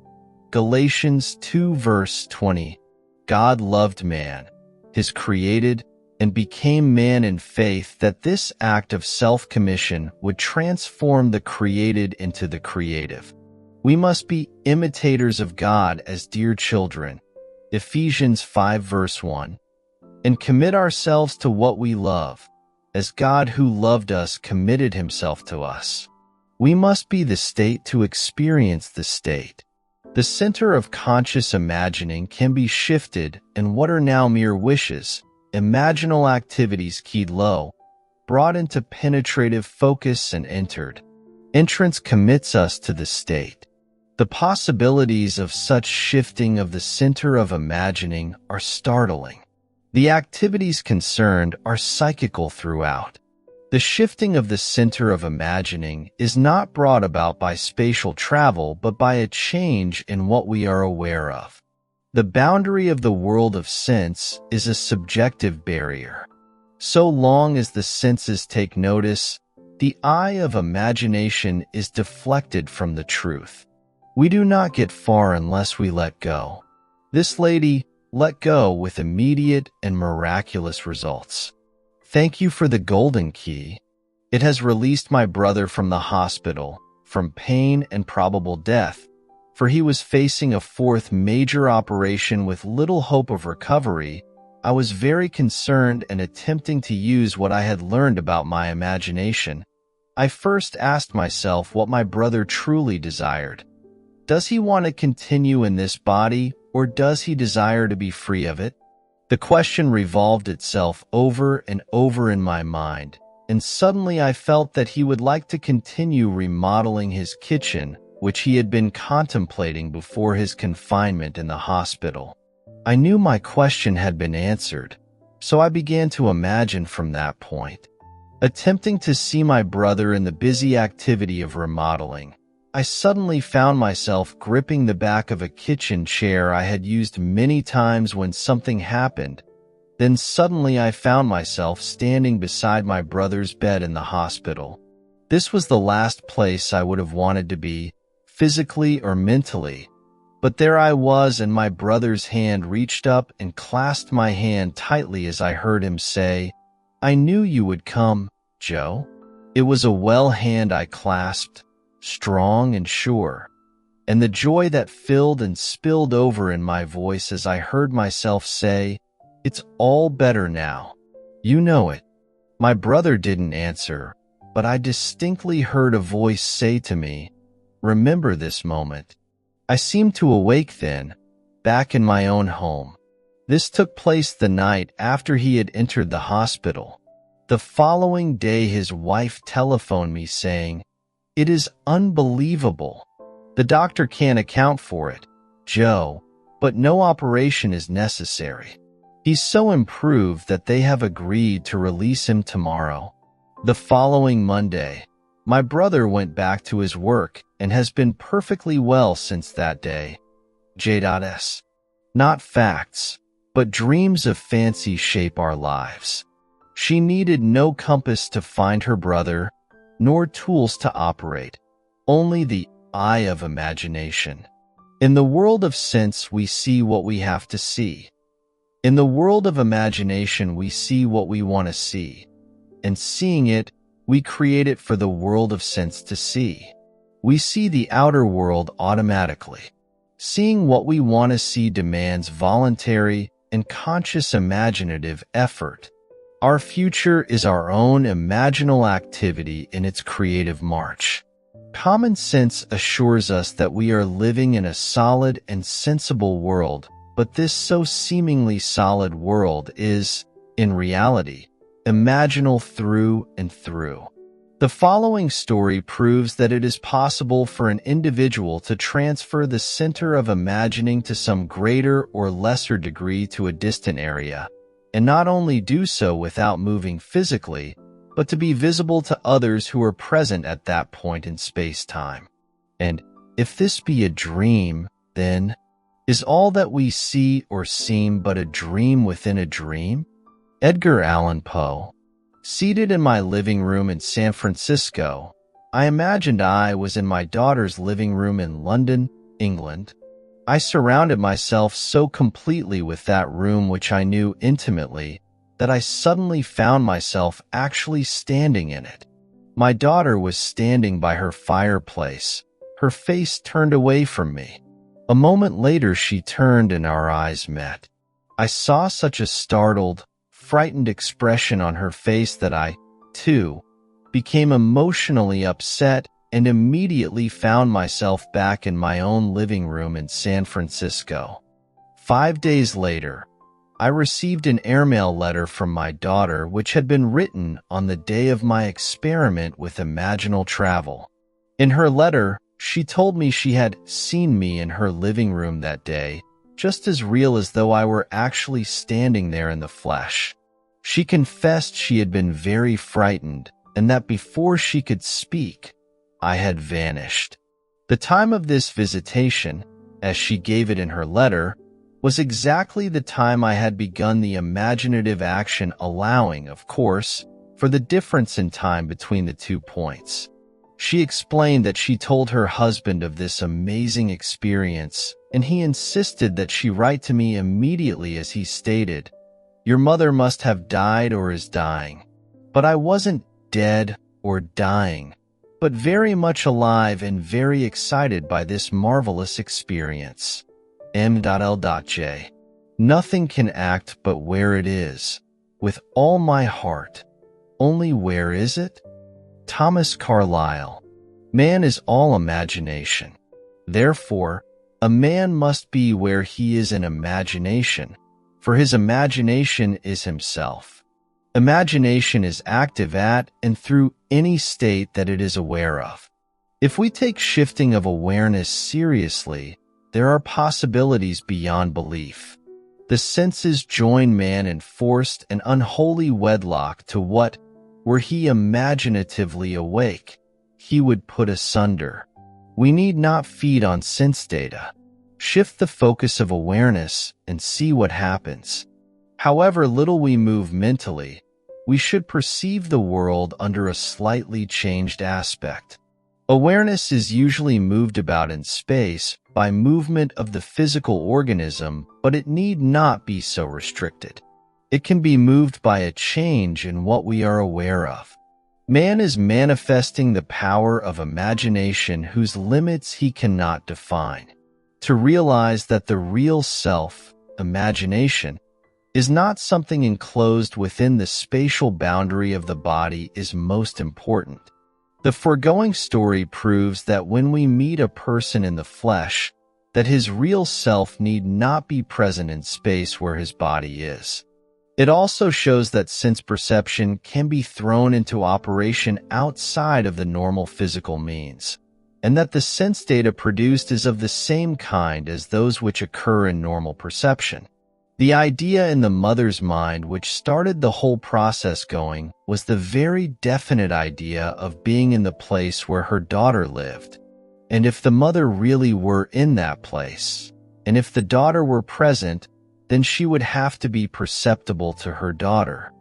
Galatians 2 verse 20. God loved man, his created, and became man in faith that this act of self-commission would transform the created into the creative. We must be imitators of God as dear children, Ephesians 5 verse 1, and commit ourselves to what we love, as God who loved us committed himself to us. We must be the state to experience the state. The center of conscious imagining can be shifted, and what are now mere wishes, imaginal activities keyed low, brought into penetrative focus and entered. Entrance commits us to the state. The possibilities of such shifting of the center of imagining are startling. The activities concerned are psychical throughout. The shifting of the center of imagining is not brought about by spatial travel but by a change in what we are aware of. The boundary of the world of sense is a subjective barrier. So long as the senses take notice, the eye of imagination is deflected from the truth. We do not get far unless we let go. This lady let go with immediate and miraculous results. Thank you for the golden key. It has released my brother from the hospital, from pain and probable death, for he was facing a fourth major operation with little hope of recovery. I was very concerned and attempting to use what I had learned about my imagination. I first asked myself what my brother truly desired. Does he want to continue in this body, or does he desire to be free of it? The question revolved itself over and over in my mind, and suddenly I felt that he would like to continue remodeling his kitchen, which he had been contemplating before his confinement in the hospital. I knew my question had been answered, so I began to imagine from that point. Attempting to see my brother in the busy activity of remodeling, I suddenly found myself gripping the back of a kitchen chair I had used many times when something happened. Then suddenly I found myself standing beside my brother's bed in the hospital. This was the last place I would have wanted to be, physically or mentally. But there I was, and my brother's hand reached up and clasped my hand tightly as I heard him say, "I knew you would come, Joe." It was a well hand I clasped, strong and sure, and the joy that filled and spilled over in my voice as I heard myself say, "It's all better now. You know it." My brother didn't answer, but I distinctly heard a voice say to me, "Remember this moment." I seemed to awake then, back in my own home. This took place the night after he had entered the hospital. The following day his wife telephoned me saying, "It is unbelievable. The doctor can't account for it, Joe, but no operation is necessary. He's so improved that they have agreed to release him tomorrow." The following Monday, my brother went back to his work and has been perfectly well since that day. J.S. Not facts, but dreams of fancy shape our lives. She needed no compass to find her brother, nor tools to operate, only the eye of imagination. In the world of sense, we see what we have to see. In the world of imagination, we see what we want to see. And seeing it, we create it for the world of sense to see. We see the outer world automatically. Seeing what we want to see demands voluntary and conscious imaginative effort. Our future is our own imaginal activity in its creative march. Common sense assures us that we are living in a solid and sensible world, but this so seemingly solid world is, in reality, imaginal through and through. The following story proves that it is possible for an individual to transfer the center of imagining to some greater or lesser degree to a distant area, and not only do so without moving physically, but to be visible to others who are present at that point in space-time. And if this be a dream, then is all that we see or seem but a dream within a dream? Edgar Allan Poe. Seated in my living room in San Francisco, I imagined I was in my daughter's living room in London, England. I surrounded myself so completely with that room which I knew intimately that I suddenly found myself actually standing in it. My daughter was standing by her fireplace, her face turned away from me. A moment later she turned and our eyes met. I saw such a startled, frightened expression on her face that I, too, became emotionally upset and immediately found myself back in my own living room in San Francisco. 5 days later, I received an airmail letter from my daughter which had been written on the day of my experiment with imaginal travel. In her letter, she told me she had seen me in her living room that day, just as real as though I were actually standing there in the flesh. She confessed she had been very frightened and that before she could speak, I had vanished. The time of this visitation, as she gave it in her letter, was exactly the time I had begun the imaginative action, allowing, of course, for the difference in time between the 2 points. She explained that she told her husband of this amazing experience, and he insisted that she write to me immediately as he stated, "Your mother must have died or is dying." But I wasn't dead or dying, but very much alive and very excited by this marvelous experience. M.L.J. Nothing can act but where it is, with all my heart. Only where is it? Thomas Carlyle. Man is all imagination. Therefore, a man must be where he is in imagination, for his imagination is himself. Imagination is active at and through any state that it is aware of. If we take shifting of awareness seriously, there are possibilities beyond belief. The senses join man in forced and unholy wedlock to what, were he imaginatively awake, he would put asunder. We need not feed on sense data. Shift the focus of awareness and see what happens. However little we move mentally, we should perceive the world under a slightly changed aspect. Awareness is usually moved about in space by movement of the physical organism, but it need not be so restricted. It can be moved by a change in what we are aware of. Man is manifesting the power of imagination whose limits he cannot define. To realize that the real self, imagination, is not something enclosed within the spatial boundary of the body is most important. The foregoing story proves that when we meet a person in the flesh, that his real self need not be present in space where his body is. It also shows that sense perception can be thrown into operation outside of the normal physical means, and that the sense data produced is of the same kind as those which occur in normal perception. The idea in the mother's mind which started the whole process going was the very definite idea of being in the place where her daughter lived. And if the mother really were in that place, and if the daughter were present, then she would have to be perceptible to her daughter.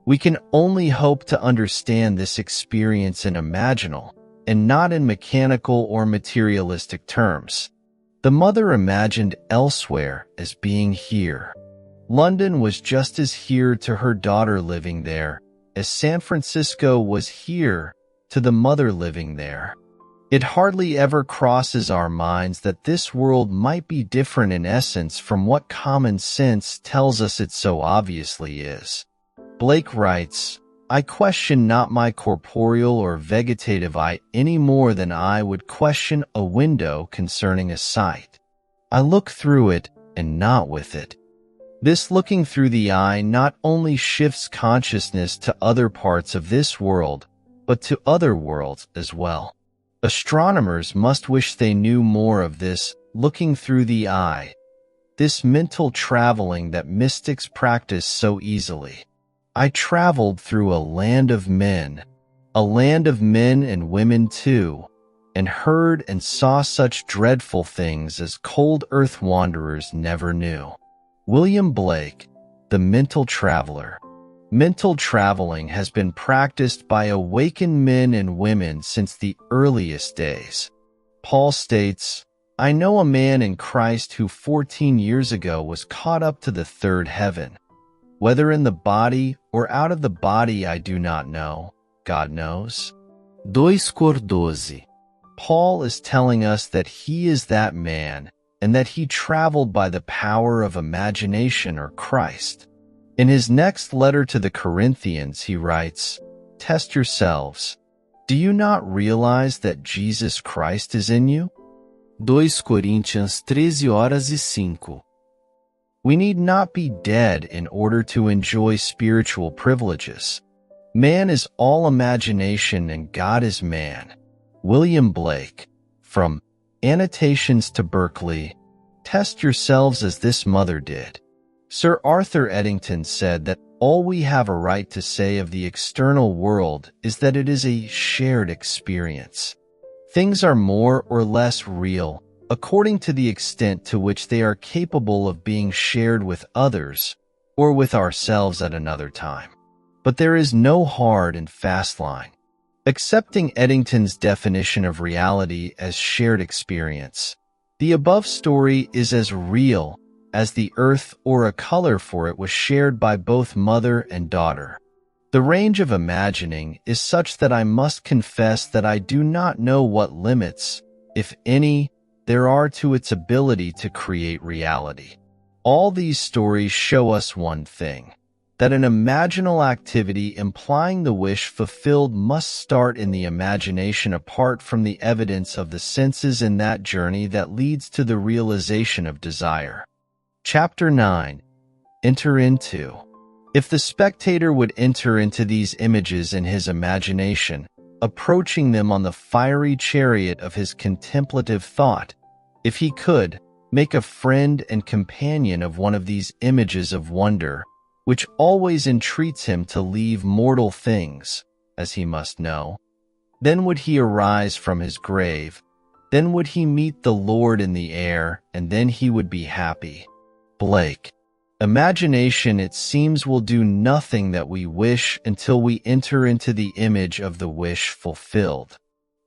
We can only hope to understand this experience in imaginal, and not in mechanical or materialistic terms. The mother imagined elsewhere as being here. London was just as here to her daughter living there, as San Francisco was here to the mother living there. It hardly ever crosses our minds that this world might be different in essence from what common sense tells us it so obviously is. Blake writes, "I question not my corporeal or vegetative eye any more than I would question a window concerning a sight. I look through it and not with it." This looking through the eye not only shifts consciousness to other parts of this world, but to other worlds as well. Astronomers must wish they knew more of this looking through the eye, this mental traveling that mystics practice so easily. I traveled through a land of men and women too, and heard and saw such dreadful things as cold earth wanderers never knew. William Blake, The Mental Traveler. Mental traveling has been practiced by awakened men and women since the earliest days. Paul states, I know a man in Christ who 14 years ago was caught up to the third heaven. Whether in the body or out of the body I do not know. God knows. 2:12. Paul is telling us that he is that man and that he traveled by the power of imagination or Christ. In his next letter to the Corinthians, he writes, "Test yourselves. Do you not realize that Jesus Christ is in you?" 2 Coríntios 13:05. We need not be dead in order to enjoy spiritual privileges. Man is all imagination and God is man. William Blake, from Annotations to Berkeley, test yourselves as this mother did. Sir Arthur Eddington said that all we have a right to say of the external world is that it is a shared experience. Things are more or less real, according to the extent to which they are capable of being shared with others or with ourselves at another time. But there is no hard and fast line. Accepting Eddington's definition of reality as shared experience, the above story is as real as the earth or a color for it was shared by both mother and daughter. The range of imagining is such that I must confess that I do not know what limits, if any, there are to its ability to create reality. All these stories show us one thing, that an imaginal activity implying the wish fulfilled must start in the imagination apart from the evidence of the senses in that journey that leads to the realization of desire. Chapter 9. Enter into. If the spectator would enter into these images in his imagination, approaching them on the fiery chariot of his contemplative thought, if he could, make a friend and companion of one of these images of wonder, which always entreats him to leave mortal things, as he must know, then would he arise from his grave, then would he meet the Lord in the air, and then he would be happy. Blake. Imagination, it seems, will do nothing that we wish until we enter into the image of the wish fulfilled.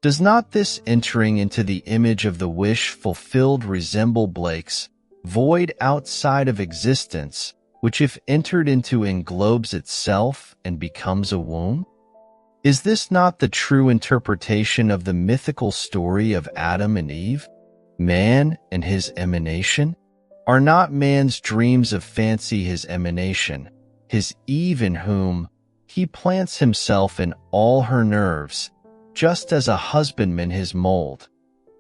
Does not this entering into the image of the wish fulfilled resemble Blake's void outside of existence, which if entered into englobes itself and becomes a womb? Is this not the true interpretation of the mythical story of Adam and Eve, man and his emanation? Are not man's dreams of fancy his emanation, his Eve in whom he plants himself in all her nerves, just as a husbandman his mold,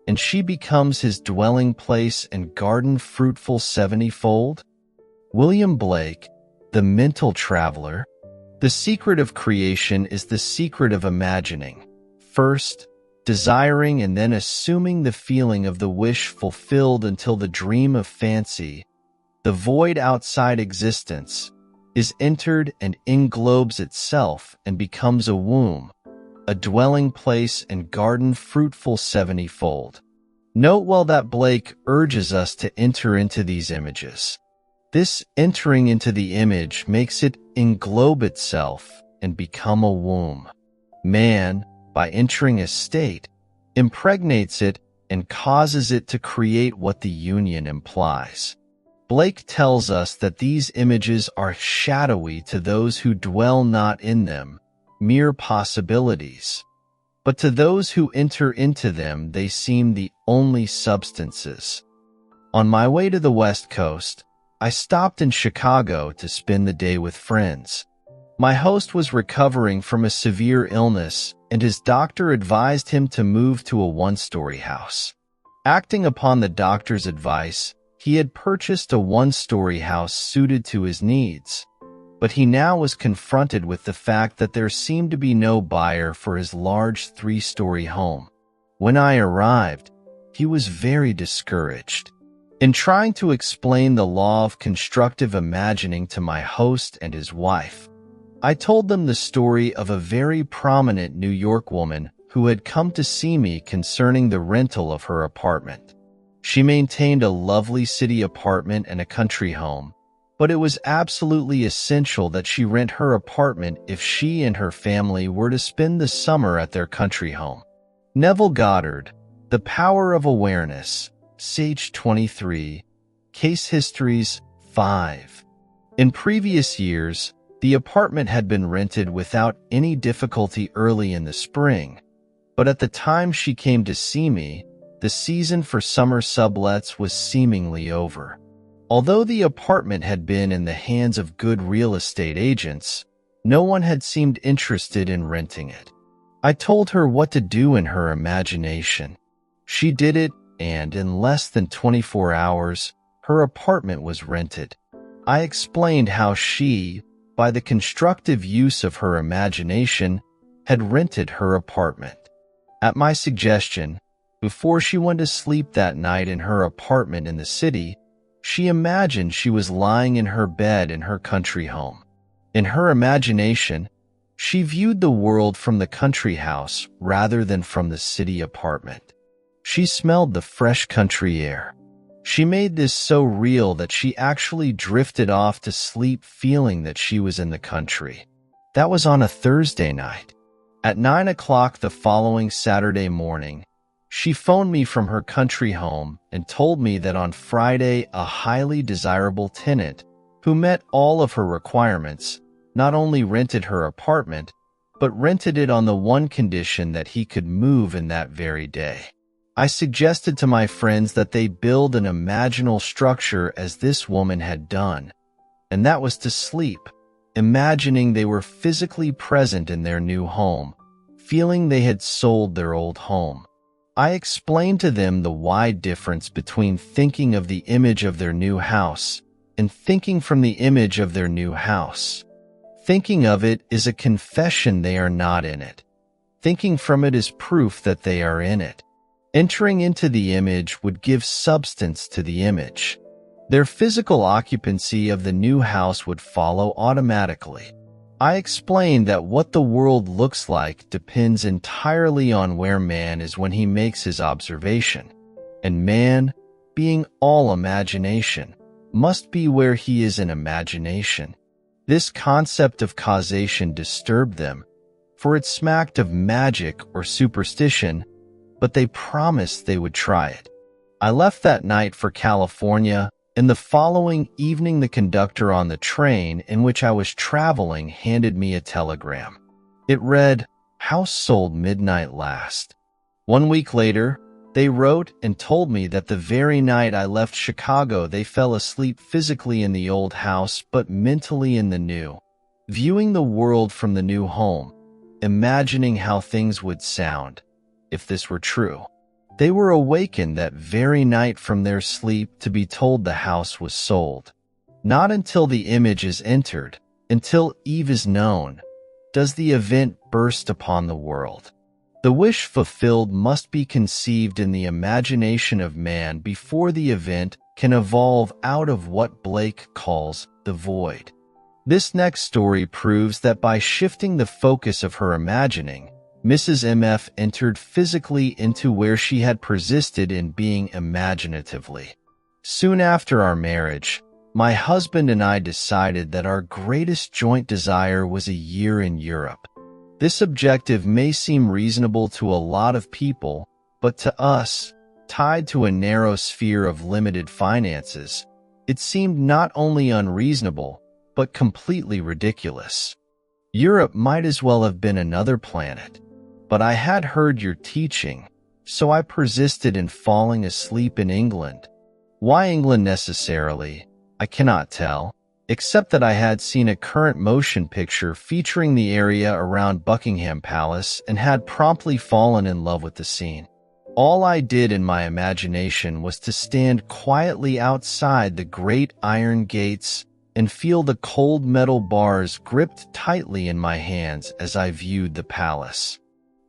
and she becomes his dwelling place and garden fruitful 70-fold? William Blake, The Mental Traveler. The secret of creation is the secret of imagining, first desiring and then assuming the feeling of the wish fulfilled until the dream of fancy, the void outside existence, is entered and englobes itself and becomes a womb, a dwelling place and garden fruitful 70-fold. Note well that Blake urges us to enter into these images. This entering into the image makes it englobe itself and become a womb. Man, by entering a state, impregnates it and causes it to create what the union implies. Blake tells us that these images are shadowy to those who dwell not in them, mere possibilities. But to those who enter into them, they seem the only substances. On my way to the West Coast, I stopped in Chicago to spend the day with friends. My host was recovering from a severe illness, and his doctor advised him to move to a one-story house. Acting upon the doctor's advice, he had purchased a one-story house suited to his needs, but he now was confronted with the fact that there seemed to be no buyer for his large three-story home. When I arrived, he was very discouraged. In trying to explain the law of constructive imagining to my host and his wife, I told them the story of a very prominent New York woman who had come to see me concerning the rental of her apartment. She maintained a lovely city apartment and a country home, but it was absolutely essential that she rent her apartment if she and her family were to spend the summer at their country home. Neville Goddard, The Power of Awareness, Sage 23, Case Histories 5. In previous years, the apartment had been rented without any difficulty early in the spring, but at the time she came to see me, the season for summer sublets was seemingly over. Although the apartment had been in the hands of good real estate agents, no one had seemed interested in renting it. I told her what to do in her imagination. She did it, and in less than 24 hours, her apartment was rented. I explained how she, by the constructive use of her imagination, had rented her apartment. At my suggestion, before she went to sleep that night in her apartment in the city, she imagined she was lying in her bed in her country home. In her imagination, she viewed the world from the country house rather than from the city apartment. She smelled the fresh country air. She made this so real that she actually drifted off to sleep feeling that she was in the country. That was on a Thursday night. At 9 o'clock the following Saturday morning, she phoned me from her country home and told me that on Friday a highly desirable tenant, who met all of her requirements, not only rented her apartment, but rented it on the one condition that he could move in that very day. I suggested to my friends that they build an imaginal structure as this woman had done, and that was to sleep, imagining they were physically present in their new home, feeling they had sold their old home. I explained to them the wide difference between thinking of the image of their new house and thinking from the image of their new house. Thinking of it is a confession they are not in it. Thinking from it is proof that they are in it. Entering into the image would give substance to the image. Their physical occupancy of the new house would follow automatically. I explained that what the world looks like depends entirely on where man is when he makes his observation, and man, being all imagination, must be where he is in imagination. This concept of causation disturbed them, for it smacked of magic or superstition, but they promised they would try it. I left that night for California, and the following evening the conductor on the train in which I was traveling handed me a telegram. It read, "House sold midnight last." 1 week later, they wrote and told me that the very night I left Chicago they fell asleep physically in the old house but mentally in the new, viewing the world from the new home, imagining how things would sound if this were true. They were awakened that very night from their sleep to be told the house was sold. Not until the image is entered, until Eve is known, does the event burst upon the world. The wish fulfilled must be conceived in the imagination of man before the event can evolve out of what Blake calls the void. This next story proves that by shifting the focus of her imagining, Mrs. MF entered physically into where she had persisted in being imaginatively. Soon after our marriage, my husband and I decided that our greatest joint desire was a year in Europe. This objective may seem reasonable to a lot of people, but to us, tied to a narrow sphere of limited finances, it seemed not only unreasonable, but completely ridiculous. Europe might as well have been another planet. But I had heard your teaching, so I persisted in falling asleep in England. Why England necessarily, I cannot tell, except that I had seen a current motion picture featuring the area around Buckingham Palace and had promptly fallen in love with the scene. All I did in my imagination was to stand quietly outside the great iron gates and feel the cold metal bars gripped tightly in my hands as I viewed the palace.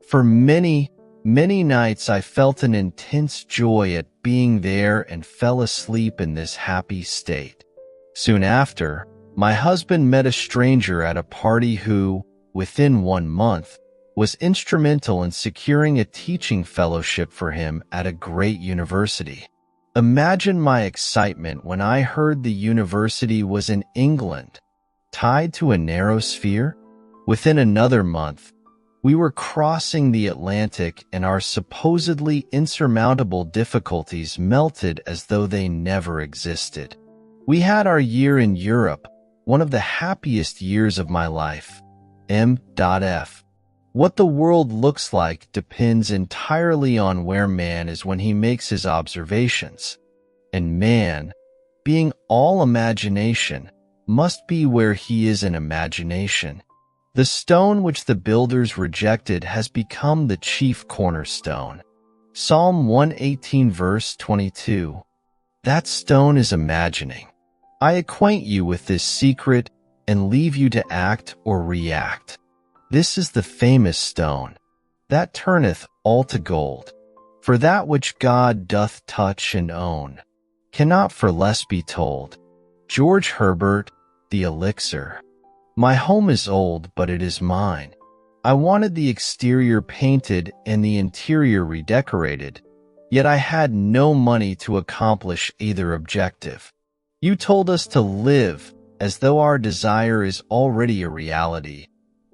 For many, many nights I felt an intense joy at being there and fell asleep in this happy state. Soon after, my husband met a stranger at a party who, within 1 month, was instrumental in securing a teaching fellowship for him at a great university. Imagine my excitement when I heard the university was in England, tied to a narrow sphere. Within another month, We were crossing the Atlantic, and our supposedly insurmountable difficulties melted as though they never existed. We had our year in Europe, one of the happiest years of my life. M.F. What the world looks like depends entirely on where man is when he makes his observations. And man, being all imagination, must be where he is in imagination. The stone which the builders rejected has become the chief cornerstone. Psalm 118 verse 22. That stone is imagining. I acquaint you with this secret and leave you to act or react. This is the famous stone, that turneth all to gold. For that which God doth touch and own, cannot for less be told. George Herbert, The Elixir. My home is old, but it is mine. I wanted the exterior painted and the interior redecorated, yet I had no money to accomplish either objective. You told us to live as though our desire is already a reality,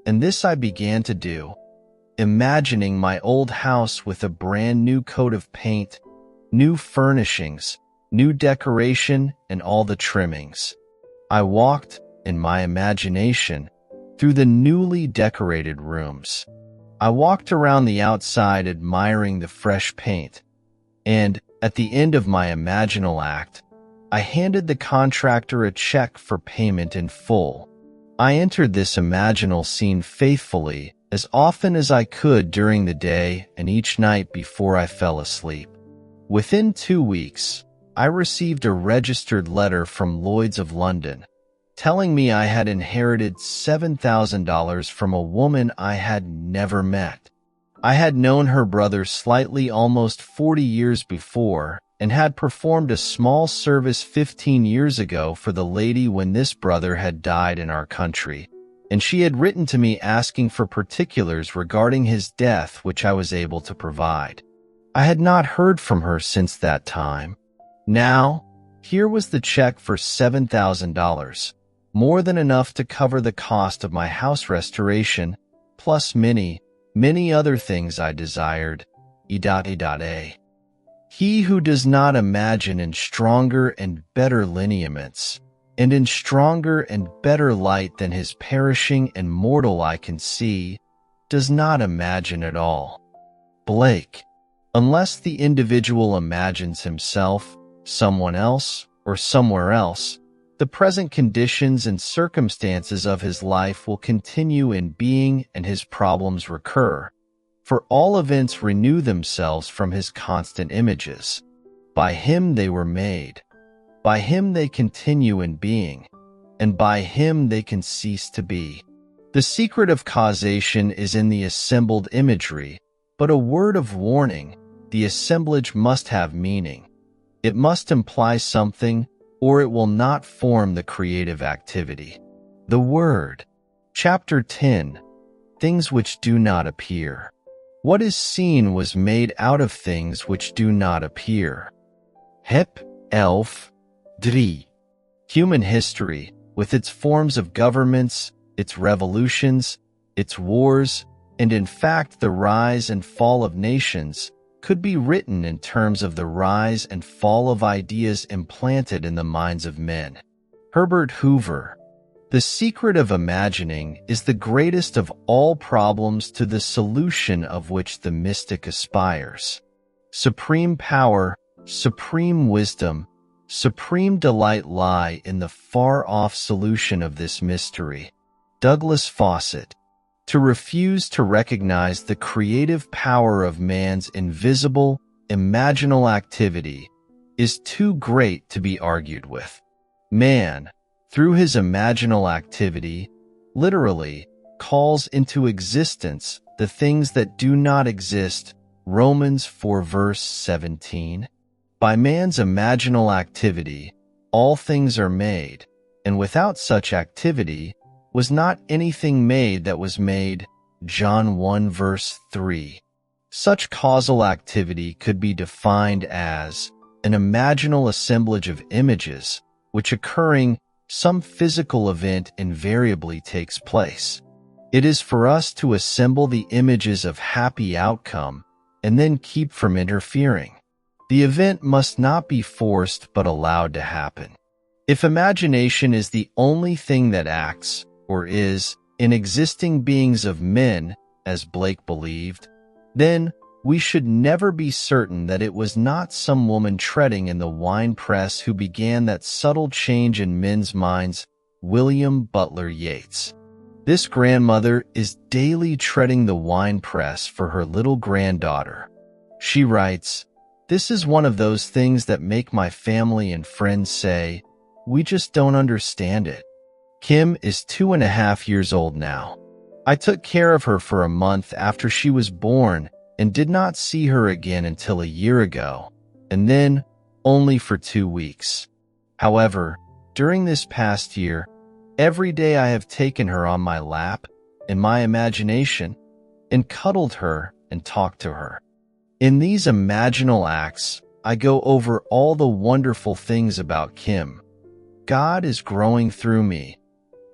and this I began to do, imagining my old house with a brand new coat of paint, new furnishings, new decoration, and all the trimmings. I walked, in my imagination, through the newly decorated rooms. I walked around the outside admiring the fresh paint, and, at the end of my imaginal act, I handed the contractor a check for payment in full. I entered this imaginal scene faithfully as often as I could during the day and each night before I fell asleep. Within 2 weeks, I received a registered letter from Lloyd's of London, telling me I had inherited $7,000 from a woman I had never met. I had known her brother slightly almost 40 years before and had performed a small service 15 years ago for the lady when this brother had died in our country, and she had written to me asking for particulars regarding his death, which I was able to provide. I had not heard from her since that time. Now, here was the check for $7,000, more than enough to cover the cost of my house restoration, plus many, many other things I desired. A. He who does not imagine in stronger and better lineaments, and in stronger and better light than his perishing and mortal eye can see, does not imagine at all. Blake. Unless the individual imagines himself, someone else, or somewhere else, the present conditions and circumstances of his life will continue in being and his problems recur, for all events renew themselves from his constant images. By him they were made, by him they continue in being, and by him they can cease to be. The secret of causation is in the assembled imagery, but a word of warning, the assemblage must have meaning. It must imply something, or it will not form the creative activity. The Word. Chapter 10. Things which do not appear. What is seen was made out of things which do not appear. Hep. Elf. 3. Human history, with its forms of governments, its revolutions, its wars, and in fact the rise and fall of nations, could be written in terms of the rise and fall of ideas implanted in the minds of men. Herbert Hoover. The secret of imagining is the greatest of all problems to the solution of which the mystic aspires. Supreme power, supreme wisdom, supreme delight lie in the far-off solution of this mystery. Douglas Fawcett. To refuse to recognize the creative power of man's invisible, imaginal activity is too great to be argued with. Man, through his imaginal activity, literally calls into existence the things that do not exist. Romans 4 verse 17. By man's imaginal activity, all things are made, and without such activity, was not anything made that was made. John 1 verse 3. Such causal activity could be defined as an imaginal assemblage of images, which occurring, some physical event invariably takes place. It is for us to assemble the images of happy outcome and then keep from interfering. The event must not be forced but allowed to happen. If imagination is the only thing that acts, or is, in existing beings of men, as Blake believed, then we should never be certain that it was not some woman treading in the wine press who began that subtle change in men's minds. William Butler Yeats. This grandmother is daily treading the wine press for her little granddaughter. She writes, "This is one of those things that make my family and friends say, we just don't understand it." Kim is 2.5 years old now. I took care of her for a month after she was born and did not see her again until a year ago, and then only for 2 weeks. However, during this past year, every day I have taken her on my lap, in my imagination, and cuddled her and talked to her. In these imaginal acts, I go over all the wonderful things about Kim. God is growing through me.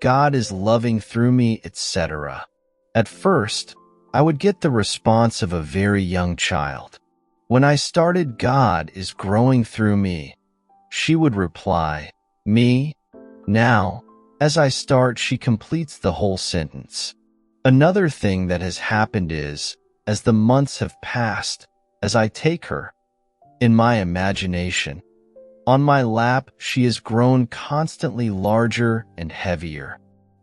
God is loving through me, etc. At first, I would get the response of a very young child. When I started, "God is growing through me," she would reply, "Me?" Now, as I start, she completes the whole sentence. Another thing that has happened is, as the months have passed, as I take her, in my imagination, on my lap, she has grown constantly larger and heavier.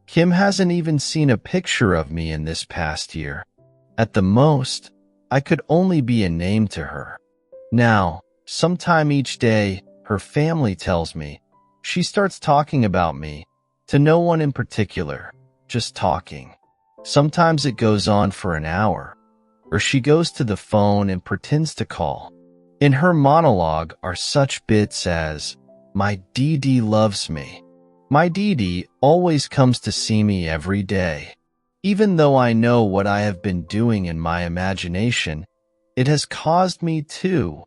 Kim hasn't even seen a picture of me in this past year. At the most, I could only be a name to her. Now, sometime each day, her family tells me, she starts talking about me, to no one in particular, just talking. Sometimes it goes on for an hour, or she goes to the phone and pretends to call. In her monologue are such bits as, "My Dee Dee loves me." My Dee Dee always comes to see me every day. Even though I know what I have been doing in my imagination, it has caused me to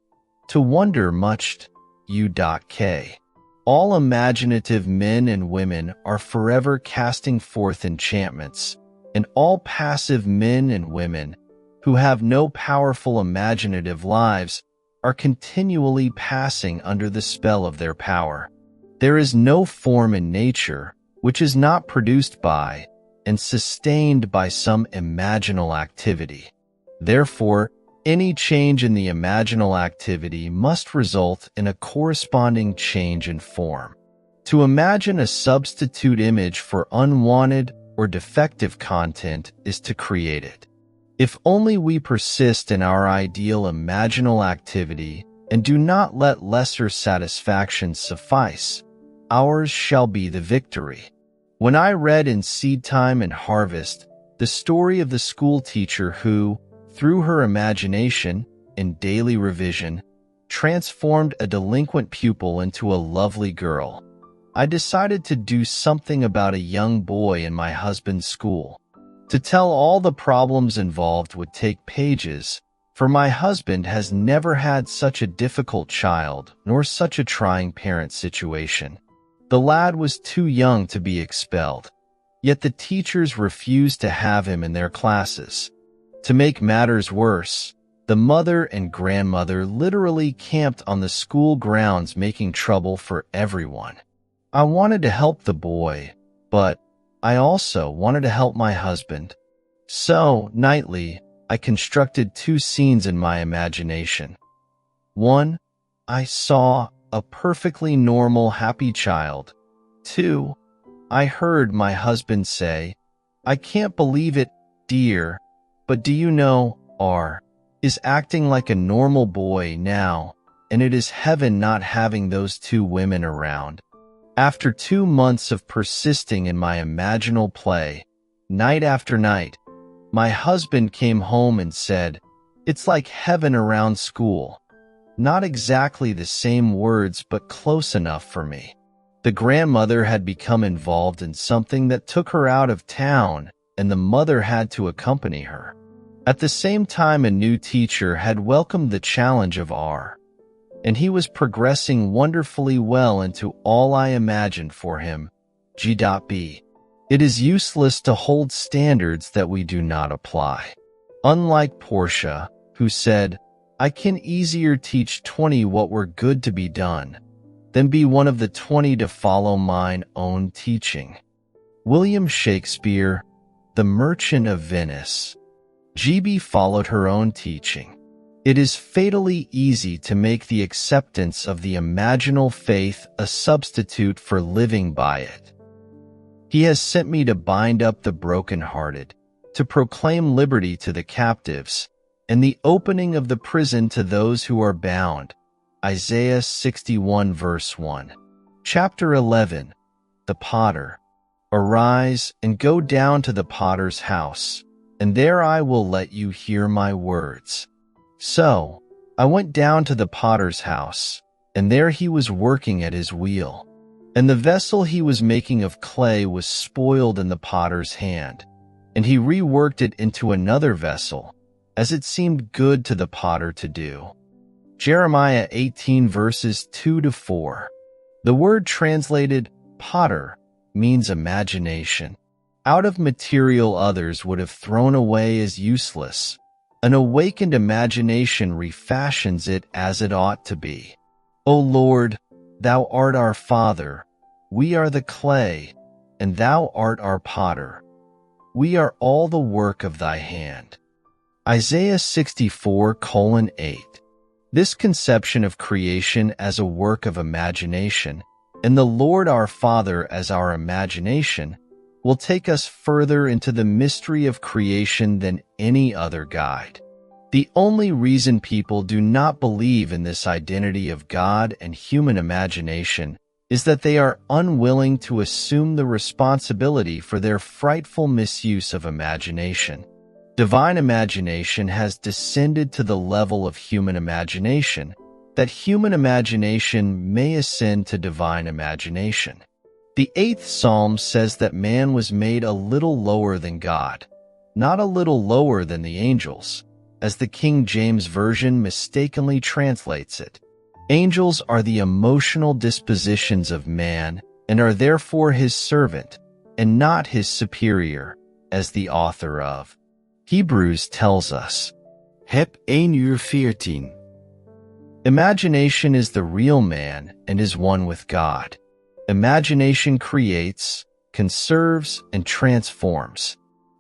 wonder much. U.K. All imaginative men and women are forever casting forth enchantments, and all passive men and women who have no powerful imaginative lives are continually passing under the spell of their power. There is no form in nature which is not produced by and sustained by some imaginal activity. Therefore, any change in the imaginal activity must result in a corresponding change in form. To imagine a substitute image for unwanted or defective content is to create it. If only we persist in our ideal imaginal activity and do not let lesser satisfactions suffice, ours shall be the victory. When I read in Seed Time and Harvest the story of the school teacher who, through her imagination and daily revision, transformed a delinquent pupil into a lovely girl, I decided to do something about a young boy in my husband's school. To tell all the problems involved would take pages, for my husband has never had such a difficult child nor such a trying parent situation. The lad was too young to be expelled, yet the teachers refused to have him in their classes. To make matters worse, the mother and grandmother literally camped on the school grounds making trouble for everyone. I wanted to help the boy, but I also wanted to help my husband. So, nightly, I constructed 2 scenes in my imagination. One, I saw a perfectly normal, happy child. 2, I heard my husband say, "I can't believe it, dear, but do you know, R is acting like a normal boy now, and it is heaven not having those 2 women around." After 2 months of persisting in my imaginal play, night after night, my husband came home and said, "It's like heaven around school." Not exactly the same words, but close enough for me. The grandmother had become involved in something that took her out of town, and the mother had to accompany her. At the same time, a new teacher had welcomed the challenge of R, and he was progressing wonderfully well into all I imagined for him. G.B. It is useless to hold standards that we do not apply. Unlike Portia, who said, "I can easier teach 20 what were good to be done than be one of the 20 to follow mine own teaching." William Shakespeare, The Merchant of Venice. GB followed her own teaching. It is fatally easy to make the acceptance of the imaginal faith a substitute for living by it. He has sent me to bind up the brokenhearted, to proclaim liberty to the captives, and the opening of the prison to those who are bound. Isaiah 61 verse 1. Chapter 11. The Potter. Arise and go down to the potter's house, and there I will let you hear my words. So I went down to the potter's house, and there he was working at his wheel. And the vessel he was making of clay was spoiled in the potter's hand, and he reworked it into another vessel, as it seemed good to the potter to do. Jeremiah 18 verses 2 to 4. The word translated potter means imagination. Out of material others would have thrown away as useless, an awakened imagination refashions it as it ought to be. O Lord, thou art our Father, we are the clay, and thou art our potter. We are all the work of thy hand. Isaiah 64:8. This conception of creation as a work of imagination, and the Lord our Father as our imagination, will take us further into the mystery of creation than any other guide. The only reason people do not believe in this identity of God and human imagination is that they are unwilling to assume the responsibility for their frightful misuse of imagination. Divine imagination has descended to the level of human imagination, that human imagination may ascend to divine imagination. The 8th Psalm says that man was made a little lower than God, not a little lower than the angels, as the King James Version mistakenly translates it. Angels are the emotional dispositions of man and are therefore his servant, and not his superior, as the author of Hebrews tells us. Heb 1:14. Imagination is the real man and is one with God. Imagination creates, conserves, and transforms.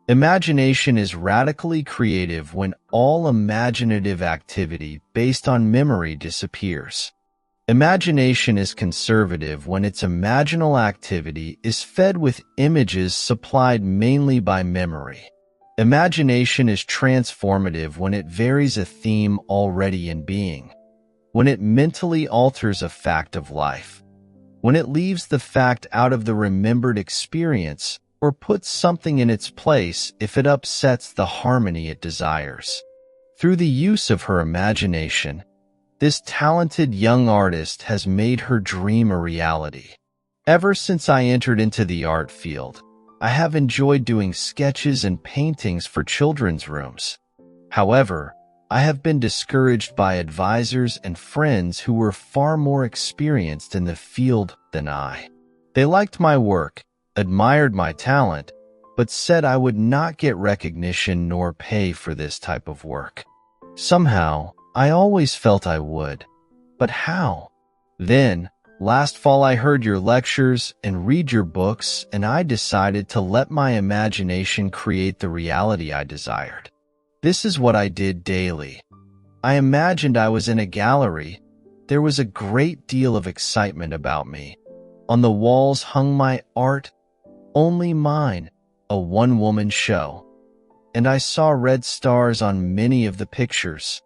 Imagination is radically creative when all imaginative activity based on memory disappears. Imagination is conservative when its imaginal activity is fed with images supplied mainly by memory. Imagination is transformative when it varies a theme already in being, when it mentally alters a fact of life, when it leaves the fact out of the remembered experience or puts something in its place if it upsets the harmony it desires. Through the use of her imagination, this talented young artist has made her dream a reality. Ever since I entered into the art field, I have enjoyed doing sketches and paintings for children's rooms. However, I have been discouraged by advisors and friends who were far more experienced in the field than I. They liked my work, admired my talent, but said I would not get recognition nor pay for this type of work. Somehow, I always felt I would. But how? Then, last fall I heard your lectures and read your books, and I decided to let my imagination create the reality I desired. This is what I did daily. I imagined I was in a gallery. There was a great deal of excitement about me. On the walls hung my art, only mine, a one-woman show. And I saw red stars on many of the pictures.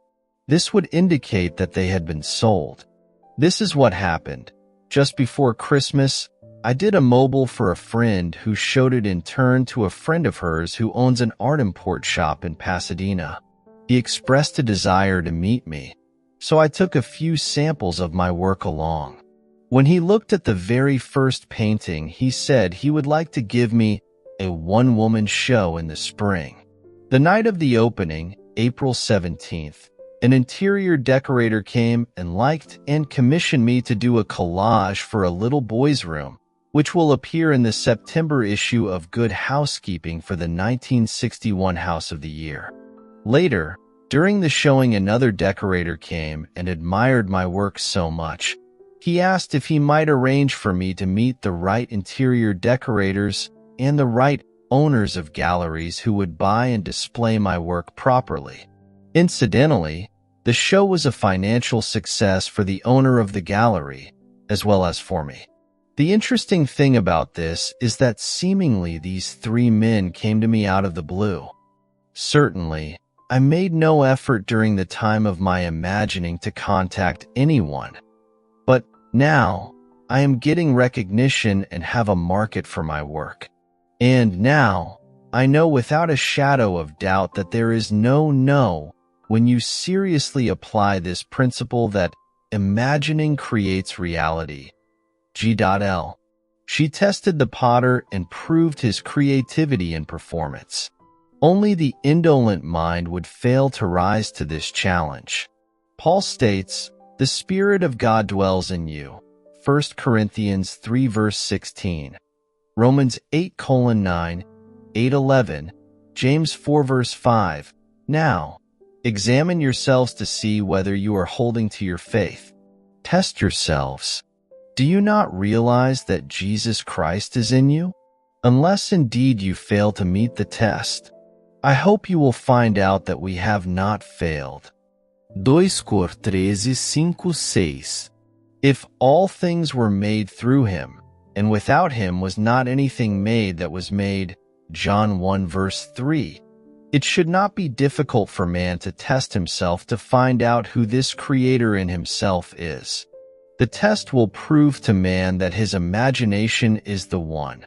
This would indicate that they had been sold. This is what happened. Just before Christmas, I did a mobile for a friend who showed it in turn to a friend of hers who owns an art import shop in Pasadena. He expressed a desire to meet me, so I took a few samples of my work along. When he looked at the very first painting, he said he would like to give me a one-woman show in the spring. The night of the opening, April 17th, an interior decorator came and liked and commissioned me to do a collage for a little boy's room, which will appear in the September issue of Good Housekeeping for the 1961 House of the Year. Later, during the showing, another decorator came and admired my work so much. He asked if he might arrange for me to meet the right interior decorators and the right owners of galleries who would buy and display my work properly. Incidentally, the show was a financial success for the owner of the gallery, as well as for me. The interesting thing about this is that seemingly these three men came to me out of the blue. Certainly, I made no effort during the time of my imagining to contact anyone. But now, I am getting recognition and have a market for my work. And now, I know without a shadow of doubt that there is no when you seriously apply this principle that imagining creates reality. G.L. She tested the potter and proved his creativity and performance. Only the indolent mind would fail to rise to this challenge. Paul states, "The Spirit of God dwells in you." 1 Corinthians 3 verse 16. Romans 8:9, 8:11, James 4 verse 5. Now, examine yourselves to see whether you are holding to your faith. Test yourselves. Do you not realize that Jesus Christ is in you? Unless indeed you fail to meet the test, I hope you will find out that we have not failed. 2 Cor 13:5-6. If all things were made through him, and without him was not anything made that was made, John 1 verse 3, it should not be difficult for man to test himself to find out who this Creator in himself is. The test will prove to man that his imagination is the one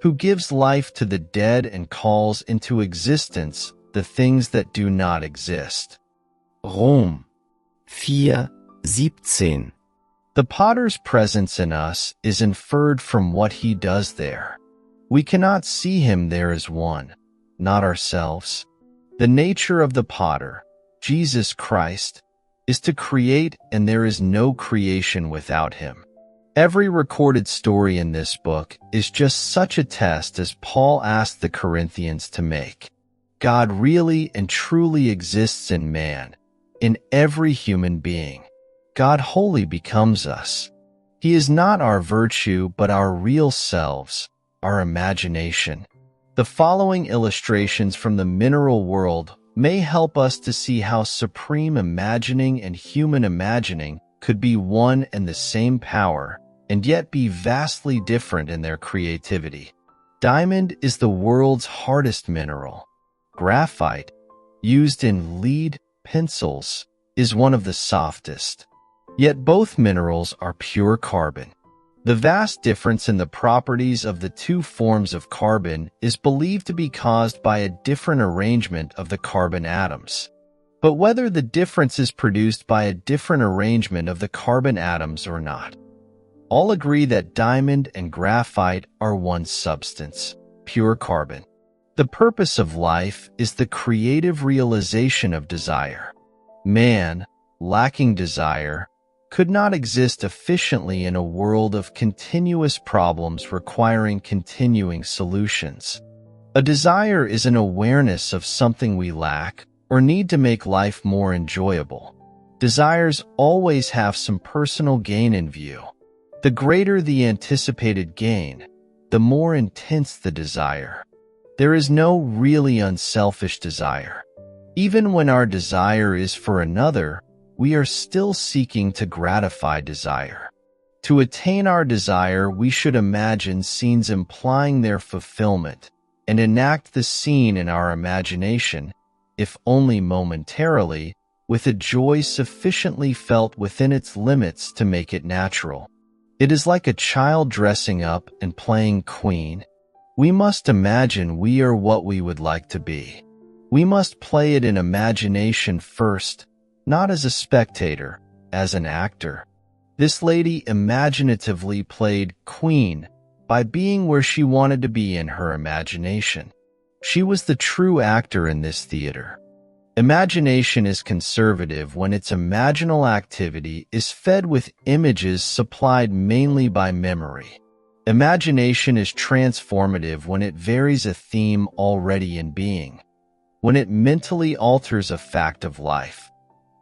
who gives life to the dead and calls into existence the things that do not exist. Rom 4:17. The potter's presence in us is inferred from what he does there. We cannot see him there as one, not ourselves. The nature of the potter, Jesus Christ, is to create, and there is no creation without him. Every recorded story in this book is just such a test as Paul asked the Corinthians to make. God really and truly exists in man, in every human being. God wholly becomes us. He is not our virtue, but our real selves, our imagination. The following illustrations from the mineral world may help us to see how supreme imagining and human imagining could be one and the same power, and yet be vastly different in their creativity. Diamond is the world's hardest mineral. Graphite, used in lead pencils, is one of the softest. Yet both minerals are pure carbon. The vast difference in the properties of the two forms of carbon is believed to be caused by a different arrangement of the carbon atoms. But whether the difference is produced by a different arrangement of the carbon atoms or not, all agree that diamond and graphite are one substance, pure carbon. The purpose of life is the creative realization of desire. Man, lacking desire, could not exist efficiently in a world of continuous problems requiring continuing solutions. A desire is an awareness of something we lack or need to make life more enjoyable. Desires always have some personal gain in view. The greater the anticipated gain, the more intense the desire. There is no really unselfish desire. Even when our desire is for another, we are still seeking to gratify desire. To attain our desire, we should imagine scenes implying their fulfillment and enact the scene in our imagination, if only momentarily, with a joy sufficiently felt within its limits to make it natural. It is like a child dressing up and playing queen. We must imagine we are what we would like to be. We must play it in imagination first, not as a spectator, as an actor. This lady imaginatively played queen by being where she wanted to be in her imagination. She was the true actor in this theater. Imagination is conservative when its imaginal activity is fed with images supplied mainly by memory. Imagination is transformative when it varies a theme already in being, when it mentally alters a fact of life,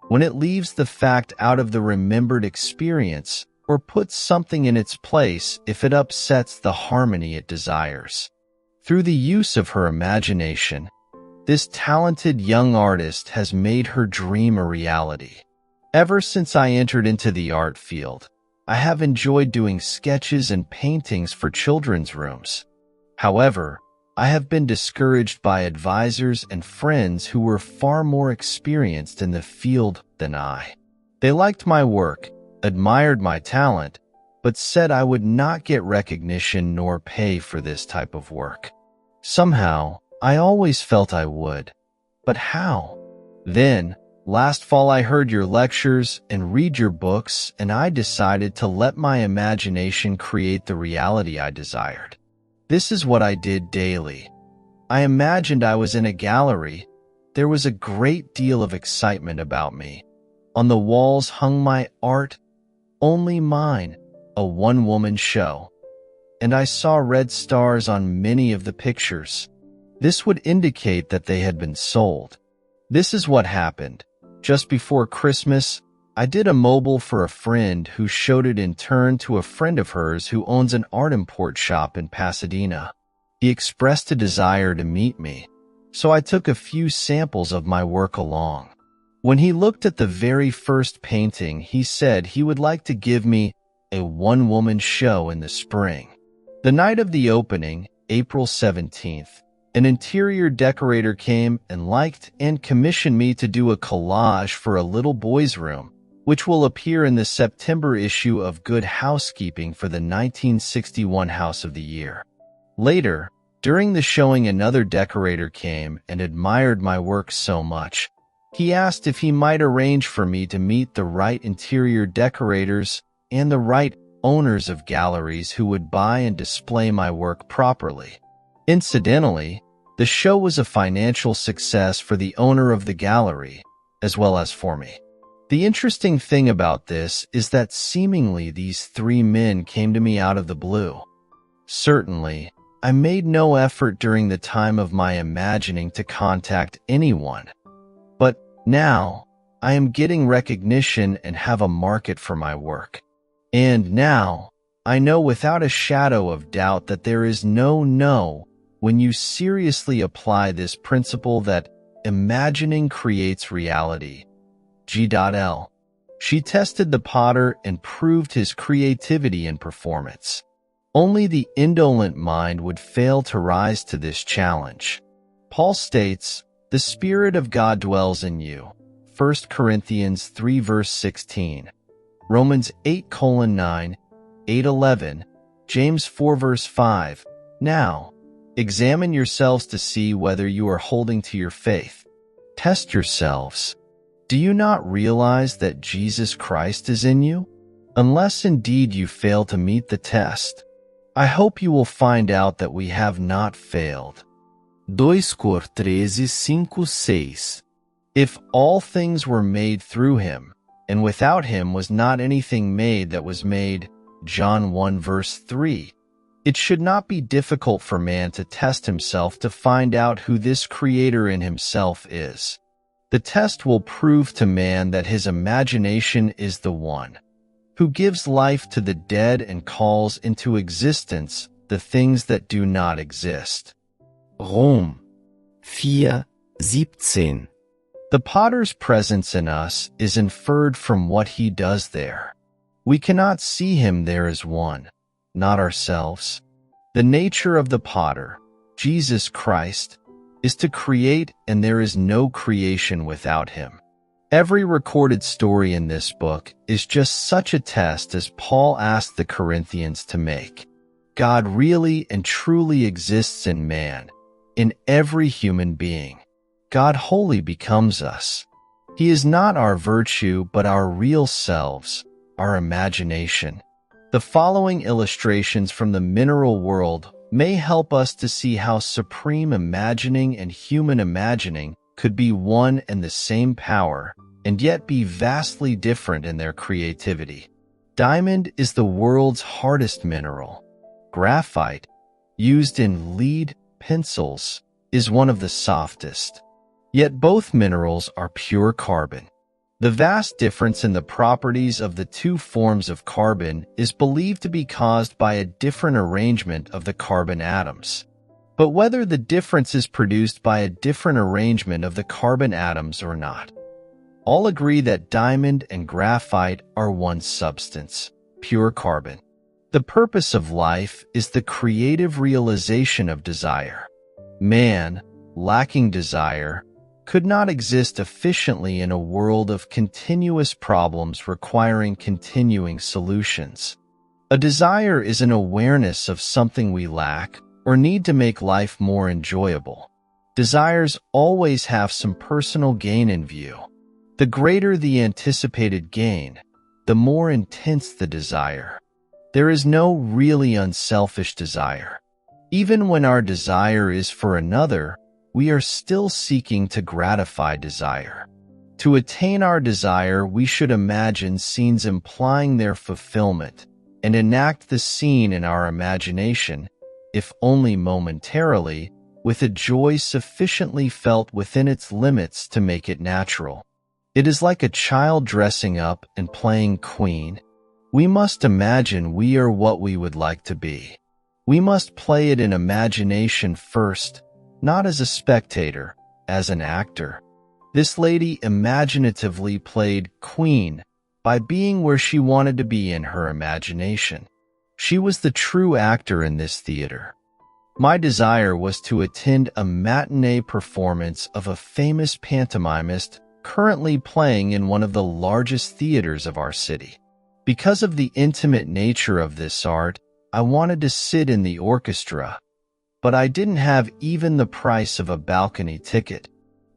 when it leaves the fact out of the remembered experience or puts something in its place if it upsets the harmony it desires. Through the use of her imagination, this talented young artist has made her dream a reality. Ever since I entered into the art field, I have enjoyed doing sketches and paintings for children's rooms. However, I have been discouraged by advisors and friends who were far more experienced in the field than I. They liked my work, admired my talent, but said I would not get recognition nor pay for this type of work. Somehow, I always felt I would. But how? Then, last fall I heard your lectures and read your books, and I decided to let my imagination create the reality I desired. This is what I did daily. I imagined I was in a gallery. There was a great deal of excitement about me. On the walls hung my art, only mine, a one-woman show. And I saw red stars on many of the pictures. This would indicate that they had been sold. This is what happened. Just before Christmas, I did a mobile for a friend who showed it in turn to a friend of hers who owns an art import shop in Pasadena. He expressed a desire to meet me, so I took a few samples of my work along. When he looked at the very first painting, he said he would like to give me a one-woman show in the spring. The night of the opening, April 17th, an interior decorator came and liked and commissioned me to do a collage for a little boy's room, which will appear in the September issue of Good Housekeeping for the 1961 House of the Year. Later, during the showing, another decorator came and admired my work so much. He asked if he might arrange for me to meet the right interior decorators and the right owners of galleries who would buy and display my work properly. Incidentally, the show was a financial success for the owner of the gallery, as well as for me. The interesting thing about this is that seemingly these three men came to me out of the blue. Certainly, I made no effort during the time of my imagining to contact anyone. But now, I am getting recognition and have a market for my work. And now, I know without a shadow of doubt that there is no when you seriously apply this principle that imagining creates reality. G.L. She tested the potter and proved his creativity and performance. Only the indolent mind would fail to rise to this challenge. Paul states, "The Spirit of God dwells in you." 1 Corinthians 3 verse 16. Romans 8:9, 8:11, James 4 verse 5. Now, examine yourselves to see whether you are holding to your faith. Test yourselves. Do you not realize that Jesus Christ is in you? Unless indeed you fail to meet the test, I hope you will find out that we have not failed. 2 Cor 13:5-6. If all things were made through him, and without him was not anything made that was made, John 1 verse 3, it should not be difficult for man to test himself to find out who this Creator in himself is. The test will prove to man that his imagination is the one who gives life to the dead and calls into existence the things that do not exist. Rom 4:17. The potter's presence in us is inferred from what he does there. We cannot see him there as one, not ourselves. The nature of the potter, Jesus Christ, is to create, and there is no creation without him. Every recorded story in this book is just such a test as Paul asked the Corinthians to make. God really and truly exists in man, in every human being. God wholly becomes us. He is not our virtue, but our real selves, our imagination. The following illustrations from the mineral world may help us to see how supreme imagining and human imagining could be one and the same power, and yet be vastly different in their creativity. Diamond is the world's hardest mineral. Graphite, used in lead pencils, is one of the softest. Yet both minerals are pure carbon. The vast difference in the properties of the two forms of carbon is believed to be caused by a different arrangement of the carbon atoms. But whether the difference is produced by a different arrangement of the carbon atoms or not, all agree that diamond and graphite are one substance, pure carbon. The purpose of life is the creative realization of desire. Man, lacking desire, could not exist efficiently in a world of continuous problems requiring continuing solutions. A desire is an awareness of something we lack or need to make life more enjoyable. Desires always have some personal gain in view. The greater the anticipated gain, the more intense the desire. There is no really unselfish desire. Even when our desire is for another, we are still seeking to gratify desire. To attain our desire, we should imagine scenes implying their fulfillment and enact the scene in our imagination, if only momentarily, with a joy sufficiently felt within its limits to make it natural. It is like a child dressing up and playing queen. We must imagine we are what we would like to be. We must play it in imagination first, not as a spectator, as an actor. This lady imaginatively played queen by being where she wanted to be in her imagination. She was the true actor in this theater. My desire was to attend a matinee performance of a famous pantomimist currently playing in one of the largest theaters of our city. Because of the intimate nature of this art, I wanted to sit in the orchestra, but I didn't have even the price of a balcony ticket.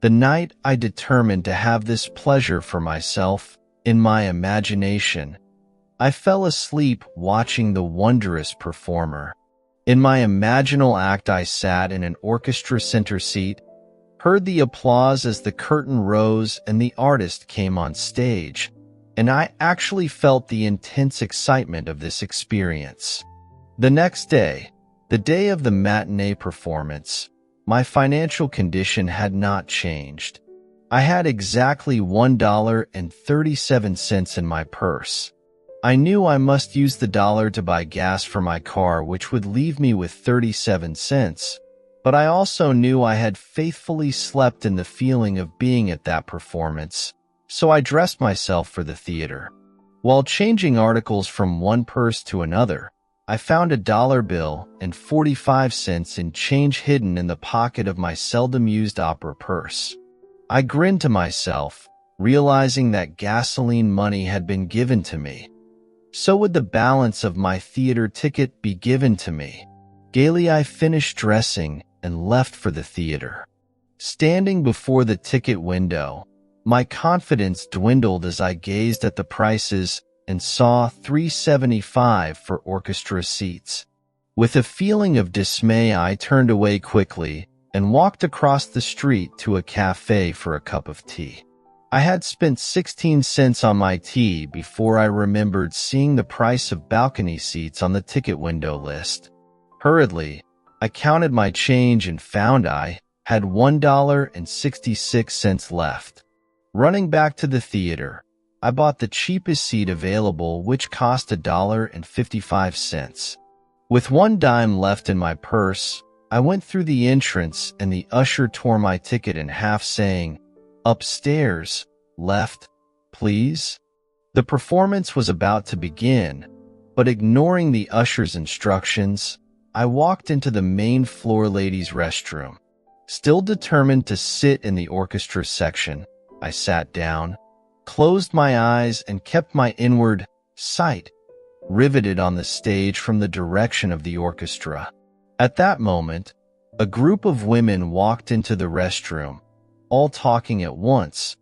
The night I determined to have this pleasure for myself, in my imagination, I fell asleep watching the wondrous performer. In my imaginal act, I sat in an orchestra center seat, heard the applause as the curtain rose and the artist came on stage, and I actually felt the intense excitement of this experience. The next day, the day of the matinee performance, my financial condition had not changed. I had exactly $1.37 in my purse. I knew I must use the dollar to buy gas for my car, which would leave me with 37 cents, but I also knew I had faithfully slept in the feeling of being at that performance, so I dressed myself for the theater. While changing articles from one purse to another, I found a dollar bill and 45 cents in change hidden in the pocket of my seldom-used opera purse. I grinned to myself, realizing that gasoline money had been given to me. So would the balance of my theater ticket be given to me. Gaily I finished dressing and left for the theater. Standing before the ticket window, my confidence dwindled as I gazed at the prices and saw $3.75 for orchestra seats. With a feeling of dismay, I turned away quickly and walked across the street to a cafe for a cup of tea. I had spent 16 cents on my tea before I remembered seeing the price of balcony seats on the ticket window list. Hurriedly, I counted my change and found I had $1.66 left. Running back to the theater, I bought the cheapest seat available, which cost $1.55. With 1 dime left in my purse, I went through the entrance and the usher tore my ticket in half, saying, "Upstairs, left, please." The performance was about to begin, but ignoring the usher's instructions, I walked into the main floor ladies' restroom. Still determined to sit in the orchestra section, I sat down, closed my eyes, and kept my inward sight riveted on the stage from the direction of the orchestra. At that moment, a group of women walked into the restroom, all talking at once,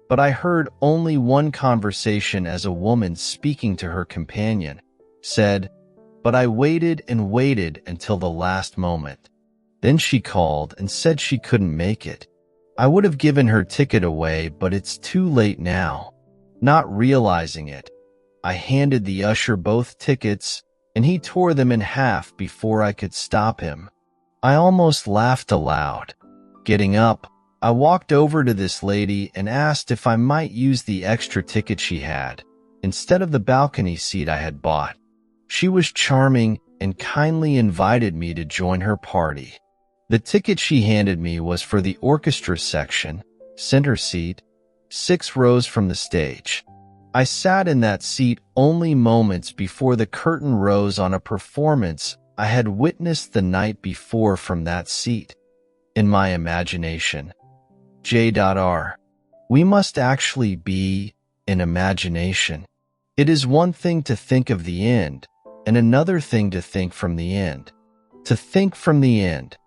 but I heard only one conversation as a woman speaking to her companion said, "But I waited and waited until the last moment. Then she called and said she couldn't make it. I would have given her ticket away, but it's too late now." Not realizing it, I handed the usher both tickets and he tore them in half before I could stop him. I almost laughed aloud. Getting up, I walked over to this lady and asked if I might use the extra ticket she had, instead of the balcony seat I had bought. She was charming and kindly invited me to join her party. The ticket she handed me was for the orchestra section, center seat, 6 rows from the stage. I sat in that seat only moments before the curtain rose on a performance I had witnessed the night before from that seat. In my imagination. J.R. We must actually be in imagination. It is one thing to think of the end, and another thing to think from the end. To think from the end,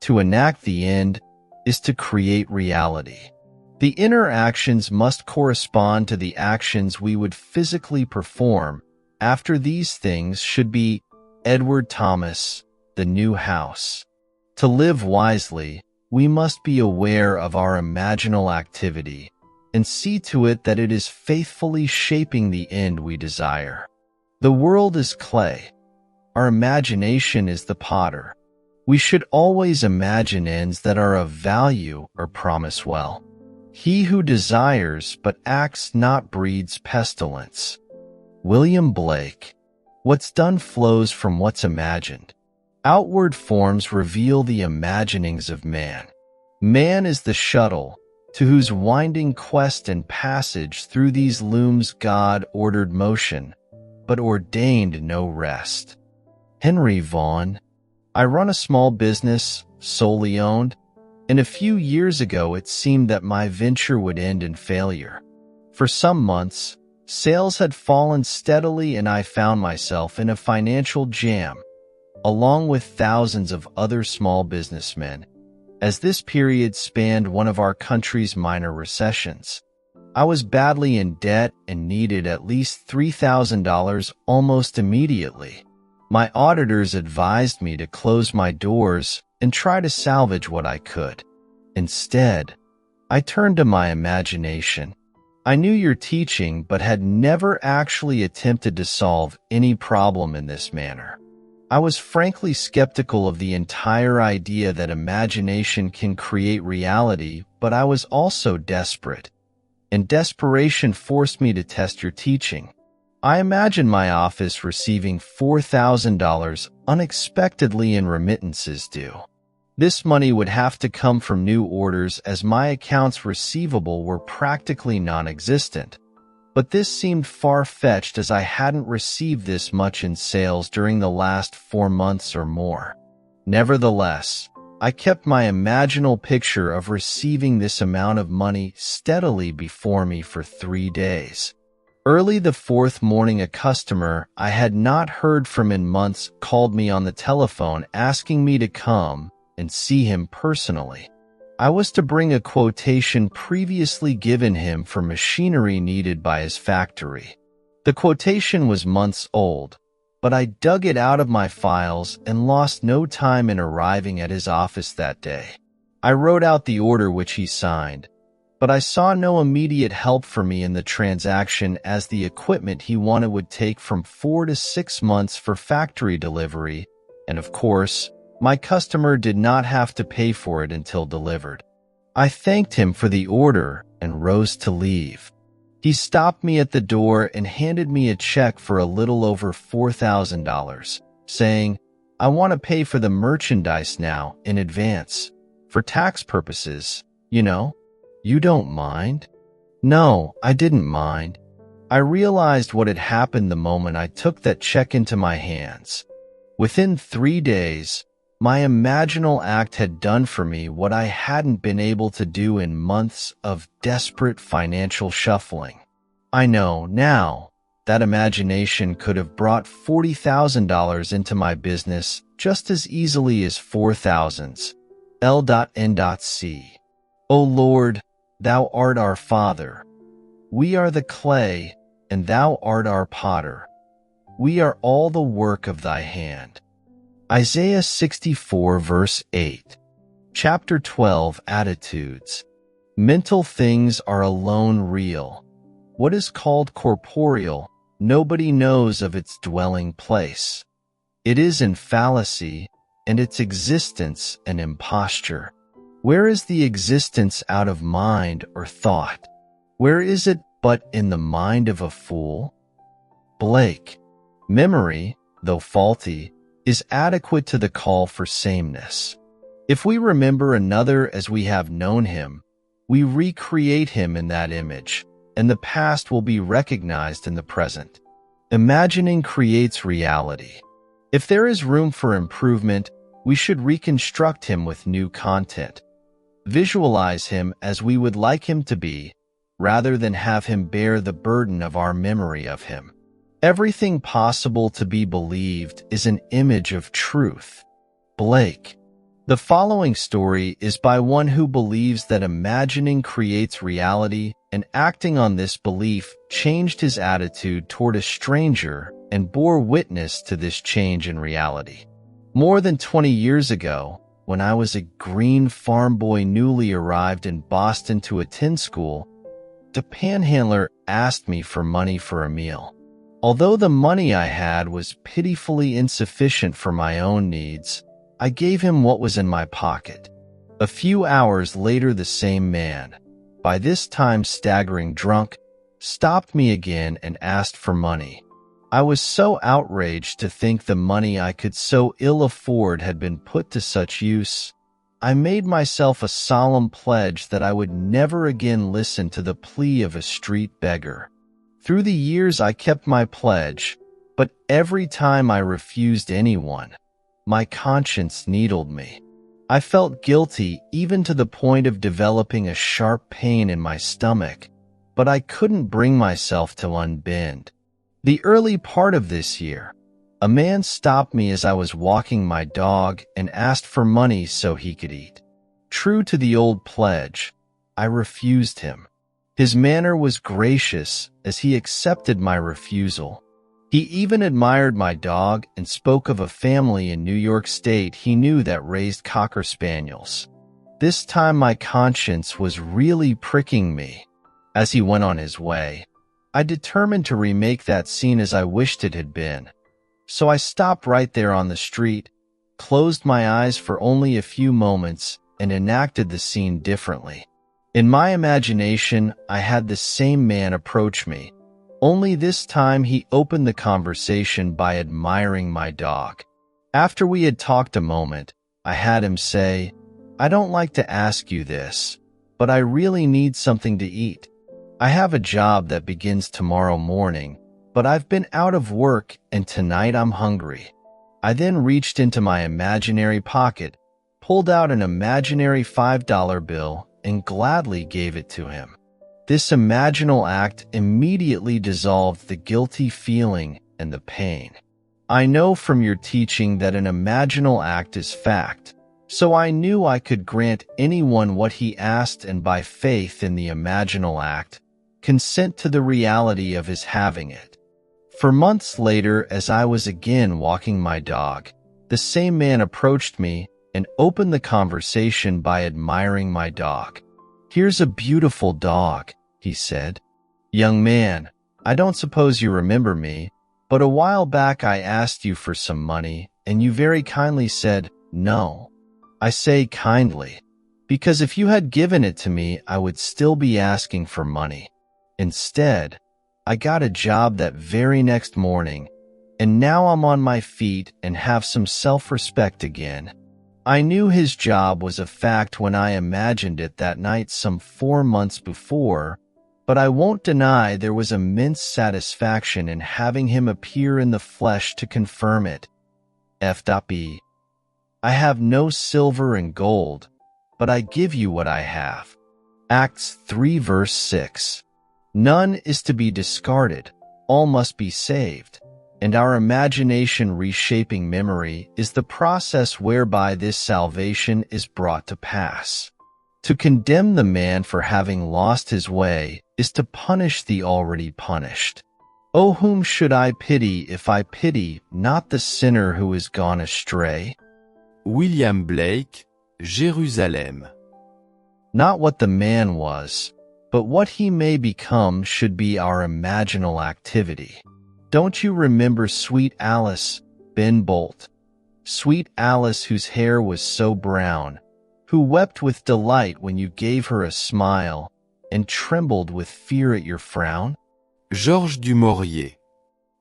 to enact the end, is to create reality. The inner actions must correspond to the actions we would physically perform. After these things should be Edward Thomas, The New House. To live wisely, we must be aware of our imaginal activity and see to it that it is faithfully shaping the end we desire. The world is clay. Our imagination is the potter. We should always imagine ends that are of value or promise well. He who desires but acts not breeds pestilence. William Blake. What's done flows from what's imagined. Outward forms reveal the imaginings of man. Man is the shuttle, to whose winding quest and passage through these looms God ordered motion, but ordained no rest. Henry Vaughan. I run a small business, solely owned, and a few years ago it seemed that my venture would end in failure. For some months, sales had fallen steadily and I found myself in a financial jam, along with thousands of other small businessmen, as this period spanned one of our country's minor recessions. I was badly in debt and needed at least $3,000 almost immediately. My auditors advised me to close my doors and try to salvage what I could. Instead, I turned to my imagination. I knew your teaching but had never actually attempted to solve any problem in this manner. I was frankly skeptical of the entire idea that imagination can create reality, but I was also desperate, and desperation forced me to test your teaching. I imagined my office receiving $4,000 unexpectedly in remittances due. This money would have to come from new orders as my accounts receivable were practically non-existent. But this seemed far-fetched as I hadn't received this much in sales during the last 4 months or more. Nevertheless, I kept my imaginal picture of receiving this amount of money steadily before me for 3 days. Early the 4th morning, a customer I had not heard from in months called me on the telephone asking me to come and see him personally. I was to bring a quotation previously given him for machinery needed by his factory. The quotation was months old, but I dug it out of my files and lost no time in arriving at his office that day. I wrote out the order which he signed, but I saw no immediate help for me in the transaction as the equipment he wanted would take from 4 to 6 months for factory delivery, and of course, my customer did not have to pay for it until delivered. I thanked him for the order and rose to leave. He stopped me at the door and handed me a check for a little over $4,000, saying, "I want to pay for the merchandise now in advance. For tax purposes, you know. You don't mind?" No, I didn't mind. I realized what had happened the moment I took that check into my hands. Within 3 days, my imaginal act had done for me what I hadn't been able to do in months of desperate financial shuffling. I know now that imagination could have brought $40,000 into my business just as easily as 4,000s. L.N.C. O Lord, Thou art our Father. We are the clay, and Thou art our potter. We are all the work of Thy hand. Isaiah 64 verse 8. Chapter 12 Attitudes. Mental things are alone real. What is called corporeal, nobody knows of its dwelling place. It is in fallacy, and its existence an imposture. Where is the existence out of mind or thought? Where is it but in the mind of a fool? Blake. Memory, though faulty, is adequate to the call for sameness. If we remember another as we have known him, we recreate him in that image, and the past will be recognized in the present. Imagining creates reality. If there is room for improvement, we should reconstruct him with new content. Visualize him as we would like him to be, rather than have him bear the burden of our memory of him. Everything possible to be believed is an image of truth. Blake. The following story is by one who believes that imagining creates reality, and acting on this belief changed his attitude toward a stranger and bore witness to this change in reality. More than 20 years ago, when I was a green farm boy newly arrived in Boston to attend school, the panhandler asked me for money for a meal. Although the money I had was pitifully insufficient for my own needs, I gave him what was in my pocket. A few hours later, the same man, by this time staggering drunk, stopped me again and asked for money. I was so outraged to think the money I could so ill afford had been put to such use. I made myself a solemn pledge that I would never again listen to the plea of a street beggar. Through the years I kept my pledge, but every time I refused anyone, my conscience needled me. I felt guilty even to the point of developing a sharp pain in my stomach, but I couldn't bring myself to unbend. The early part of this year, a man stopped me as I was walking my dog and asked for money so he could eat. True to the old pledge, I refused him. His manner was gracious as he accepted my refusal. He even admired my dog and spoke of a family in New York State he knew that raised Cocker Spaniels. This time my conscience was really pricking me. As he went on his way, I determined to remake that scene as I wished it had been. So I stopped right there on the street, closed my eyes for only a few moments, and enacted the scene differently. In my imagination, I had the same man approach me. Only this time he opened the conversation by admiring my dog. After we had talked a moment, I had him say, "I don't like to ask you this, but I really need something to eat. I have a job that begins tomorrow morning, but I've been out of work and tonight I'm hungry." I then reached into my imaginary pocket, pulled out an imaginary $5 bill, and gladly gave it to him. This imaginal act immediately dissolved the guilty feeling and the pain. I know from your teaching that an imaginal act is fact, so I knew I could grant anyone what he asked, and by faith in the imaginal act, consent to the reality of his having it. For months later, as I was again walking my dog, the same man approached me and opened the conversation by admiring my dog. "Here's a beautiful dog," he said. "Young man, I don't suppose you remember me, but a while back I asked you for some money, and you very kindly said no. I say kindly, because if you had given it to me, I would still be asking for money. Instead, I got a job that very next morning, and now I'm on my feet and have some self-respect again. I knew his job was a fact when I imagined it that night some 4 months before, but I won't deny there was immense satisfaction in having him appear in the flesh to confirm it. F.B. I have no silver and gold, but I give you what I have." Acts 3 verse 6. None is to be discarded, all must be saved, and our imagination reshaping memory is the process whereby this salvation is brought to pass. To condemn the man for having lost his way is to punish the already punished. Oh, whom should I pity if I pity not the sinner who is gone astray? William Blake, Jérusalem. Not what the man was, but what he may become should be our imaginal activity. Don't you remember sweet Alice, Ben Bolt. Sweet Alice, whose hair was so brown, who wept with delight when you gave her a smile, and trembled with fear at your frown? Georges du Maurier.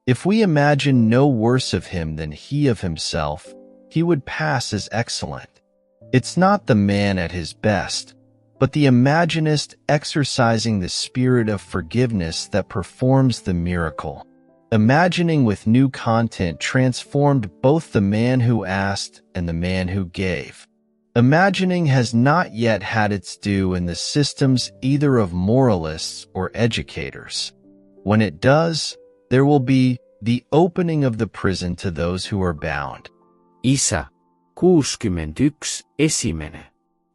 If we imagine no worse of him than he of himself, he would pass as excellent. It's not the man at his best, but the imaginist exercising the spirit of forgiveness that performs the miracle. Imagining with new content transformed both the man who asked and the man who gave. Imagining has not yet had its due in the systems either of moralists or educators. When it does, there will be the opening of the prison to those who are bound. Isa, 61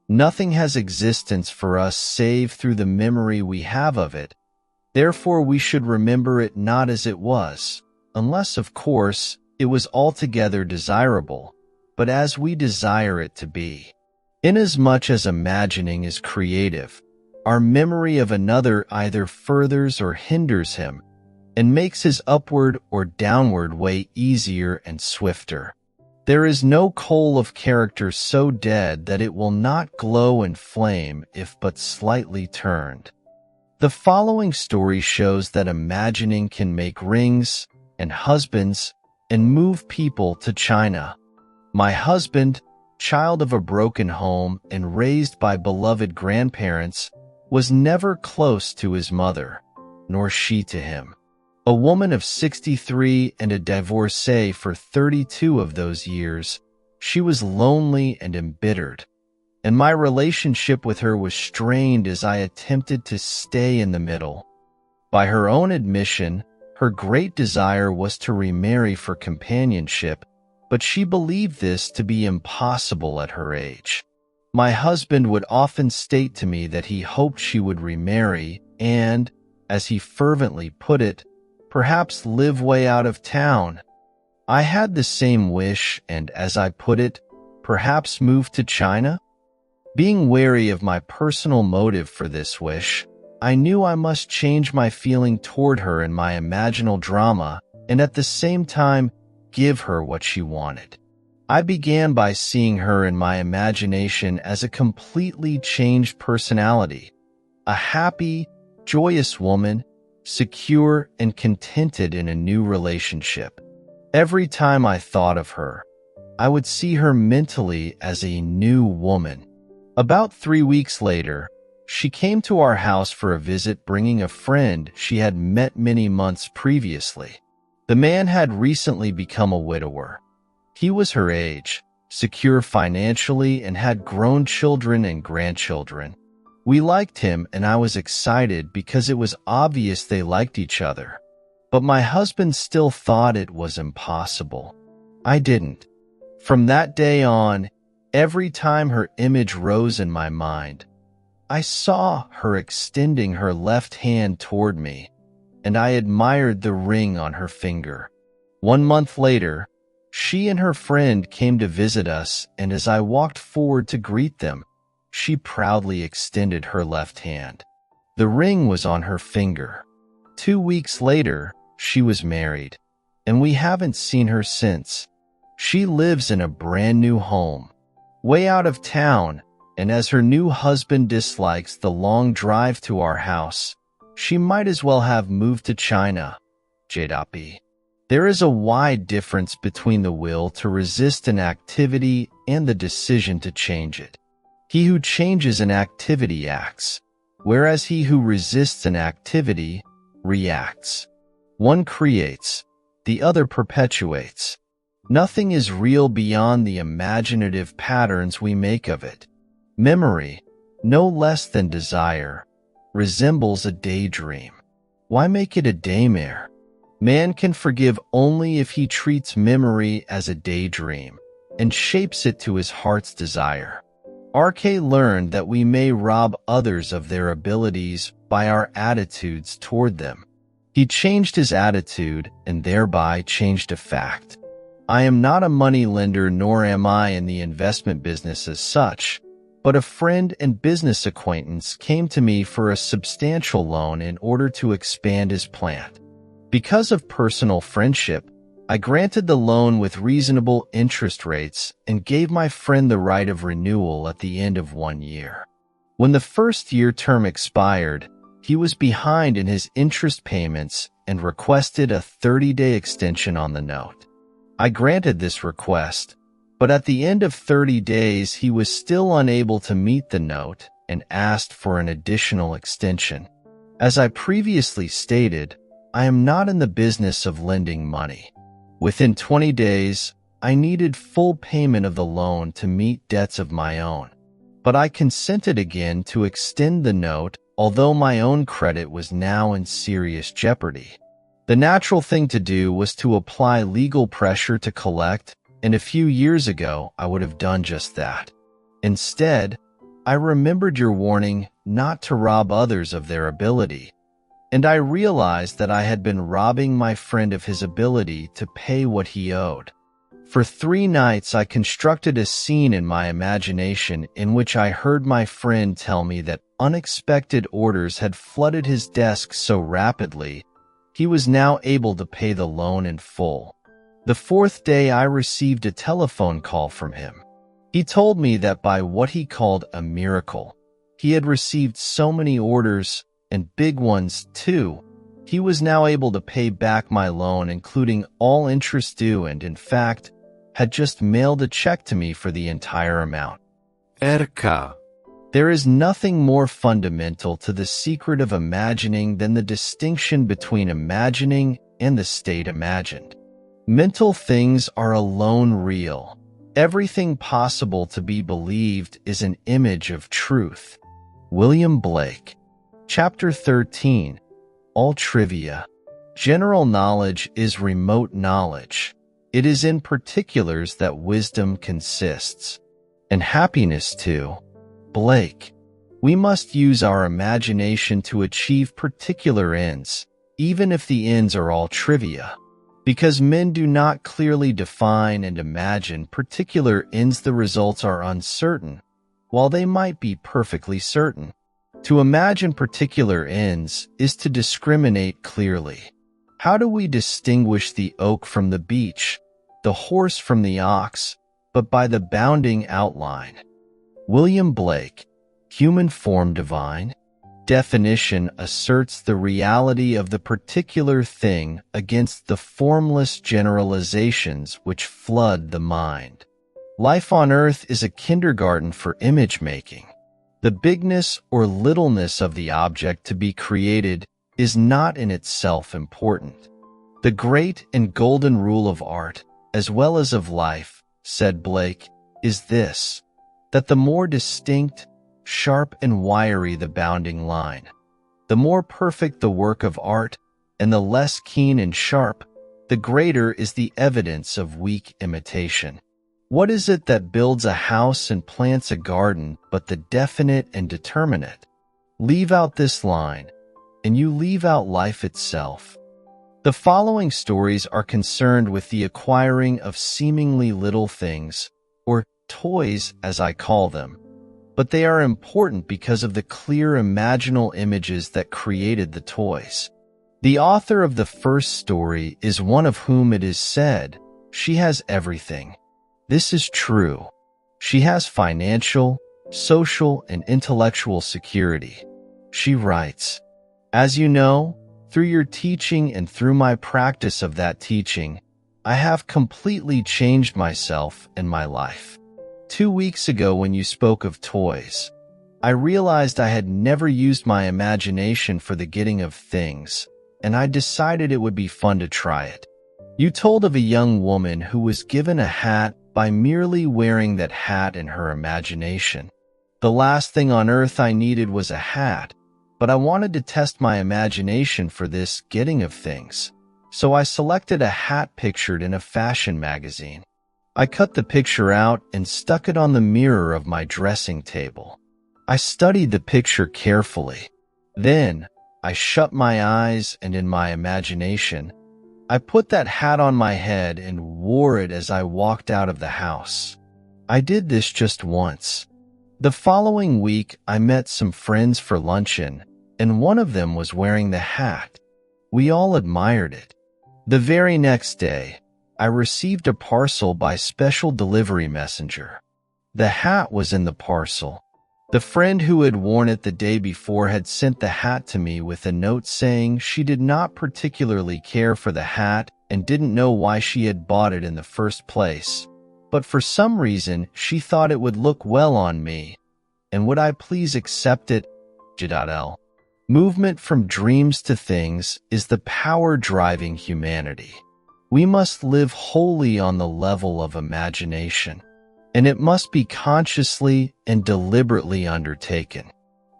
Nothing has existence for us save through the memory we have of it. Therefore we should remember it not as it was, unless, of course, it was altogether desirable, but as we desire it to be. Inasmuch as imagining is creative, our memory of another either furthers or hinders him, and makes his upward or downward way easier and swifter. There is no coal of character so dead that it will not glow and flame if but slightly turned. The following story shows that imagining can make rings and husbands and move people to China. My husband, child of a broken home and raised by beloved grandparents, was never close to his mother, nor she to him. A woman of 63 and a divorcee for 32 of those years, she was lonely and embittered, and my relationship with her was strained as I attempted to stay in the middle. By her own admission, her great desire was to remarry for companionship, but she believed this to be impossible at her age. My husband would often state to me that he hoped she would remarry and, as he fervently put it, perhaps live way out of town. I had the same wish and, as I put it, perhaps move to China. Being wary of my personal motive for this wish, I knew I must change my feeling toward her in my imaginal drama and at the same time give her what she wanted. I began by seeing her in my imagination as a completely changed personality, a happy, joyous woman, secure and contented in a new relationship. Every time I thought of her, I would see her mentally as a new woman. About 3 weeks later, she came to our house for a visit, bringing a friend she had met many months previously. The man had recently become a widower. He was her age, secure financially, and had grown children and grandchildren. We liked him, and I was excited because it was obvious they liked each other. But my husband still thought it was impossible. I didn't. From that day on, every time her image rose in my mind, I saw her extending her left hand toward me, and I admired the ring on her finger. 1 month later, she and her friend came to visit us, and as I walked forward to greet them, she proudly extended her left hand. The ring was on her finger. 2 weeks later, she was married, and we haven't seen her since. She lives in a brand new home, way out of town, and as her new husband dislikes the long drive to our house, she might as well have moved to China. JP. There is a wide difference between the will to resist an activity and the decision to change it. He who changes an activity acts, whereas he who resists an activity reacts. One creates, the other perpetuates. Nothing is real beyond the imaginative patterns we make of it. Memory, no less than desire, resembles a daydream. Why make it a daymare? Man can forgive only if he treats memory as a daydream and shapes it to his heart's desire. RK learned that we may rob others of their abilities by our attitudes toward them. He changed his attitude and thereby changed a fact. I am not a money lender, nor am I in the investment business as such, but a friend and business acquaintance came to me for a substantial loan in order to expand his plant. Because of personal friendship, I granted the loan with reasonable interest rates and gave my friend the right of renewal at the end of 1 year. When the first-year term expired, he was behind in his interest payments and requested a 30-day extension on the note. I granted this request, but at the end of 30 days he was still unable to meet the note and asked for an additional extension. As I previously stated, I am not in the business of lending money. Within 20 days, I needed full payment of the loan to meet debts of my own, but I consented again to extend the note, although my own credit was now in serious jeopardy. The natural thing to do was to apply legal pressure to collect, and a few years ago I would have done just that. Instead, I remembered your warning not to rob others of their ability, and I realized that I had been robbing my friend of his ability to pay what he owed. For 3 nights I constructed a scene in my imagination in which I heard my friend tell me that unexpected orders had flooded his desk so rapidly he was now able to pay the loan in full. The 4th day I received a telephone call from him. He told me that by what he called a miracle, he had received so many orders, and big ones too, he was now able to pay back my loan including all interest due and, in fact, had just mailed a check to me for the entire amount. RK. There is nothing more fundamental to the secret of imagining than the distinction between imagining and the state imagined. Mental things are alone real. Everything possible to be believed is an image of truth. William Blake. Chapter 13. All trivia. General knowledge is remote knowledge. It is in particulars that wisdom consists. And happiness too. Blake. We must use our imagination to achieve particular ends, even if the ends are all trivia. Because men do not clearly define and imagine particular ends, the results are uncertain, while they might be perfectly certain. To imagine particular ends is to discriminate clearly. How do we distinguish the oak from the beech, the horse from the ox, but by the bounding outline? William Blake. Human form divine. Definition asserts the reality of the particular thing against the formless generalizations which flood the mind. Life on earth is a kindergarten for image-making. The bigness or littleness of the object to be created is not in itself important. The great and golden rule of art, as well as of life, said Blake, is this, that the more distinct, sharp and wiry the bounding line, the more perfect the work of art, and the less keen and sharp, the greater is the evidence of weak imitation. What is it that builds a house and plants a garden but the definite and determinate? Leave out this line, and you leave out life itself. The following stories are concerned with the acquiring of seemingly little things, or toys as I call them, but they are important because of the clear imaginal images that created the toys. The author of the first story is one of whom it is said, she has everything. This is true. She has financial, social, and intellectual security. She writes, "As you know, through your teaching and through my practice of that teaching, I have completely changed myself and my life. 2 weeks ago when you spoke of toys, I realized I had never used my imagination for the getting of things, and I decided it would be fun to try it. You told of a young woman who was given a hat by merely wearing that hat in her imagination. The last thing on earth I needed was a hat, but I wanted to test my imagination for this getting of things, so I selected a hat pictured in a fashion magazine. I cut the picture out and stuck it on the mirror of my dressing table. I studied the picture carefully. Then, I shut my eyes and in my imagination, I put that hat on my head and wore it as I walked out of the house. I did this just once. The following week, I met some friends for luncheon, and one of them was wearing the hat. We all admired it. The very next day, I received a parcel by special delivery messenger. The hat was in the parcel. The friend who had worn it the day before had sent the hat to me with a note saying she did not particularly care for the hat and didn't know why she had bought it in the first place, but for some reason she thought it would look well on me, and would I please accept it? J.L. Movement from dreams to things is the power driving humanity. We must live wholly on the level of imagination, and it must be consciously and deliberately undertaken.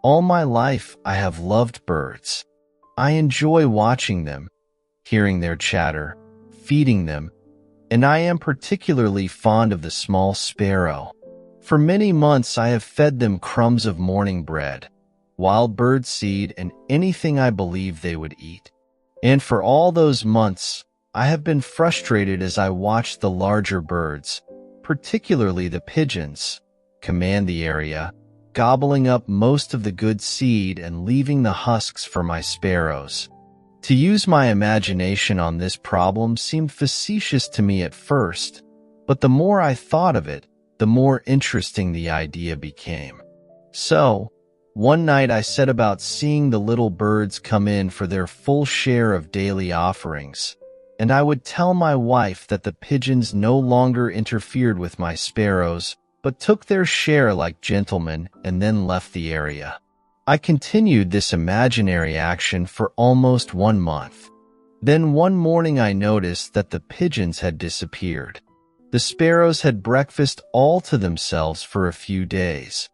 All my life I have loved birds. I enjoy watching them, hearing their chatter, feeding them, and I am particularly fond of the small sparrow. For many months I have fed them crumbs of morning bread, wild bird seed, and anything I believe they would eat. And for all those months, I have been frustrated as I watched the larger birds, particularly the pigeons, command the area, gobbling up most of the good seed and leaving the husks for my sparrows. To use my imagination on this problem seemed facetious to me at first, but the more I thought of it, the more interesting the idea became. So, one night I set about seeing the little birds come in for their full share of daily offerings, and I would tell my wife that the pigeons no longer interfered with my sparrows, but took their share like gentlemen and then left the area. I continued this imaginary action for almost 1 month. Then one morning I noticed that the pigeons had disappeared. The sparrows had breakfast all to themselves for a few days.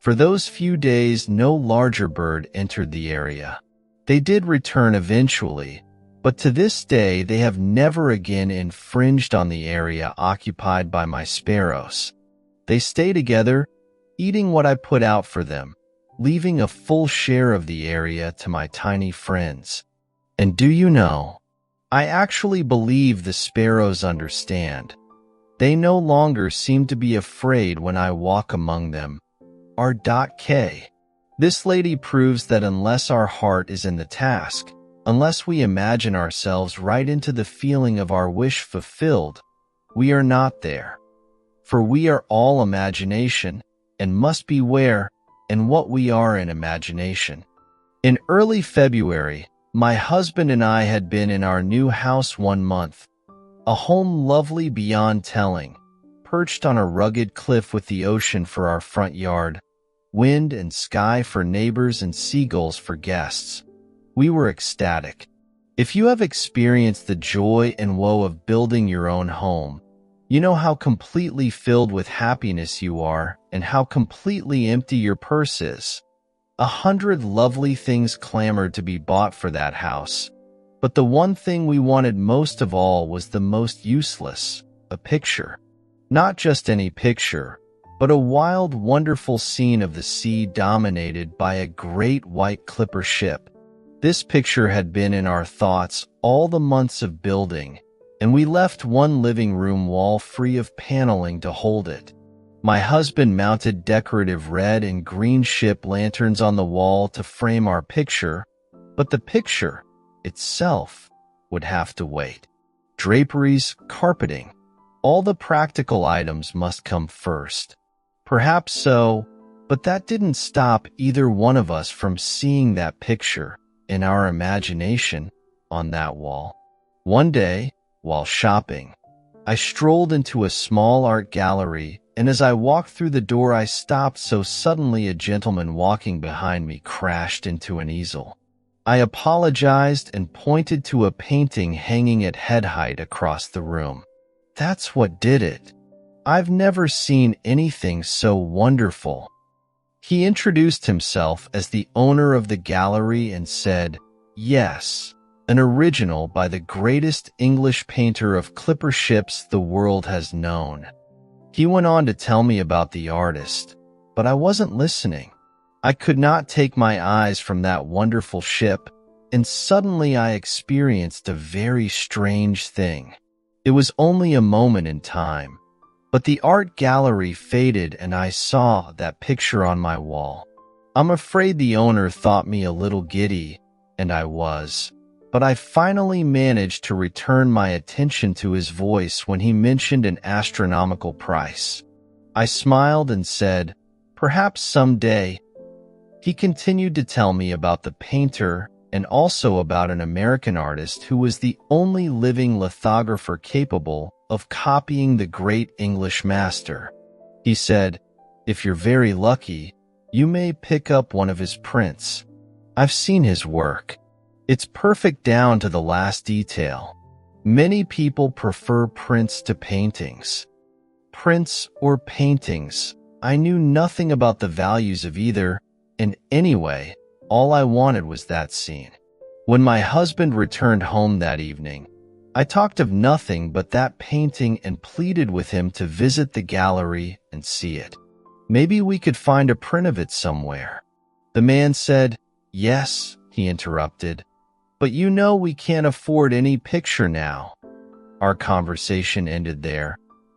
For those few days, no larger bird entered the area. They did return eventually, but to this day they have never again infringed on the area occupied by my sparrows. They stay together, eating what I put out for them, leaving a full share of the area to my tiny friends. And do you know, I actually believe the sparrows understand. They no longer seem to be afraid when I walk among them. R.K. This lady proves that unless our heart is in the task, unless we imagine ourselves right into the feeling of our wish fulfilled, we are not there. For we are all imagination, and must beware and what we are in imagination. In early February, my husband and I had been in our new house 1 month, a home lovely beyond telling, perched on a rugged cliff with the ocean for our front yard, wind and sky for neighbors and seagulls for guests. We were ecstatic. If you have experienced the joy and woe of building your own home, you know how completely filled with happiness you are and how completely empty your purse is. 100 lovely things clamored to be bought for that house, but the one thing we wanted most of all was the most useless, a picture. Not just any picture, but a wild, wonderful scene of the sea dominated by a great white clipper ship. This picture had been in our thoughts all the months of building, and we left one living room wall free of paneling to hold it. My husband mounted decorative red and green ship lanterns on the wall to frame our picture, but the picture itself would have to wait. Draperies, carpeting, all the practical items must come first. Perhaps so, but that didn't stop either one of us from seeing that picture in our imagination on that wall. One day, while shopping, I strolled into a small art gallery, and as I walked through the door I stopped so suddenly a gentleman walking behind me crashed into an easel. I apologized and pointed to a painting hanging at head height across the room. That's what did it. I've never seen anything so wonderful. He introduced himself as the owner of the gallery and said, "Yes, an original by the greatest English painter of clipper ships the world has known." He went on to tell me about the artist, but I wasn't listening. I could not take my eyes from that wonderful ship, and suddenly I experienced a very strange thing. It was only a moment in time, but the art gallery faded and I saw that picture on my wall. I'm afraid the owner thought me a little giddy, and I was. but I finally managed to return my attention to his voice when he mentioned an astronomical price. I smiled and said, "Perhaps someday." He continued to tell me about the painter and also about an American artist who was the only living lithographer capable of copying the great English master. He said, "If you're very lucky, you may pick up one of his prints. I've seen his work. It's perfect down to the last detail. Many people prefer prints to paintings." Prints or paintings, I knew nothing about the values of either, and anyway, all I wanted was that scene. When my husband returned home that evening, I talked of nothing but that painting and pleaded with him to visit the gallery and see it. Maybe we could find a print of it somewhere. The man said, "Yes," he interrupted, "but you know we can't afford any picture now." Our conversation ended there,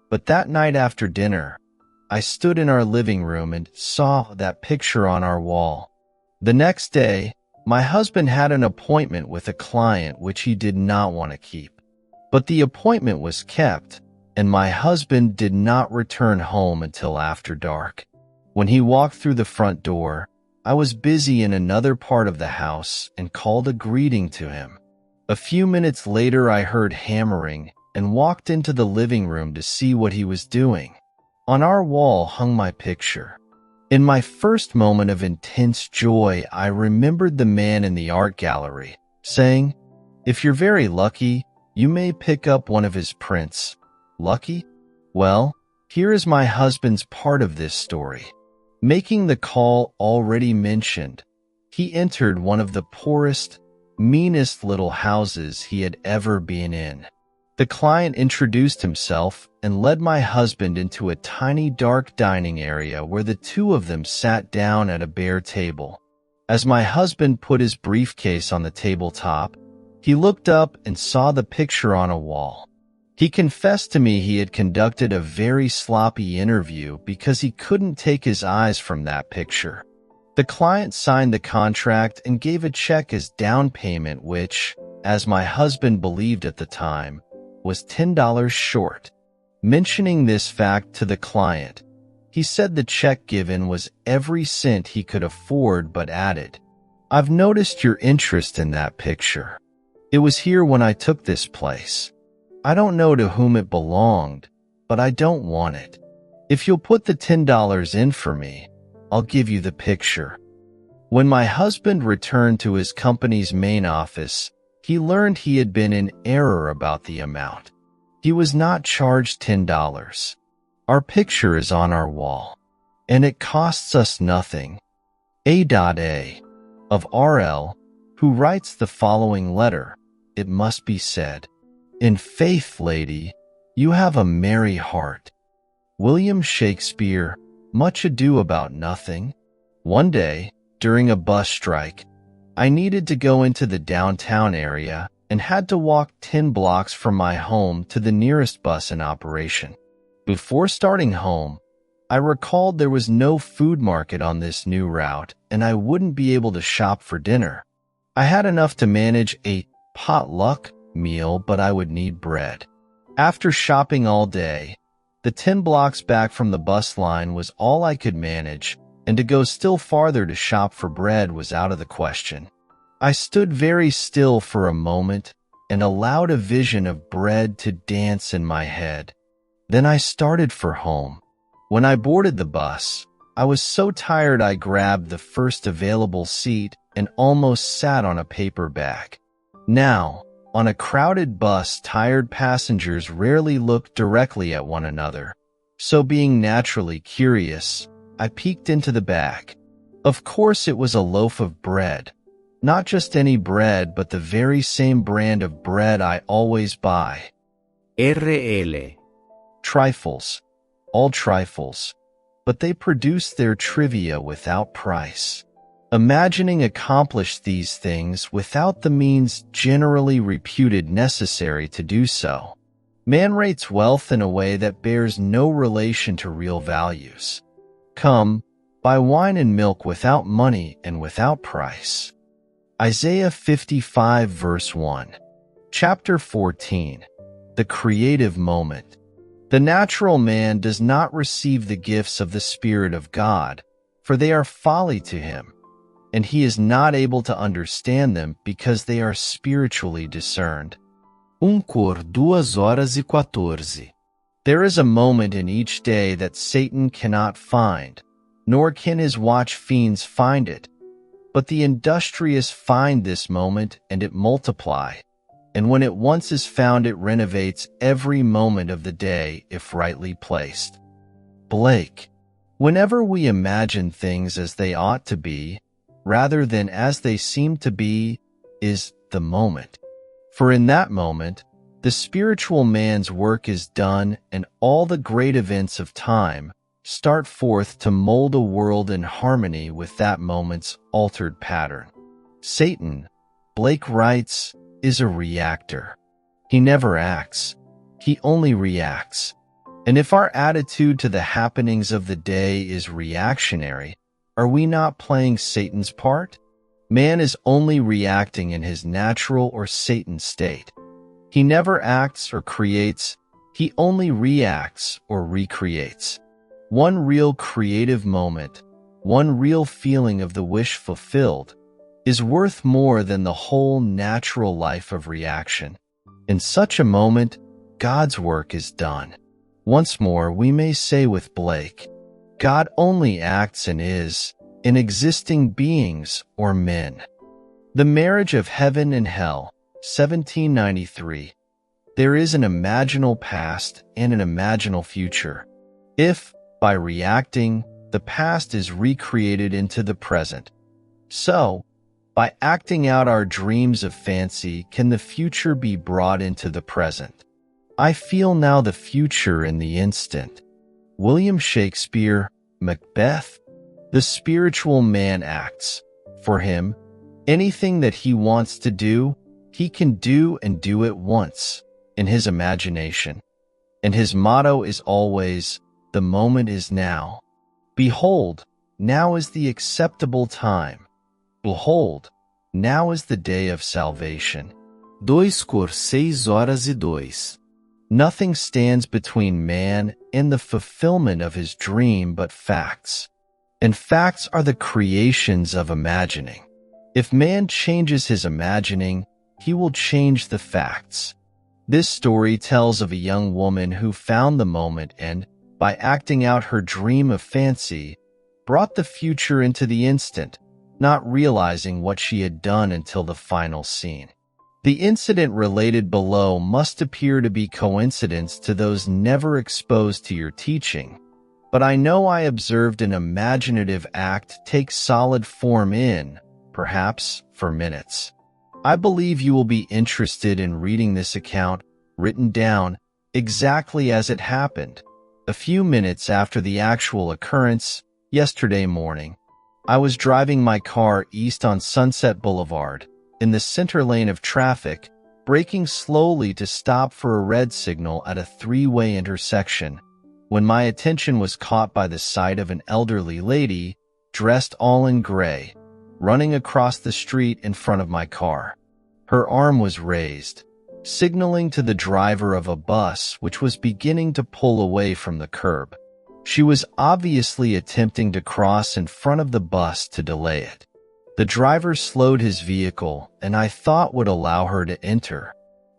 but that night after dinner, I stood in our living room and saw that picture on our wall. The next day, my husband had an appointment with a client which he did not want to keep. But the appointment was kept, and my husband did not return home until after dark. When he walked through the front door, I was busy in another part of the house and called a greeting to him. A few minutes later, I heard hammering and walked into the living room to see what he was doing. On our wall hung my picture. In my first moment of intense joy, I remembered the man in the art gallery, saying, "If you're very lucky, you may pick up one of his prints." Lucky? Well, here is my husband's part of this story. Making the call already mentioned, he entered one of the poorest, meanest little houses he had ever been in. The client introduced himself and led my husband into a tiny dark dining area where the two of them sat down at a bare table. As my husband put his briefcase on the tabletop, he looked up and saw the picture on a wall. He confessed to me he had conducted a very sloppy interview because he couldn't take his eyes from that picture. The client signed the contract and gave a check as down payment which, as my husband believed at the time, was $10 short. Mentioning this fact to the client, he said the check given was every cent he could afford but added, "I've noticed your interest in that picture. It was here when I took this place. I don't know to whom it belonged, but I don't want it. If you'll put the $10 in for me, I'll give you the picture." When my husband returned to his company's main office, he learned he had been in error about the amount. He was not charged $10. Our picture is on our wall, and it costs us nothing. A.A. of RL, who writes the following letter, it must be said, "In faith, lady, you have a merry heart." William Shakespeare, Much Ado About Nothing. One day, during a bus strike, I needed to go into the downtown area and had to walk 10 blocks from my home to the nearest bus in operation. Before starting home, I recalled there was no food market on this new route and I wouldn't be able to shop for dinner. I had enough to manage a potluck meal, but I would need bread. After shopping all day, the 10 blocks back from the bus line was all I could manage, and to go still farther to shop for bread was out of the question. I stood very still for a moment and allowed a vision of bread to dance in my head. Then I started for home. When I boarded the bus, I was so tired I grabbed the first available seat and almost sat on a paper bag. Now, on a crowded bus, tired passengers rarely look directly at one another, so being naturally curious, I peeked into the bag. Of course, it was a loaf of bread. Not just any bread, but the very same brand of bread I always buy. RL. Trifles. All trifles. But they produce their trivia without price. Imagining accomplished these things without the means generally reputed necessary to do so. Man rates wealth in a way that bears no relation to real values. Come, buy wine and milk without money and without price. Isaiah 55 verse 1. Chapter 14. The creative moment. The natural man does not receive the gifts of the Spirit of God, for they are folly to him, and he is not able to understand them because they are spiritually discerned. Cor 2:14. There is a moment in each day that Satan cannot find, nor can his watch fiends find it. But the industrious find this moment, and it multiply. And when it once is found, it renovates every moment of the day if rightly placed. Blake. Whenever we imagine things as they ought to be, rather than as they seem to be, is the moment. For in that moment, the spiritual man's work is done, and all the great events of time start forth to mold a world in harmony with that moment's altered pattern. Satan, Blake writes, is a reactor. He never acts. He only reacts. And if our attitude to the happenings of the day is reactionary, are we not playing Satan's part? Man is only reacting in his natural or Satan state. He never acts or creates. He only reacts or recreates. One real creative moment, one real feeling of the wish fulfilled, is worth more than the whole natural life of reaction. In such a moment, God's work is done. Once more, we may say with Blake, God only acts and is in existing beings or men. The Marriage of Heaven and Hell, 1793. There is an imaginal past and an imaginal future. If, by reacting, the past is recreated into the present, so, by acting out our dreams of fancy, can the future be brought into the present. I feel now the future in the instant. William Shakespeare, Macbeth. The spiritual man acts. For him, anything that he wants to do, he can do and do it once, in his imagination. And his motto is always, the moment is now. Behold, now is the acceptable time. Behold, now is the day of salvation. Cor 6:02. Nothing stands between man and the fulfillment of his dream but facts. And facts are the creations of imagining. If man changes his imagining, he will change the facts. This story tells of a young woman who found the moment and, by acting out her dream of fancy, brought the future into the instant, not realizing what she had done until the final scene. The incident related below must appear to be coincidence to those never exposed to your teaching, but I know I observed an imaginative act take solid form in, perhaps, for minutes. I believe you will be interested in reading this account, written down, exactly as it happened, a few minutes after the actual occurrence, yesterday morning. I was driving my car east on Sunset Boulevard, in the center lane of traffic, braking slowly to stop for a red signal at a three-way intersection, when my attention was caught by the sight of an elderly lady, dressed all in gray, running across the street in front of my car. Her arm was raised, signaling to the driver of a bus which was beginning to pull away from the curb. She was obviously attempting to cross in front of the bus to delay it. The driver slowed his vehicle and I thought would allow her to enter.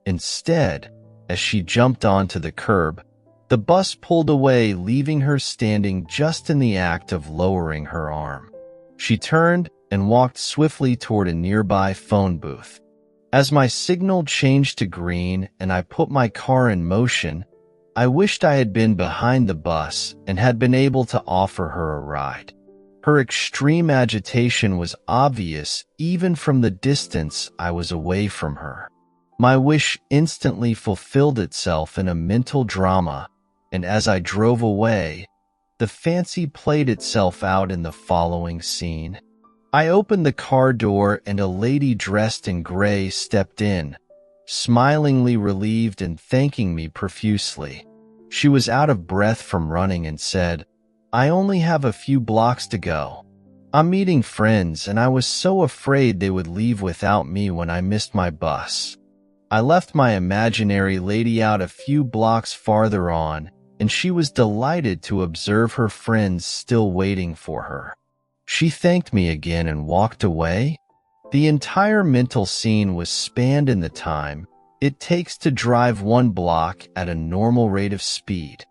Instead, as she jumped onto the curb, the bus pulled away, leaving her standing just in the act of lowering her arm. She turned and walked swiftly toward a nearby phone booth. As my signal changed to green and I put my car in motion, I wished I had been behind the bus and had been able to offer her a ride. Her extreme agitation was obvious even from the distance I was away from her. My wish instantly fulfilled itself in a mental drama, and as I drove away, the fancy played itself out in the following scene. I opened the car door and a lady dressed in gray stepped in, smilingly relieved and thanking me profusely. She was out of breath from running and said, "I only have a few blocks to go." I'm meeting friends, and I was so afraid they would leave without me when I missed my bus. I left my imaginary lady out a few blocks farther on, and she was delighted to observe her friends still waiting for her. She thanked me again and walked away. The entire mental scene was spanned in the time it takes to drive 1 block at a normal rate of speed.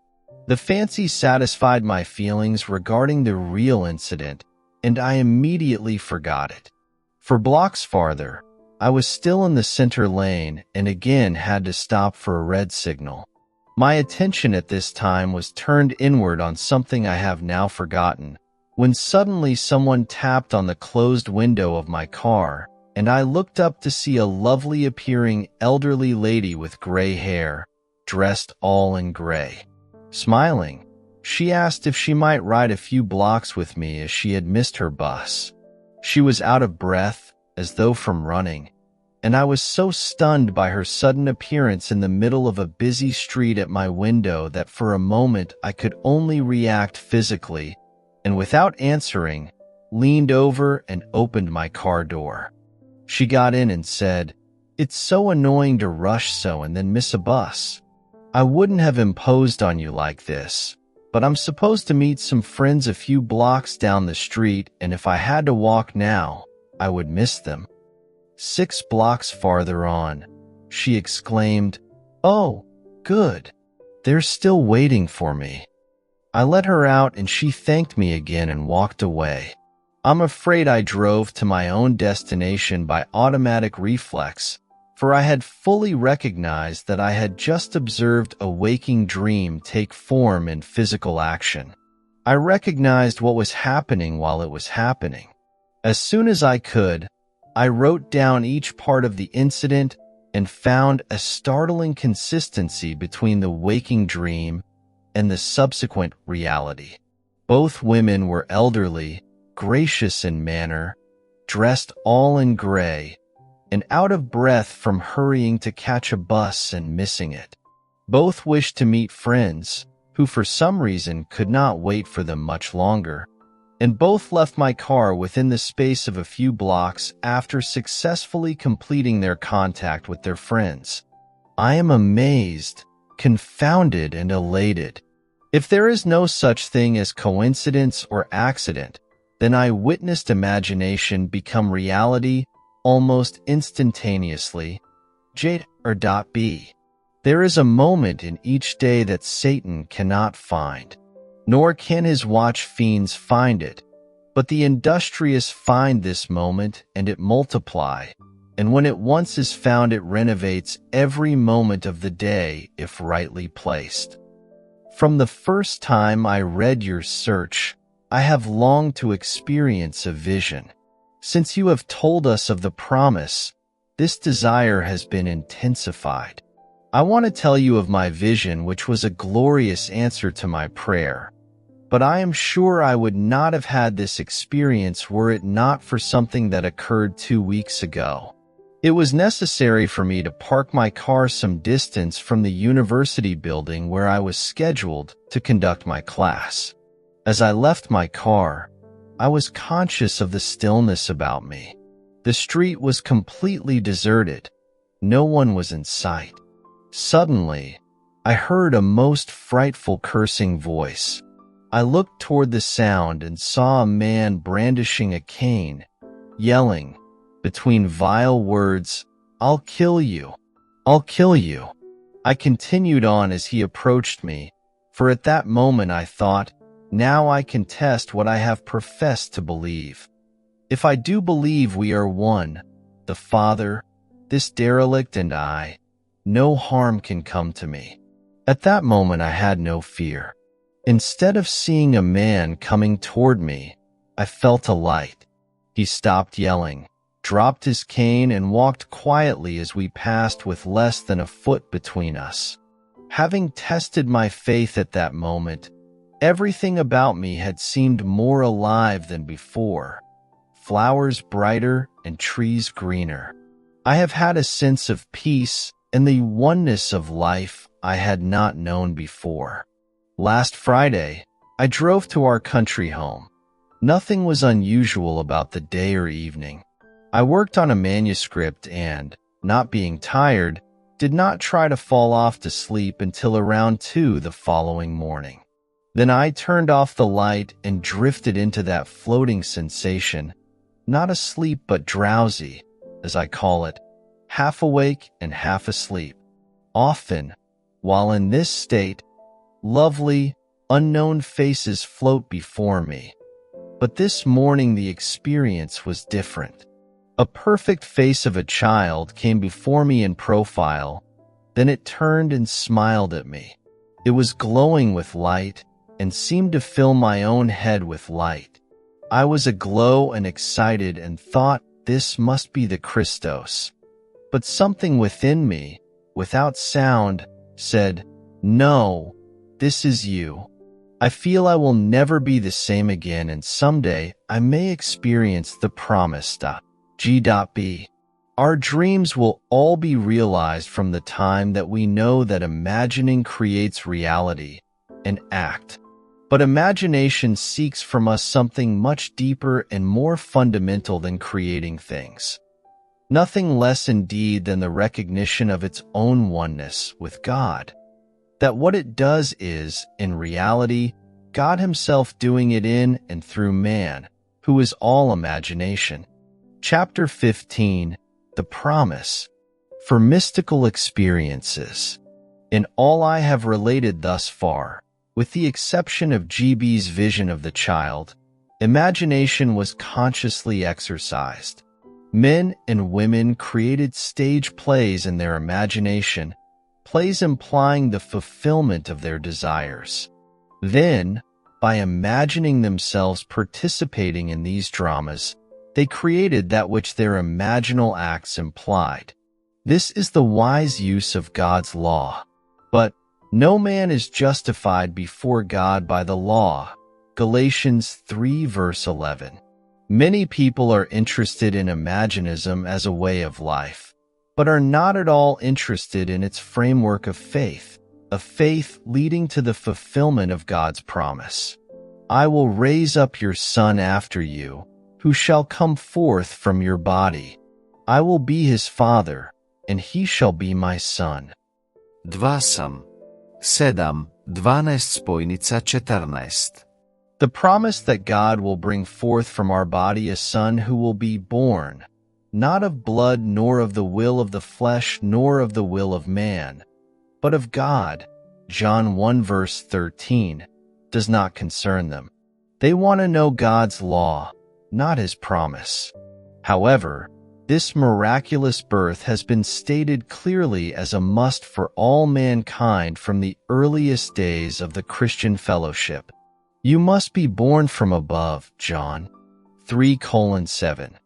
The fancy satisfied my feelings regarding the real incident, and I immediately forgot it. For blocks farther, I was still in the center lane and again had to stop for a red signal. My attention at this time was turned inward on something I have now forgotten, when suddenly someone tapped on the closed window of my car, and I looked up to see a lovely appearing elderly lady with gray hair, dressed all in gray. Smiling, she asked if she might ride a few blocks with me as she had missed her bus. She was out of breath, as though from running, and I was so stunned by her sudden appearance in the middle of a busy street at my window that for a moment I could only react physically, and without answering, leaned over and opened my car door. She got in and said, "It's so annoying to rush so and then miss a bus. I wouldn't have imposed on you like this, but I'm supposed to meet some friends a few blocks down the street, and if I had to walk now, I would miss them." 6 blocks farther on, she exclaimed, "Oh, good. They're still waiting for me." I let her out and she thanked me again and walked away. I'm afraid I drove to my own destination by automatic reflex, for I had fully recognized that I had just observed a waking dream take form in physical action. I recognized what was happening while it was happening. As soon as I could, I wrote down each part of the incident and found a startling consistency between the waking dream and the subsequent reality. Both women were elderly, gracious in manner, dressed all in gray, and out of breath from hurrying to catch a bus and missing it. Both wished to meet friends, who for some reason could not wait for them much longer, and both left my car within the space of a few blocks after successfully completing their contact with their friends. I am amazed, confounded, and elated. If there is no such thing as coincidence or accident, then I witnessed imagination become reality almost instantaneously. J.B. There is a moment in each day that Satan cannot find, nor can his watch fiends find it, but the industrious find this moment and it multiply, and when it once is found it renovates every moment of the day if rightly placed. From the first time I read your search, I have longed to experience a vision. Since you have told us of the promise, this desire has been intensified. I want to tell you of my vision, which was a glorious answer to my prayer. But I am sure I would not have had this experience were it not for something that occurred 2 weeks ago. It was necessary for me to park my car some distance from the university building where I was scheduled to conduct my class. As I left my car, I was conscious of the stillness about me. The street was completely deserted. No one was in sight. Suddenly, I heard a most frightful cursing voice. I looked toward the sound and saw a man brandishing a cane, yelling, between vile words, "I'll kill you! I'll kill you!" I continued on as he approached me, for at that moment I thought, now I can test what I have professed to believe. If I do believe we are one, the Father, this derelict and I, no harm can come to me. At that moment I had no fear. Instead of seeing a man coming toward me, I felt a light. He stopped yelling, dropped his cane, and walked quietly as we passed with less than a foot between us. Having tested my faith at that moment, everything about me had seemed more alive than before. Flowers brighter and trees greener. I have had a sense of peace and the oneness of life I had not known before. Last Friday, I drove to our country home. Nothing was unusual about the day or evening. I worked on a manuscript and, not being tired, did not try to fall off to sleep until around 2 the following morning. Then I turned off the light and drifted into that floating sensation, not asleep but drowsy, as I call it, half awake and half asleep. Often, while in this state, lovely, unknown faces float before me. But this morning the experience was different. A perfect face of a child came before me in profile, then it turned and smiled at me. It was glowing with light and seemed to fill my own head with light. I was aglow and excited and thought this must be the Christos. But something within me, without sound, said, "No, this is you." I feel I will never be the same again, and someday I may experience the promised G.B. Our dreams will all be realized from the time that we know that imagining creates reality and act. But imagination seeks from us something much deeper and more fundamental than creating things. Nothing less indeed than the recognition of its own oneness with God. That what it does is, in reality, God Himself doing it in and through man, who is all imagination. Chapter 15, The Promise. For mystical experiences. In all I have related thus far, with the exception of GB's vision of the child, imagination was consciously exercised. Men and women created stage plays in their imagination, plays implying the fulfillment of their desires. Then, by imagining themselves participating in these dramas, they created that which their imaginal acts implied. This is the wise use of God's law. But no man is justified before God by the law. Galatians 3 verse 11. Many people are interested in imaginism as a way of life, but are not at all interested in its framework of faith, a faith leading to the fulfillment of God's promise. I will raise up your son after you, who shall come forth from your body. I will be his father, and he shall be my son. 2 Sam 7, 12 spojnica 14. The promise that God will bring forth from our body a son who will be born, not of blood nor of the will of the flesh nor of the will of man, but of God, John 1 verse 13, does not concern them. They want to know God's law, not His promise. However, this miraculous birth has been stated clearly as a must for all mankind from the earliest days of the Christian fellowship. You must be born from above, John 3:7.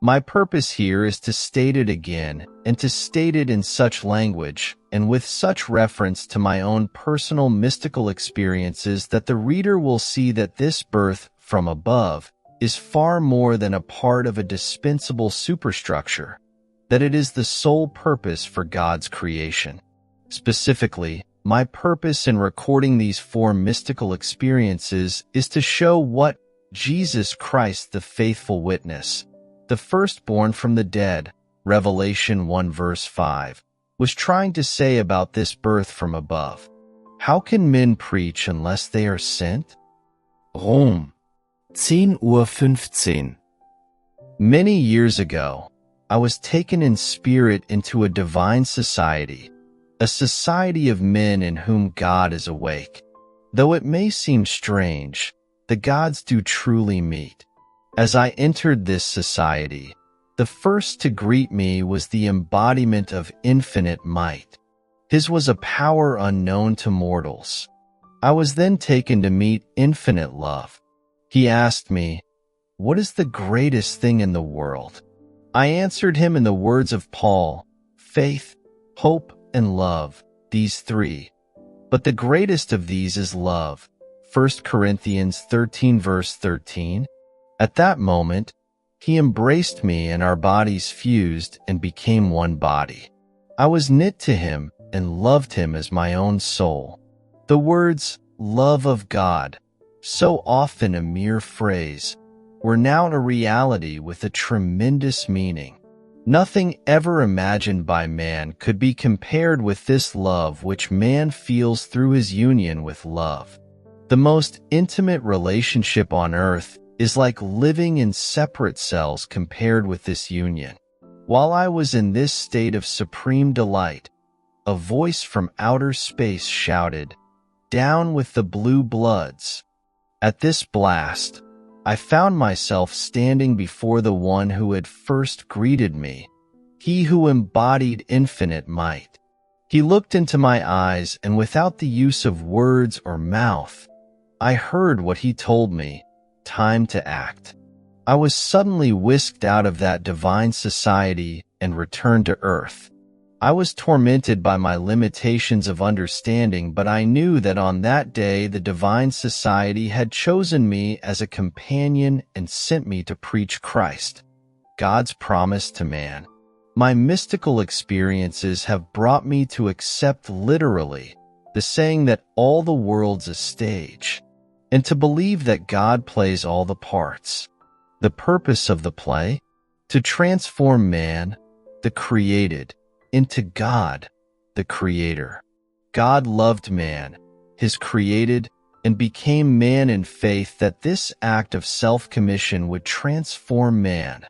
My purpose here is to state it again, and to state it in such language, and with such reference to my own personal mystical experiences that the reader will see that this birth from above is far more than a part of a dispensable superstructure, that it is the sole purpose for God's creation. Specifically, my purpose in recording these 4 mystical experiences is to show what Jesus Christ, the faithful witness, the firstborn from the dead, Revelation 1 verse 5, was trying to say about this birth from above. How can men preach unless they are sent? Rom 10:15. Many years ago, I was taken in spirit into a divine society, a society of men in whom God is awake. Though it may seem strange, the gods do truly meet. As I entered this society, the first to greet me was the embodiment of infinite might. His was a power unknown to mortals. I was then taken to meet infinite love. He asked me, "What is the greatest thing in the world?" I answered him in the words of Paul, faith, hope, and love, these 3. But the greatest of these is love, 1 Corinthians 13 verse 13. At that moment, he embraced me and our bodies fused and became one body. I was knit to him and loved him as my own soul. The words, love of God, so often a mere phrase, were now a reality with a tremendous meaning. Nothing ever imagined by man could be compared with this love which man feels through his union with love. The most intimate relationship on earth is like living in separate cells compared with this union. While I was in this state of supreme delight, a voice from outer space shouted, "Down with the blue bloods!" At this blast, I found myself standing before the one who had first greeted me, he who embodied infinite might. He looked into my eyes, and without the use of words or mouth, I heard what he told me, time to act. I was suddenly whisked out of that divine society and returned to earth. I was tormented by my limitations of understanding, but I knew that on that day the divine society had chosen me as a companion and sent me to preach Christ, God's promise to man. My mystical experiences have brought me to accept literally the saying that all the world's a stage, and to believe that God plays all the parts. The purpose of the play? To transform man, the created, into God, the Creator. God loved man, his created, and became man in faith that this act of self-commission would transform man,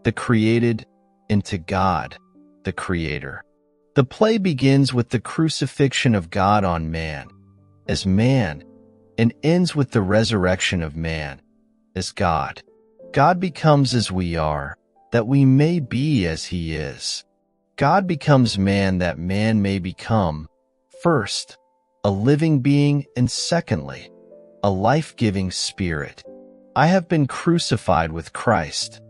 the created, into God, the Creator. The play begins with the crucifixion of God on man, as man, and ends with the resurrection of man, as God. God becomes as we are, that we may be as he is. God becomes man that man may become, first, a living being, and secondly, a life-giving spirit. I have been crucified with Christ.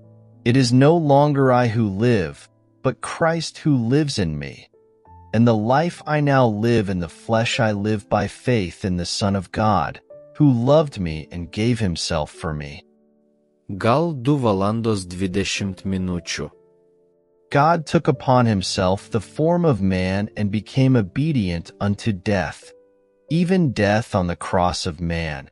It is no longer I who live, but Christ who lives in me. And the life I now live in the flesh I live by faith in the Son of God, who loved me and gave himself for me. Gal 2:20 minuču. God took upon himself the form of man and became obedient unto death, even death on the cross of man,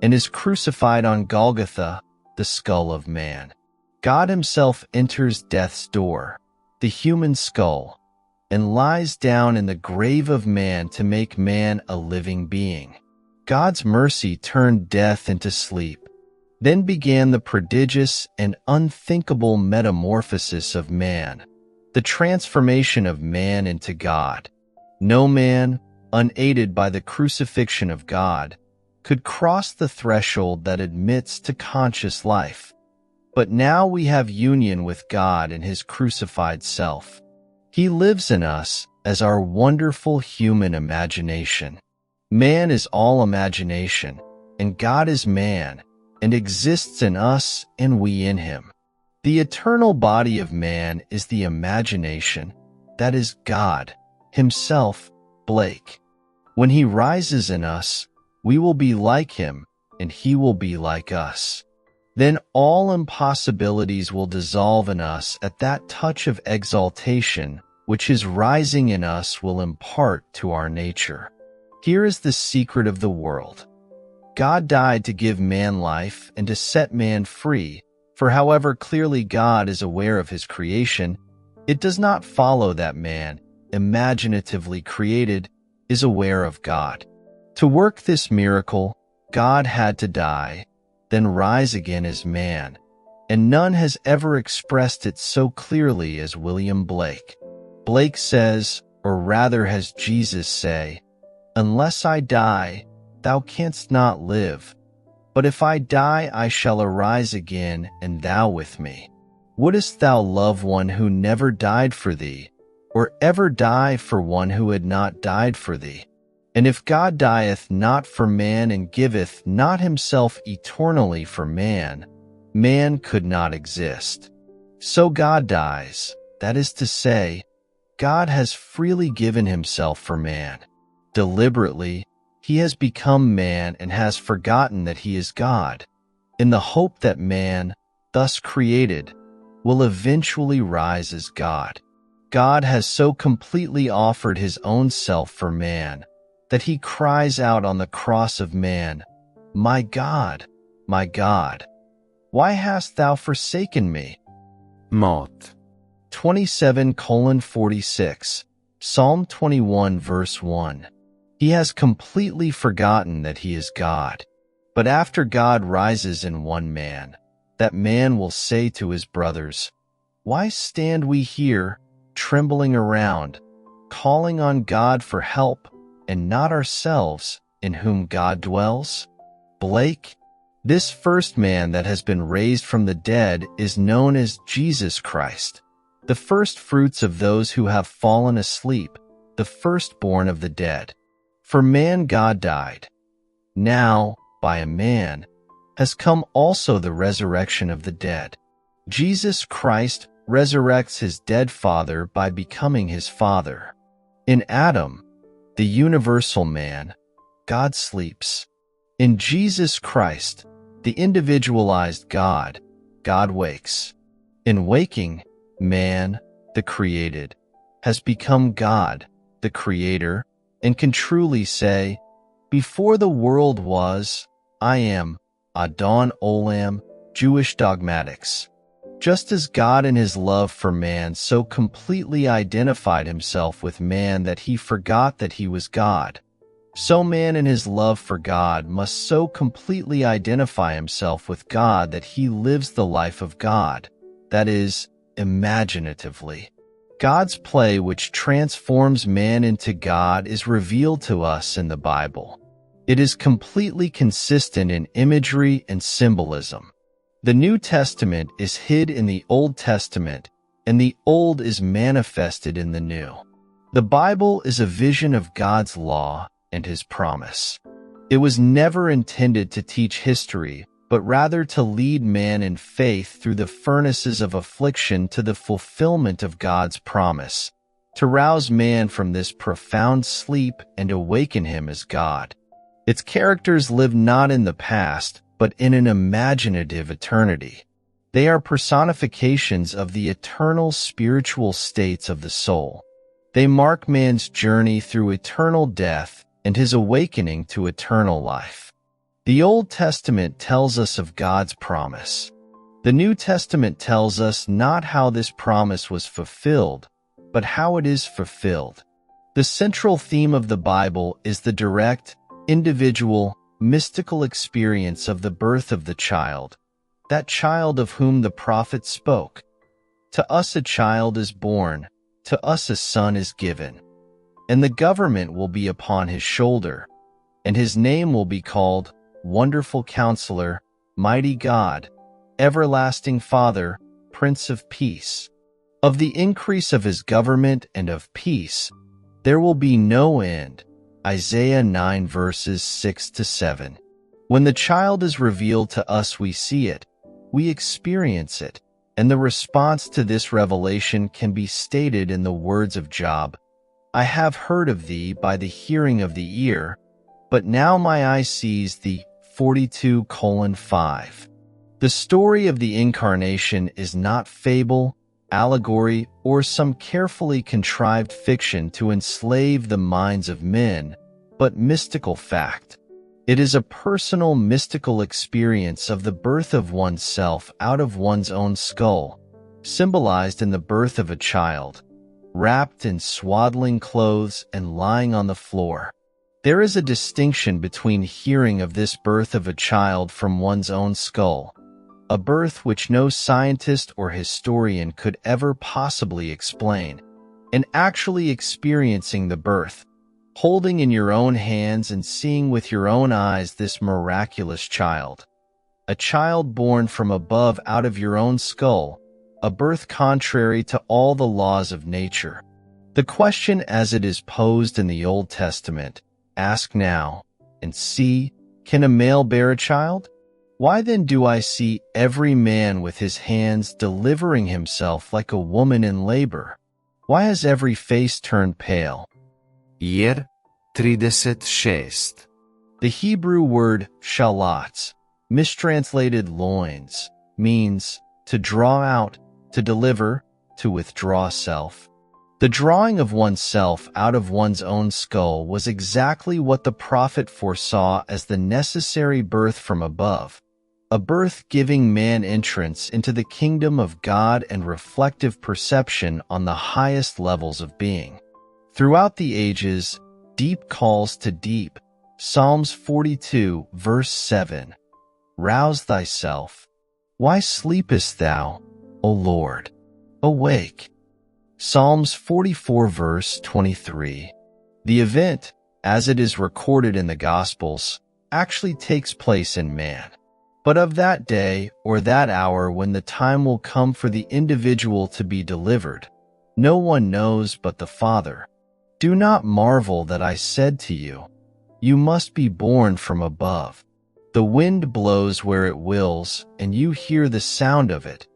and is crucified on Golgotha, the skull of man. God himself enters death's door, the human skull, and lies down in the grave of man to make man a living being. God's mercy turned death into sleep. Then began the prodigious and unthinkable metamorphosis of man, the transformation of man into God. No man, unaided by the crucifixion of God, could cross the threshold that admits to conscious life. But now we have union with God in his crucified self. He lives in us as our wonderful human imagination. Man is all imagination, and God is man, and exists in us and we in him. The eternal body of man is the imagination, that is God, himself, Blake. When he rises in us, we will be like him, and he will be like us. Then all impossibilities will dissolve in us at that touch of exaltation which his rising in us will impart to our nature. Here is the secret of the world. God died to give man life and to set man free, for however clearly God is aware of his creation, it does not follow that man, imaginatively created, is aware of God. To work this miracle, God had to die, then rise again as man, and none has ever expressed it so clearly as William Blake. Blake says, or rather has Jesus say, "Unless I die, thou canst not live. But if I die, I shall arise again, and thou with me. Wouldest thou love one who never died for thee, or ever die for one who had not died for thee? And if God dieth not for man and giveth not himself eternally for man, man could not exist. So God dies, that is to say, God has freely given himself for man. Deliberately, he has become man and has forgotten that he is God, in the hope that man, thus created, will eventually rise as God. God has so completely offered his own self for man, that he cries out on the cross of man, my God, why hast thou forsaken me? Mot. 27:46, Psalm 21 verse 1. He has completely forgotten that he is God. But after God rises in one man, that man will say to his brothers, why stand we here, trembling around, calling on God for help, and not ourselves, in whom God dwells? Blake, this first man that has been raised from the dead is known as Jesus Christ, the first fruits of those who have fallen asleep, the firstborn of the dead. For man God died. Now, by a man, has come also the resurrection of the dead. Jesus Christ resurrects his dead father by becoming his father. In Adam, the universal man, God sleeps. In Jesus Christ, the individualized God, God wakes. In waking, man, the created, has become God, the creator, and can truly say, before the world was, I am, Adon Olam, Jewish dogmatics. Just as God in his love for man so completely identified himself with man that he forgot that he was God, so man in his love for God must so completely identify himself with God that he lives the life of God, that is, imaginatively. God's play which transforms man into God is revealed to us in the Bible. It is completely consistent in imagery and symbolism. The New Testament is hid in the Old Testament, and the Old is manifested in the New. The Bible is a vision of God's law and his promise. It was never intended to teach history, but rather to lead man in faith through the furnaces of affliction to the fulfillment of God's promise, to rouse man from this profound sleep and awaken him as God. Its characters live not in the past, but in an imaginative eternity. They are personifications of the eternal spiritual states of the soul. They mark man's journey through eternal death and his awakening to eternal life. The Old Testament tells us of God's promise. The New Testament tells us not how this promise was fulfilled, but how it is fulfilled. The central theme of the Bible is the direct, individual, mystical experience of the birth of the child, that child of whom the prophet spoke. To us a child is born, to us a son is given, and the government will be upon his shoulder, and his name will be called Wonderful Counselor, Mighty God, Everlasting Father, Prince of Peace. Of the increase of his government and of peace, there will be no end. Isaiah 9 verses 6-7. When the child is revealed to us, we see it, we experience it, and the response to this revelation can be stated in the words of Job, I have heard of thee by the hearing of the ear, but now my eye sees thee. 42:5. The story of the Incarnation is not fable, allegory, or some carefully contrived fiction to enslave the minds of men, but mystical fact. It is a personal mystical experience of the birth of oneself out of one's own skull, symbolized in the birth of a child, wrapped in swaddling clothes and lying on the floor. There is a distinction between hearing of this birth of a child from one's own skull, a birth which no scientist or historian could ever possibly explain, and actually experiencing the birth, holding in your own hands and seeing with your own eyes this miraculous child. A child born from above out of your own skull, a birth contrary to all the laws of nature. The question as it is posed in the Old Testament, ask now, and see, can a male bear a child? Why then do I see every man with his hands delivering himself like a woman in labor? Why has every face turned pale? Yer 36. The Hebrew word shalats, mistranslated loins, means to draw out, to deliver, to withdraw self. The drawing of oneself out of one's own skull was exactly what the prophet foresaw as the necessary birth from above, a birth giving man entrance into the kingdom of God and reflective perception on the highest levels of being. Throughout the ages, deep calls to deep. Psalms 42, verse 7. Rouse thyself. Why sleepest thou, O Lord? Awake. Psalms 44, verse 23. The event, as it is recorded in the Gospels, actually takes place in man. But of that day or that hour when the time will come for the individual to be delivered, no one knows but the Father. Do not marvel that I said to you, you must be born from above. The wind blows where it wills, and you hear the sound of it,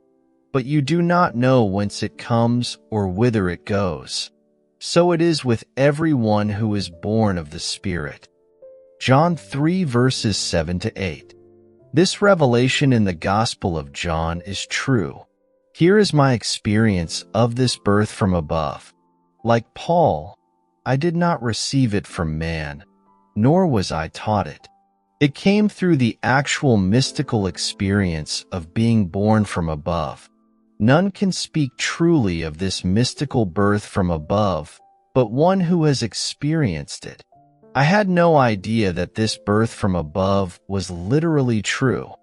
but you do not know whence it comes or whither it goes. So it is with everyone who is born of the Spirit. John 3, verses 7 to 8. This revelation in the Gospel of John is true. Here is my experience of this birth from above. Like Paul, I did not receive it from man, nor was I taught it. It came through the actual mystical experience of being born from above. None can speak truly of this mystical birth from above, but one who has experienced it. I had no idea that this birth from above was literally true.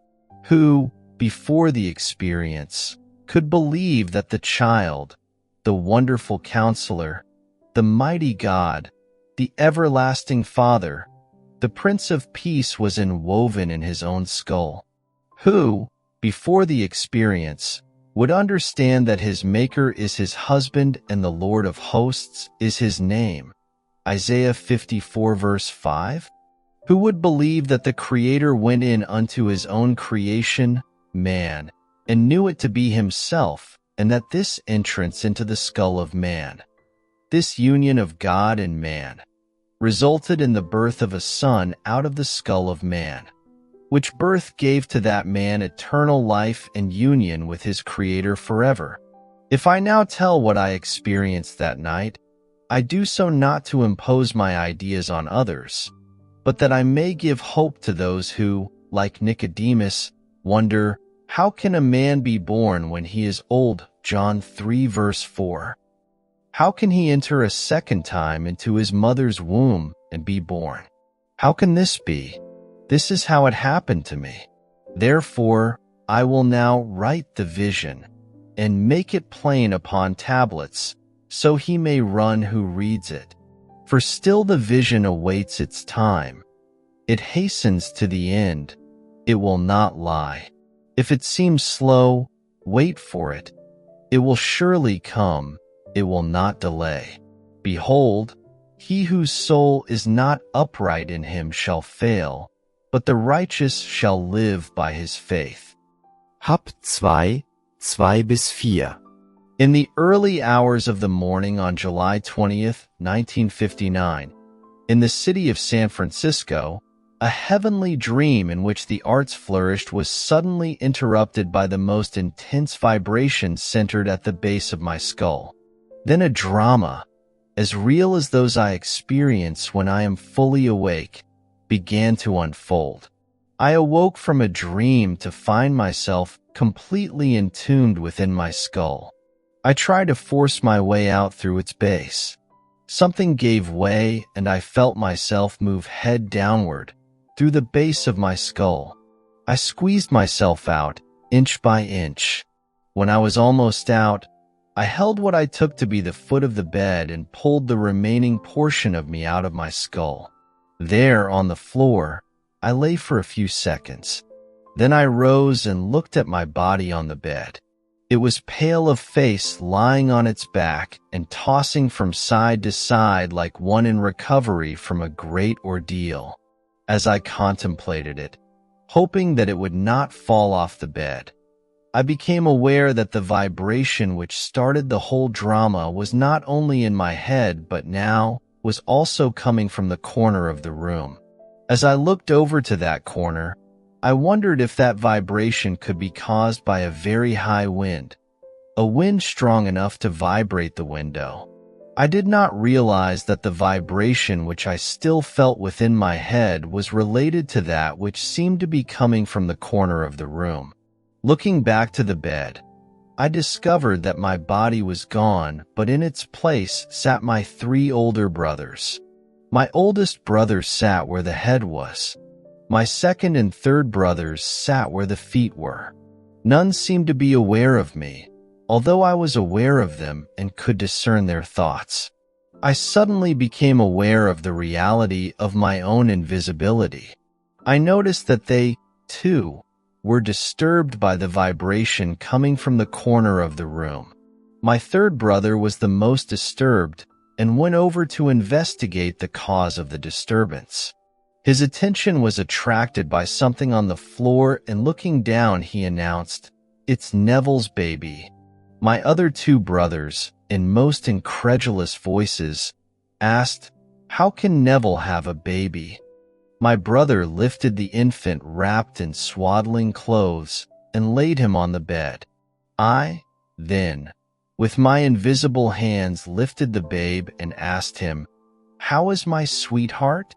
Who, before the experience, could believe that the child, the wonderful counselor, the mighty God, the everlasting Father, the Prince of Peace was enwoven in his own skull? Who, before the experience, would understand that his Maker is his husband and the Lord of hosts is his name? Isaiah 54, verse 5? Who would believe that the Creator went in unto his own creation, man, and knew it to be himself, and that this entrance into the skull of man, this union of God and man, resulted in the birth of a son out of the skull of man, which birth gave to that man eternal life and union with his Creator forever? If I now tell what I experienced that night, I do so not to impose my ideas on others, but that I may give hope to those who, like Nicodemus, wonder, how can a man be born when he is old? John 3, verse 4. How can he enter a second time into his mother's womb and be born? How can this be? This is how it happened to me. Therefore, I will now write the vision and make it plain upon tablets, so he may run who reads it. For still the vision awaits its time. It hastens to the end. It will not lie. If it seems slow, wait for it. It will surely come. It will not delay. Behold, he whose soul is not upright in him shall fail, but the righteous shall live by his faith. Hab 2, 2 bis 4. In the early hours of the morning on July 20th, 1959, in the city of San Francisco, a heavenly dream in which the arts flourished was suddenly interrupted by the most intense vibration centered at the base of my skull. Then a drama, as real as those I experience when I am fully awake, began to unfold. I awoke from a dream to find myself completely entombed within my skull. I tried to force my way out through its base. Something gave way, and I felt myself move head downward through the base of my skull. I squeezed myself out, inch by inch. When I was almost out, I held what I took to be the foot of the bed and pulled the remaining portion of me out of my skull. There, on the floor, I lay for a few seconds. Then I rose and looked at my body on the bed. It was pale of face, lying on its back and tossing from side to side like one in recovery from a great ordeal. As I contemplated it, hoping that it would not fall off the bed, I became aware that the vibration which started the whole drama was not only in my head but now was also coming from the corner of the room. As I looked over to that corner, I wondered if that vibration could be caused by a very high wind, a wind strong enough to vibrate the window. I did not realize that the vibration which I still felt within my head was related to that which seemed to be coming from the corner of the room. Looking back to the bed, I discovered that my body was gone, but in its place sat my 3 older brothers. My oldest brother sat where the head was. My second and third brothers sat where the feet were. None seemed to be aware of me, although I was aware of them and could discern their thoughts. I suddenly became aware of the reality of my own invisibility. I noticed that they, too, were disturbed by the vibration coming from the corner of the room. My third brother was the most disturbed and went over to investigate the cause of the disturbance. His attention was attracted by something on the floor, and looking down, he announced, "It's Neville's baby." My other 2 brothers, in most incredulous voices, asked, "How can Neville have a baby?" My brother lifted the infant wrapped in swaddling clothes and laid him on the bed. I, then, with my invisible hands lifted the babe and asked him, "How is my sweetheart?"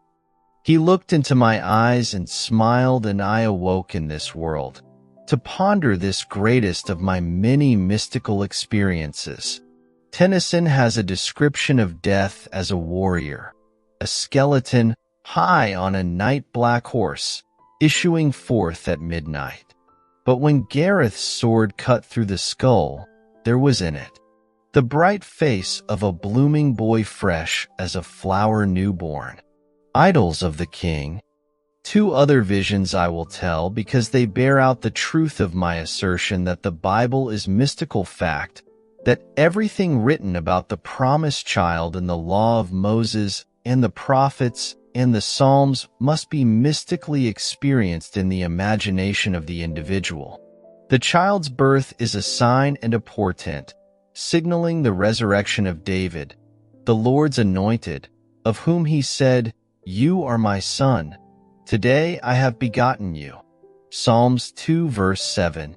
He looked into my eyes and smiled, and I awoke in this world to ponder this greatest of my many mystical experiences. Tennyson has a description of death as a warrior, a skeleton high on a night-black horse, issuing forth at midnight. But when Gareth's sword cut through the skull, there was in it the bright face of a blooming boy, fresh as a flower newborn. Idols of the king. 2 other visions I will tell because they bear out the truth of my assertion that the Bible is mystical fact, that everything written about the promised child in the law of Moses and the prophets and the Psalms must be mystically experienced in the imagination of the individual. The child's birth is a sign and a portent, signaling the resurrection of David, the Lord's anointed, of whom he said, "You are my son. Today I have begotten you." Psalms 2 verse 7.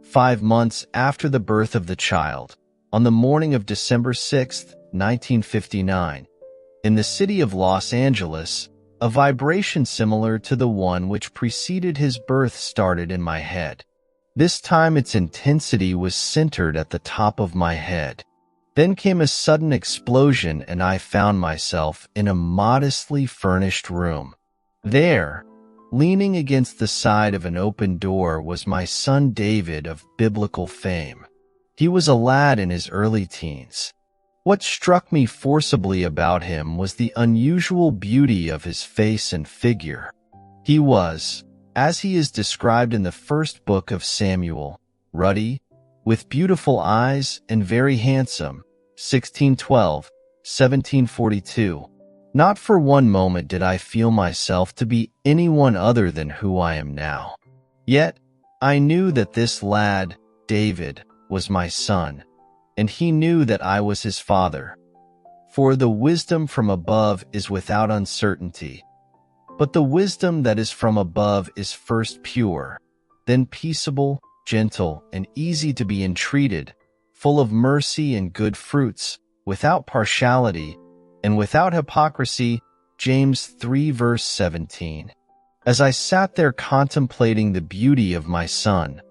5 months after the birth of the child, on the morning of December 6, 1959, in the city of Los Angeles, a vibration similar to the one which preceded his birth started in my head. This time its intensity was centered at the top of my head. Then came a sudden explosion, and I found myself in a modestly furnished room. There, leaning against the side of an open door, was my son David of biblical fame. He was a lad in his early teens. What struck me forcibly about him was the unusual beauty of his face and figure. He was, as he is described in the first book of Samuel, ruddy, with beautiful eyes, and very handsome. 1612, 1742. Not for one moment did I feel myself to be anyone other than who I am now. Yet, I knew that this lad, David, was my son, and he knew that I was his father. For the wisdom from above is without uncertainty. But the wisdom that is from above is first pure, then peaceable, gentle, and easy to be entreated, full of mercy and good fruits, without partiality, and without hypocrisy. James 3 verse 17. As I sat there contemplating the beauty of my son,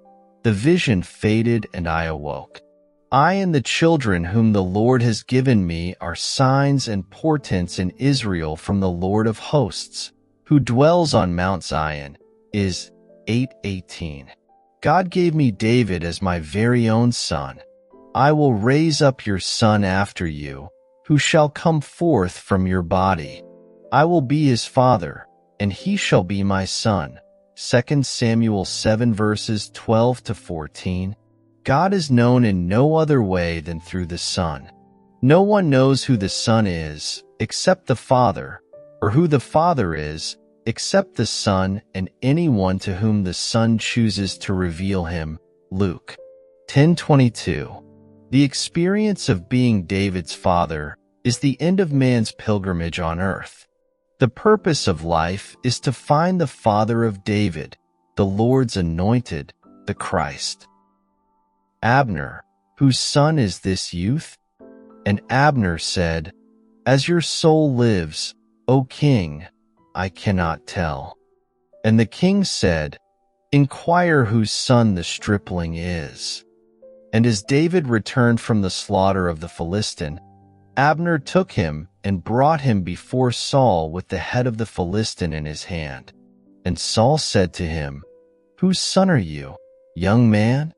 the vision faded and I awoke. I and the children whom the Lord has given me are signs and portents in Israel from the Lord of hosts, who dwells on Mount Zion. Is 8:18. God gave me David as my very own son. I will raise up your son after you, who shall come forth from your body. I will be his father, and he shall be my son. 2 Samuel 7 verses 12 to 14. God is known in no other way than through the Son. No one knows who the Son is, except the Father, or who the Father is, except the Son, and anyone to whom the Son chooses to reveal him. Luke 10:22. The experience of being David's father is the end of man's pilgrimage on earth. The purpose of life is to find the father of David, the Lord's anointed, the Christ. Abner, whose son is this youth? And Abner said, As your soul lives, O king, I cannot tell. And the king said, Inquire whose son the stripling is. And as David returned from the slaughter of the Philistine, Abner took him and brought him before Saul with the head of the Philistine in his hand. And Saul said to him, Whose son are you, young man?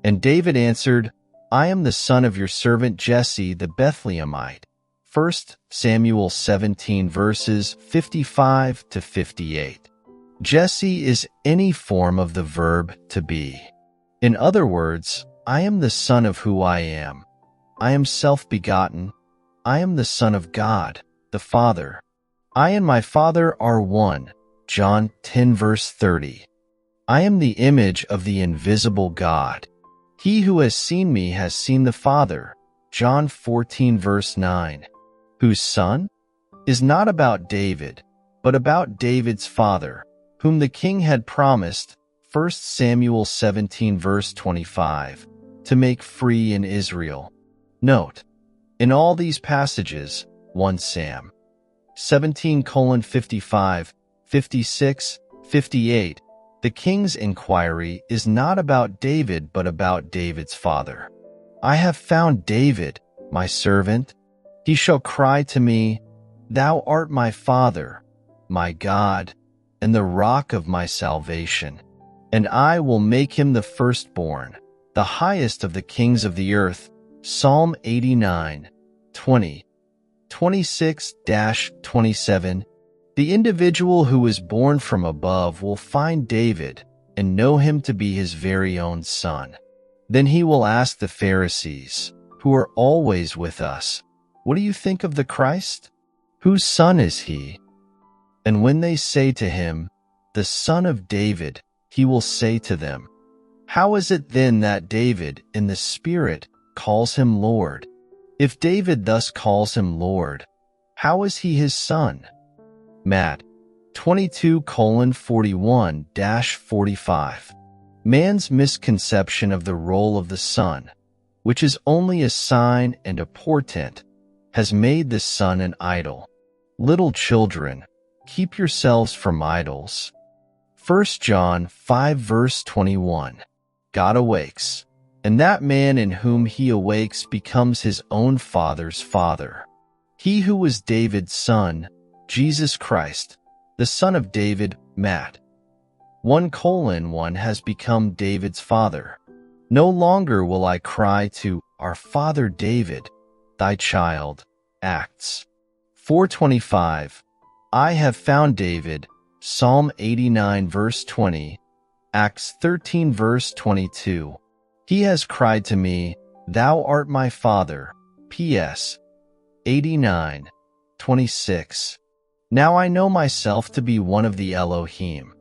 And David answered, I am the son of your servant Jesse the Bethlehemite. 1 Samuel 17 verses 55 to 58. Jesse is any form of the verb to be. In other words, I am the son of who I am. I am self-begotten. I am the son of God, the Father. I and my Father are one. John 10 verse 30. I am the image of the invisible God. He who has seen me has seen the Father. John 14 verse 9. Whose son? Is not about David, but about David's father, whom the king had promised, 1 Samuel 17 verse 25, to make free in Israel. Note, in all these passages, 1 Sam 17:55, 56, 58, the king's inquiry is not about David but about David's father. I have found David, my servant. He shall cry to me, Thou art my Father, my God, and the rock of my salvation. And I will make him the firstborn, the highest of the kings of the earth. Psalm 89, 20, 26-27. The individual who is born from above will find David and know him to be his very own son. Then he will ask the Pharisees, who are always with us, What do you think of the Christ? Whose son is he? And when they say to him, The son of David, he will say to them, How is it then that David, in the Spirit, calls him Lord? If David thus calls him Lord, how is he his son? Matt 22:41-45. Man's misconception of the role of the son, which is only a sign and a portent, has made the son an idol. Little children, keep yourselves from idols. 1 John 5 verse 21. God awakes, and that man in whom he awakes becomes his own father's father. He who was David's son, Jesus Christ, the son of David, Matt 1:1, has become David's father. No longer will I cry to our father David, thy child. Acts 4:25. I have found David. Psalm 89 verse 20. Acts 13 verse 22. He has cried to me, Thou art my father. P.S. 89:26. Now I know myself to be one of the Elohim,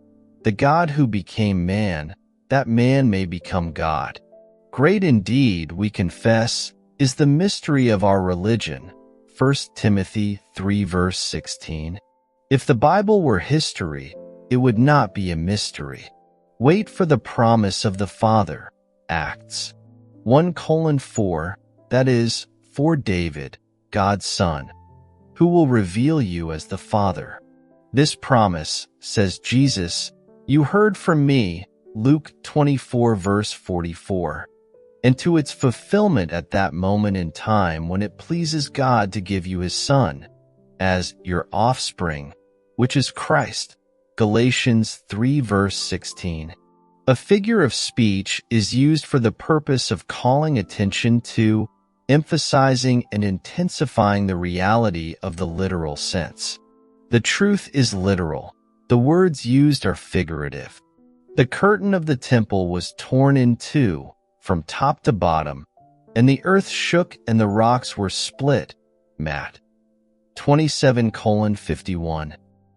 the God who became man, that man may become God. Great indeed, we confess, is the mystery of our religion. 1 Timothy 3 verse 16. If the Bible were history, it would not be a mystery. Wait for the promise of the Father. Acts 1:4, that is, for David, God's son, who will reveal you as the Father. This promise, says Jesus, you heard from me, Luke 24 verse 44. And to its fulfillment at that moment in time when it pleases God to give you his Son, as your offspring, which is Christ. Galatians 3 verse 16. A figure of speech is used for the purpose of calling attention to, emphasizing and intensifying the reality of the literal sense. The truth is literal. The words used are figurative. The curtain of the temple was torn in two, from top to bottom, and the earth shook and the rocks were split. Matt 27:51.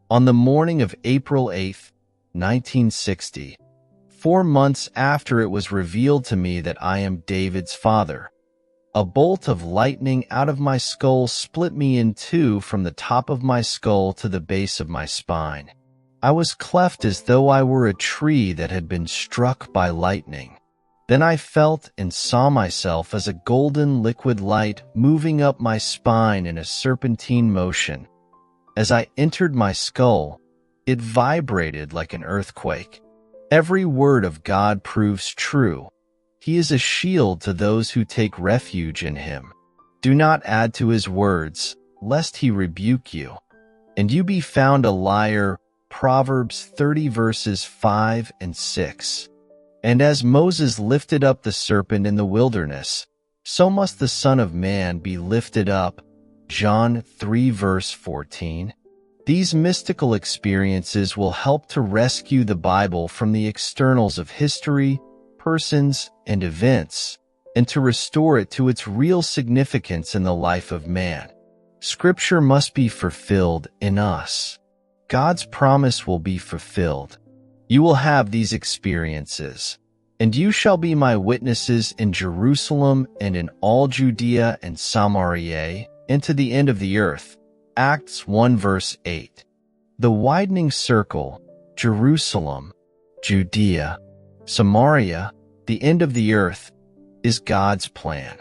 On the morning of April 8, 1960, 4 months after it was revealed to me that I am David's father, a bolt of lightning out of my skull split me in two from the top of my skull to the base of my spine. I was cleft as though I were a tree that had been struck by lightning. Then I felt and saw myself as a golden liquid light moving up my spine in a serpentine motion. As I entered my skull, it vibrated like an earthquake. Every word of God proves true. He is a shield to those who take refuge in him. Do not add to his words, lest he rebuke you, and you be found a liar. Proverbs 30 verses 5 and 6. And as Moses lifted up the serpent in the wilderness, so must the Son of Man be lifted up. John 3 verse 14. These mystical experiences will help to rescue the Bible from the externals of history, persons, and events, and to restore it to its real significance in the life of man. Scripture must be fulfilled in us. God's promise will be fulfilled. You will have these experiences, and you shall be my witnesses in Jerusalem and in all Judea and Samaria, and to the end of the earth. Acts 1 verse 8. The widening circle, Jerusalem, Judea, Samaria, the end of the earth, is God's plan.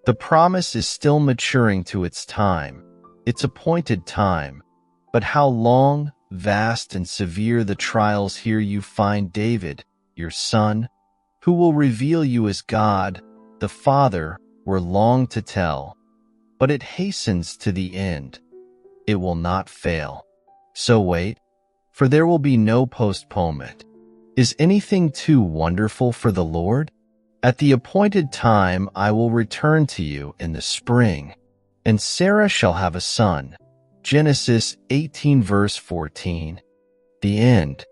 The promise is still maturing to its time, its appointed time. But how long, vast, and severe the trials here you find David, your son, who will reveal you as God, the Father, were long to tell. But it hastens to the end. It will not fail. So wait, for there will be no postponement. Is anything too wonderful for the Lord? At the appointed time I will return to you in the spring, and Sarah shall have a son. Genesis 18 verse 14. The end.